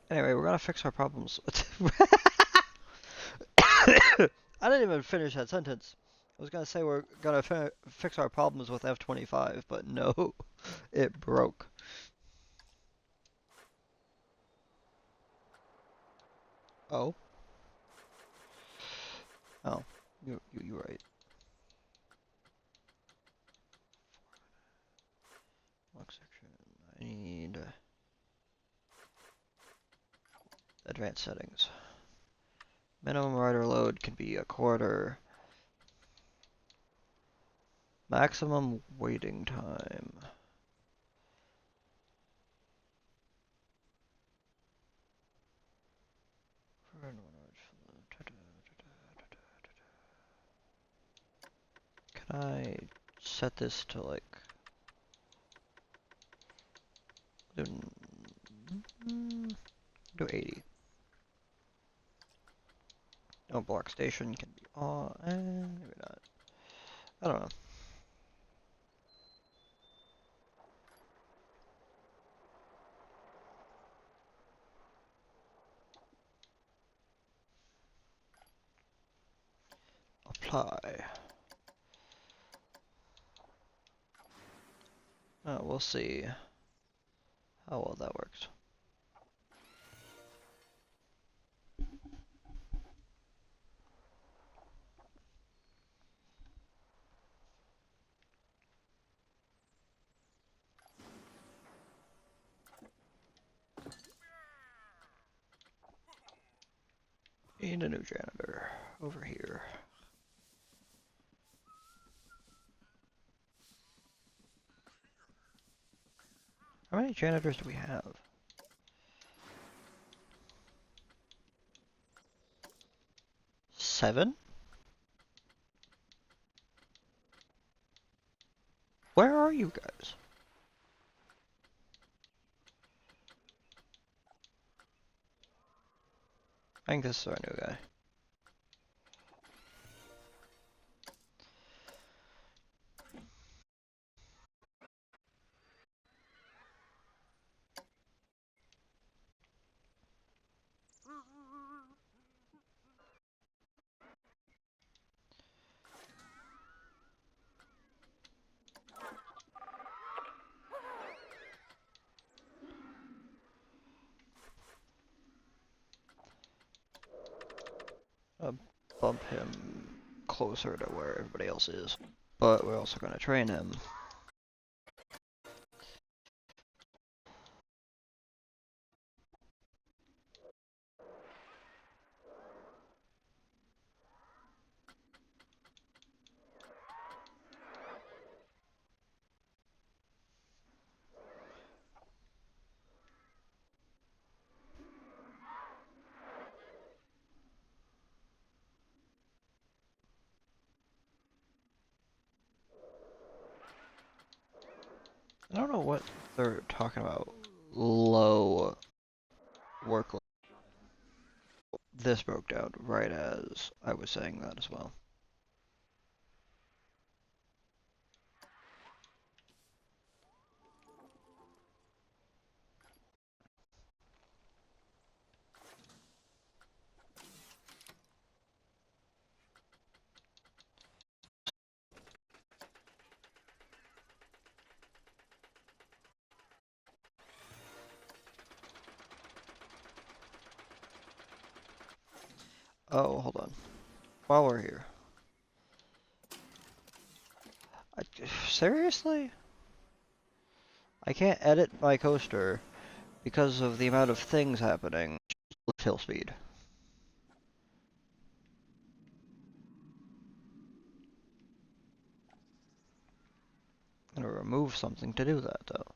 Anyway, we're gonna fix our problems. I didn't even finish that sentence. I was gonna say we're gonna fix our problems with F-25, but no, it broke. Oh, oh, you're right. Lock section. I need advanced settings. Minimum rider load can be a quarter. Maximum waiting time. Can I set this to like do 80? No, block station can be on, maybe not. I don't know. supply. We'll see how well that works. Need a new janitor over here. How many janitors do we have? 7? Where are you guys? I think this is our new guy. Bump him closer to where everybody else is. But we're also going to train him. I don't know what they're talking about. Low workload. This broke down right as I was saying that as well. Oh, hold on. While we're here. Seriously? I can't edit my coaster because of the amount of things happening with hill speed. I'm gonna remove something to do that though.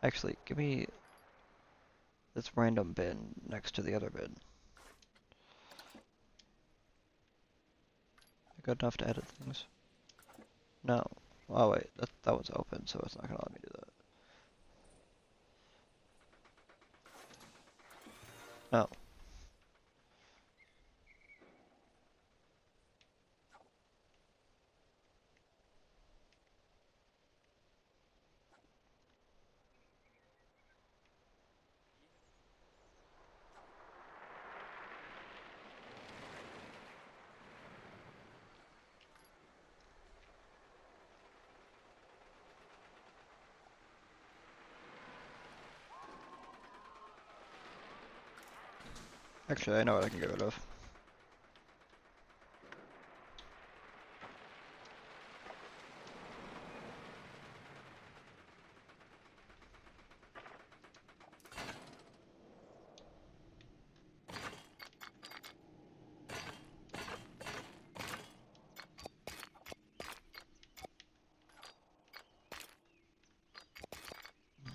Actually, give me this random bin next to the other bin. Good enough to edit things? No. Oh wait, that was open, so it's not gonna let me do that. No. Actually, I know what I can get rid of.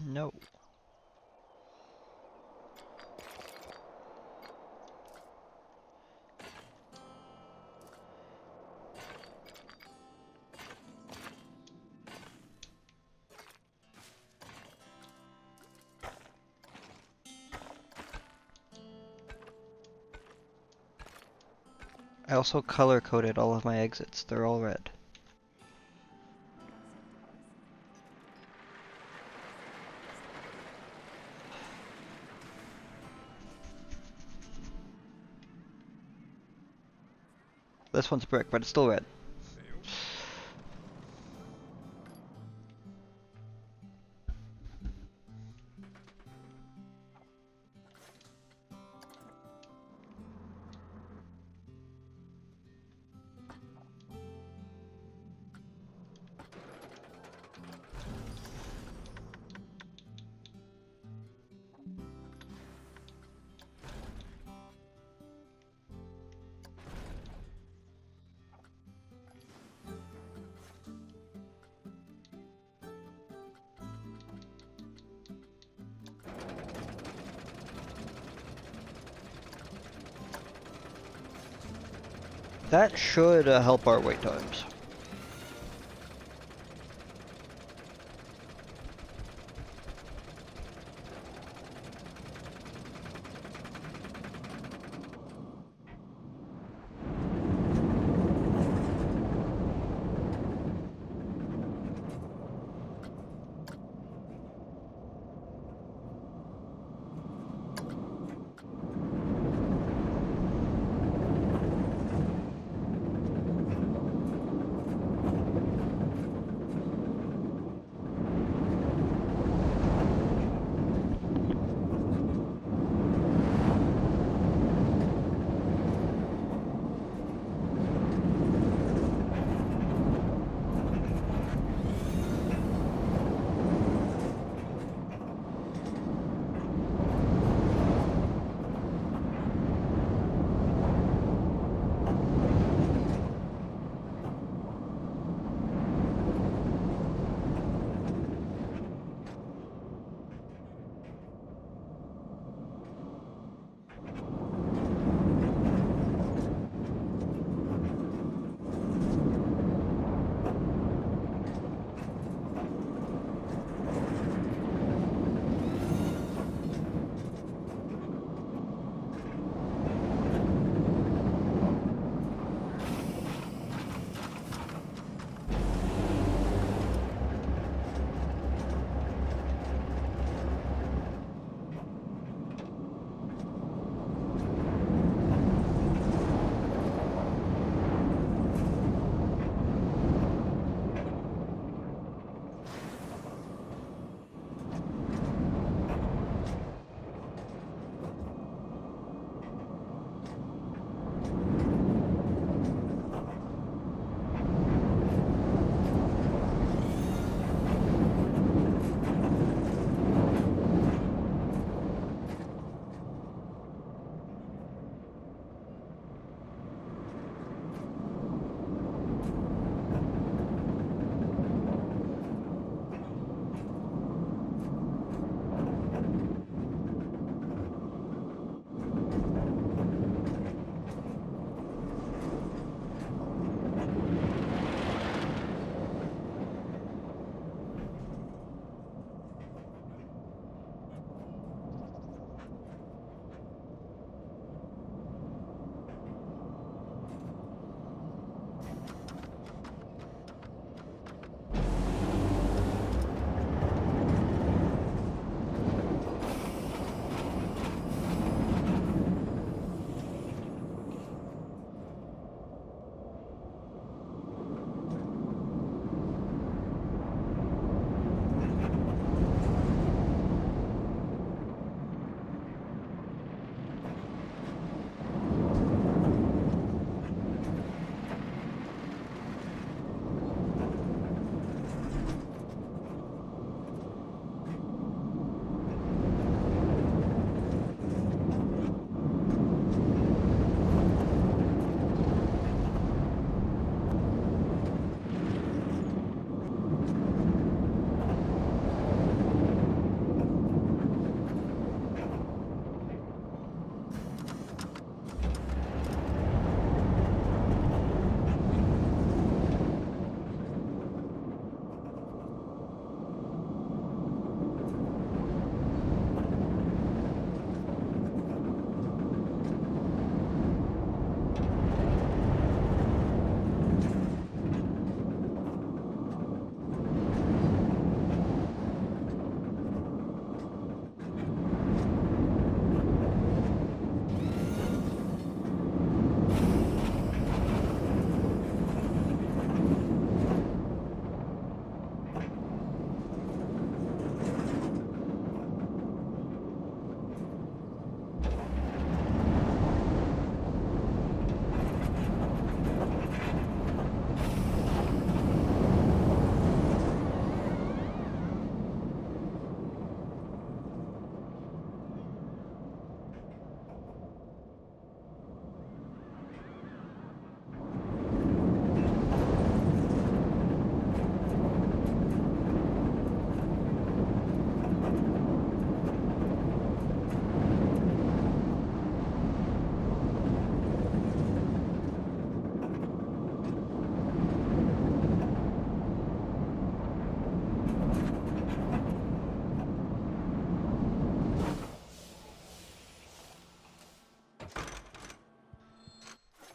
No. I also color coded all of my exits. They're all red. This one's brick, but it's still red. That should help our wait times.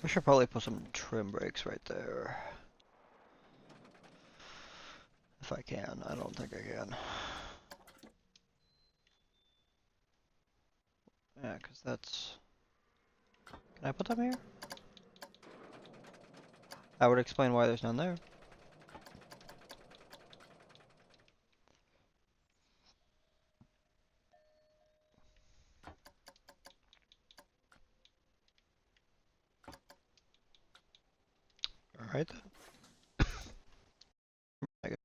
I should probably put some trim brakes right there. If I can. I don't think I can. Yeah, because that's... Can I put them here? That would explain why there's none there. Alright then. I guess.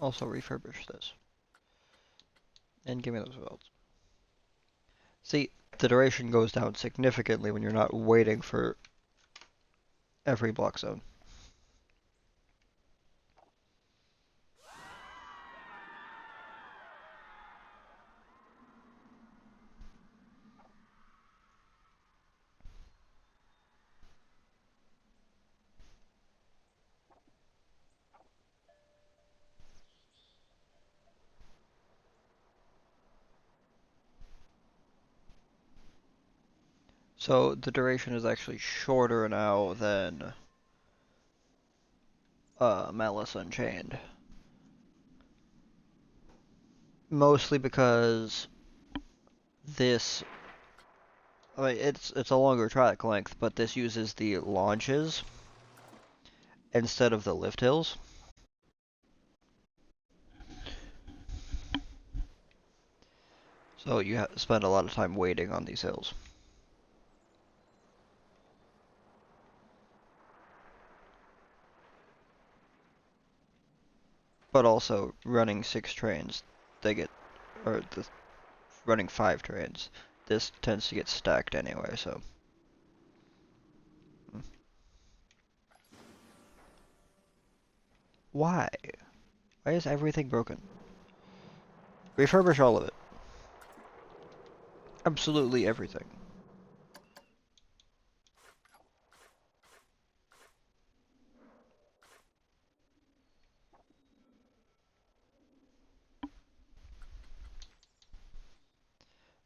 Also refurbish this. And give me those welds. See, the duration goes down significantly when you're not waiting for every block zone. So the duration is actually shorter now than Malice Unchained. Mostly because this, I mean, it's a longer track length, but this uses the launches instead of the lift hills. So you spend a lot of time waiting on these hills. But also running 6 trains, they get, or running 5 trains, this tends to get stacked anyway, so. Why? Why is everything broken? Refurbish all of it. Absolutely everything.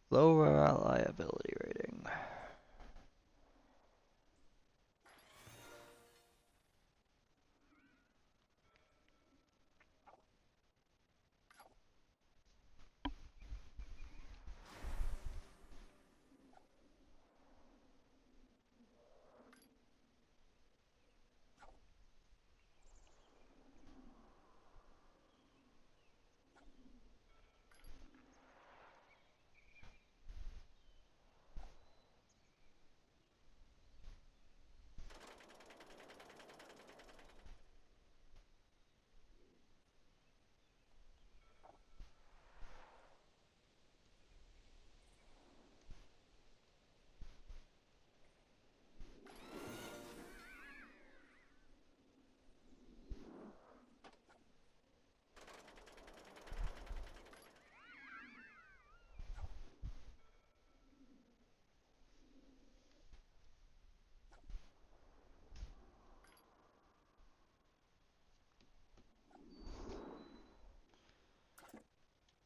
Low reliability rating.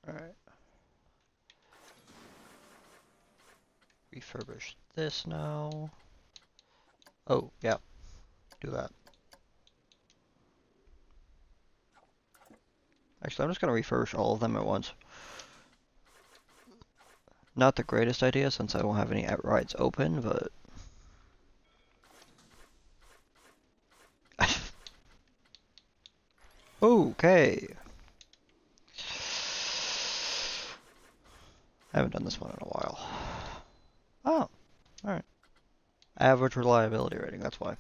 Alright. Refurbish this now. Oh, yeah. Do that. Actually, I'm just gonna refurbish all of them at once. Not the greatest idea since I don't have any rides open, but... Okay. I haven't done this one in a while. Oh, alright. Average reliability rating, that's why.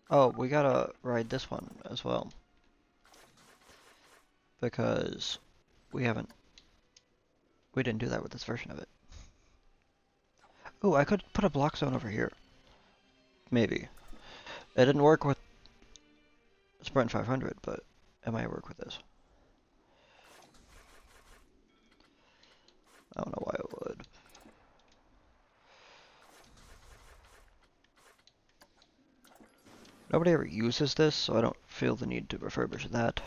Oh, we gotta ride this one as well. Because we didn't do that with this version of it. Oh, I could put a block zone over here. Maybe. It didn't work with Sprint 500, but it might work with this. I don't know why it would. Nobody ever uses this, so I don't feel the need to refurbish that.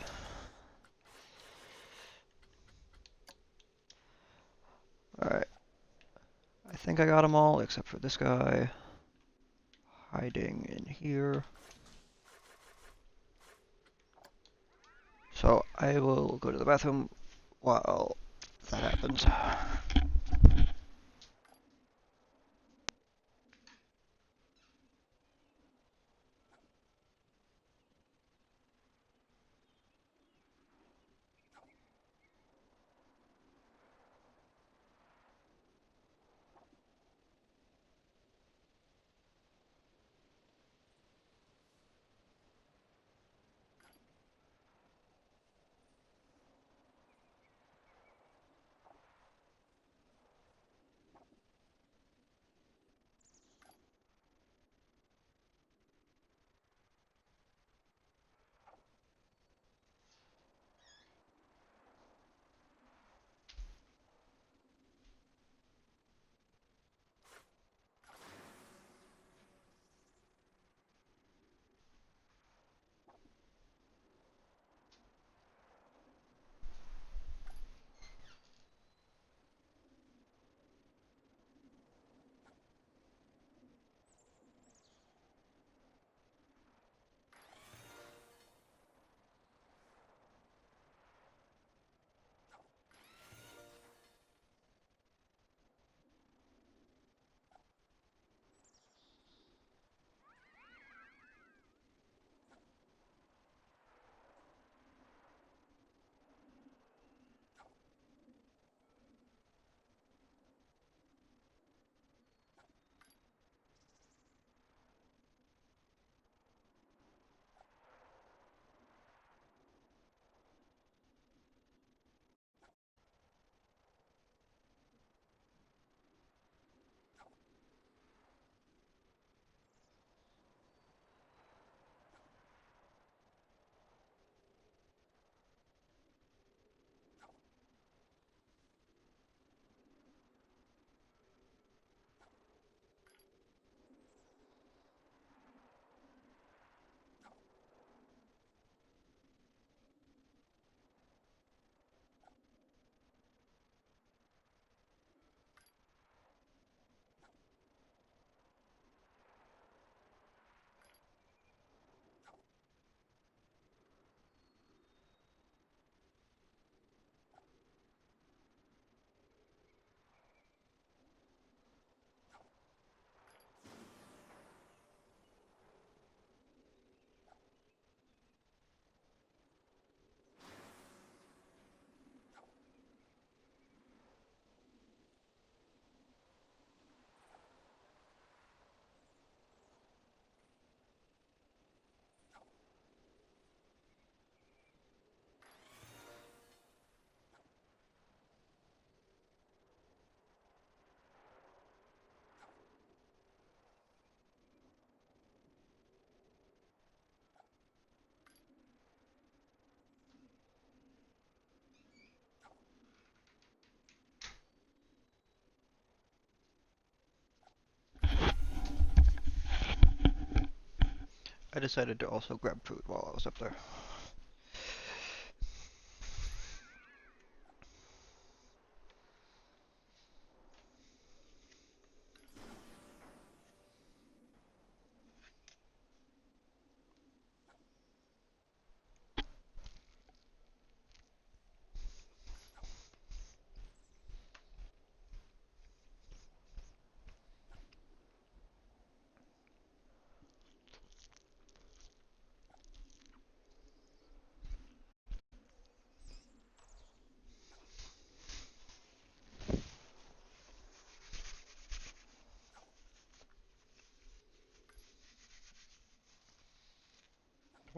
Alright. I think I got them all, except for this guy. Hiding in here. So I will go to the bathroom while that happens. I decided to also grab food while I was up there.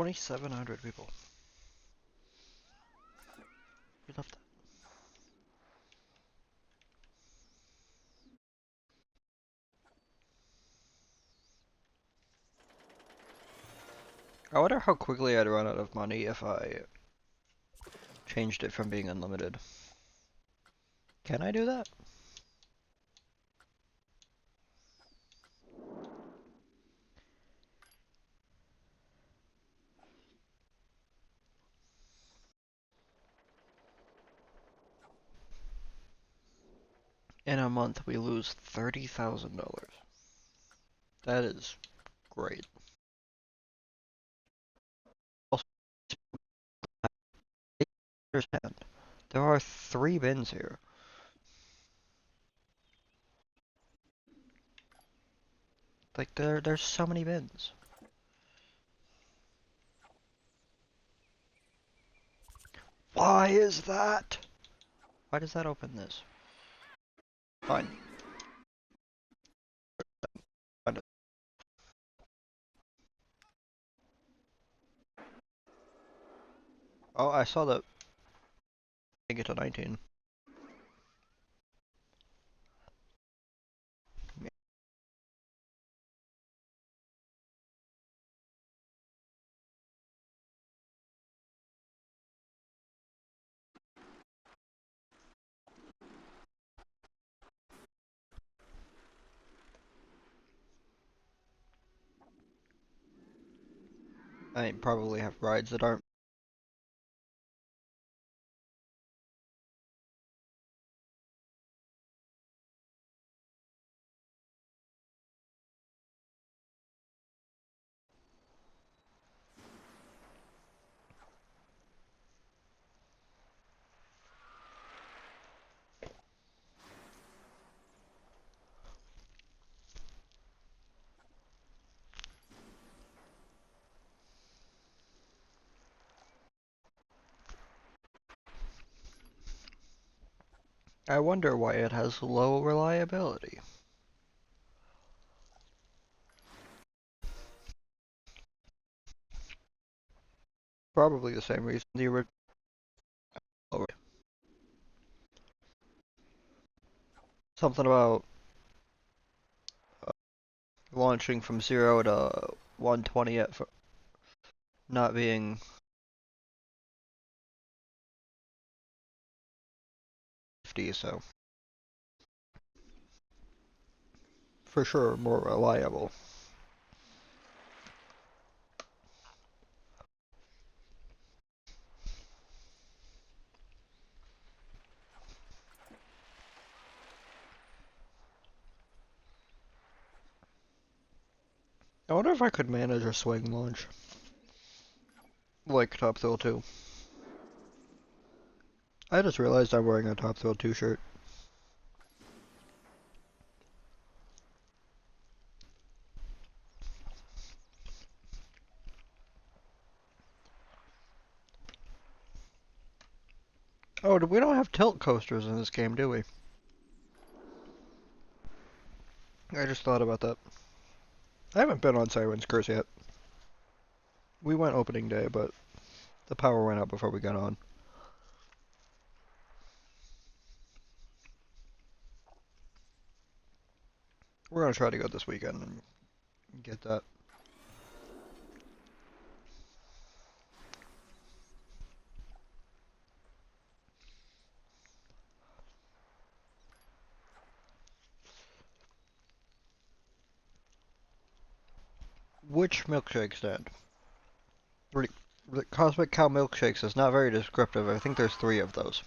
$2,700 people. We love that. I wonder how quickly I'd run out of money if I changed it from being unlimited. Can I do that? In a month, we lose $30,000. That is great. Also, understand, there are 3 bins here. Like, there's so many bins. Why is that? Why does that open this? Fine. Fine. Oh, I saw that. I get to 19. I probably have rides that aren't. I wonder why it has low reliability. Probably the same reason the original. Something about launching from 0 to 120 at not being 50, so for sure more reliable. I wonder if I could manage a swing launch like Top Thrill 2. I just realized I'm wearing a Top Thrill 2 shirt. Oh, we don't have tilt coasters in this game, do we? I just thought about that. I haven't been on Siren's Curse yet. We went opening day, but the power went out before we got on. We're gonna try to go this weekend and get that. Which milkshake stand? The Cosmic Cow milkshakes is not very descriptive. I think there's 3 of those.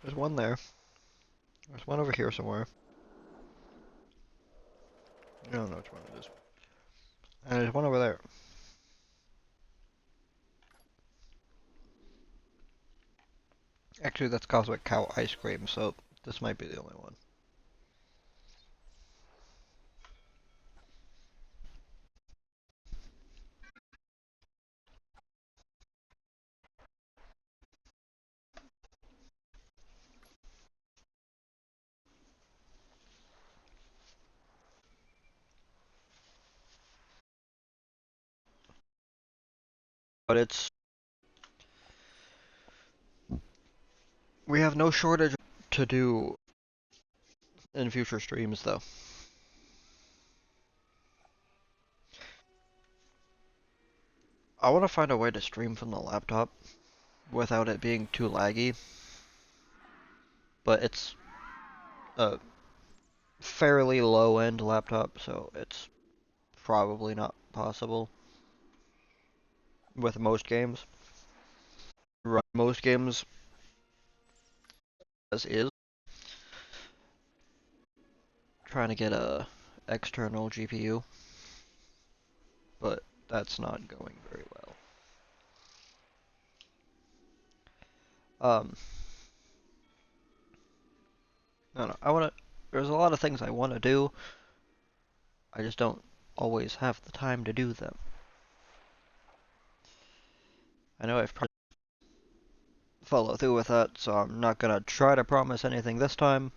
There's one there. There's one over here somewhere. I don't know which one it is. And there's one over there. Actually, that's Cosmic Cow ice cream, so this might be the only one. But we have no shortage to do in future streams, though. I want to find a way to stream from the laptop without it being too laggy, but it's a fairly low-end laptop, so it's probably not possible. with most games. Run most games as is. Trying to get a external GPU, but that's not going very well. No, no, I wanna. There's a lot of things I want to do. I just don't always have the time to do them. I know I've tried to follow through with that, so I'm not gonna try to promise anything this time.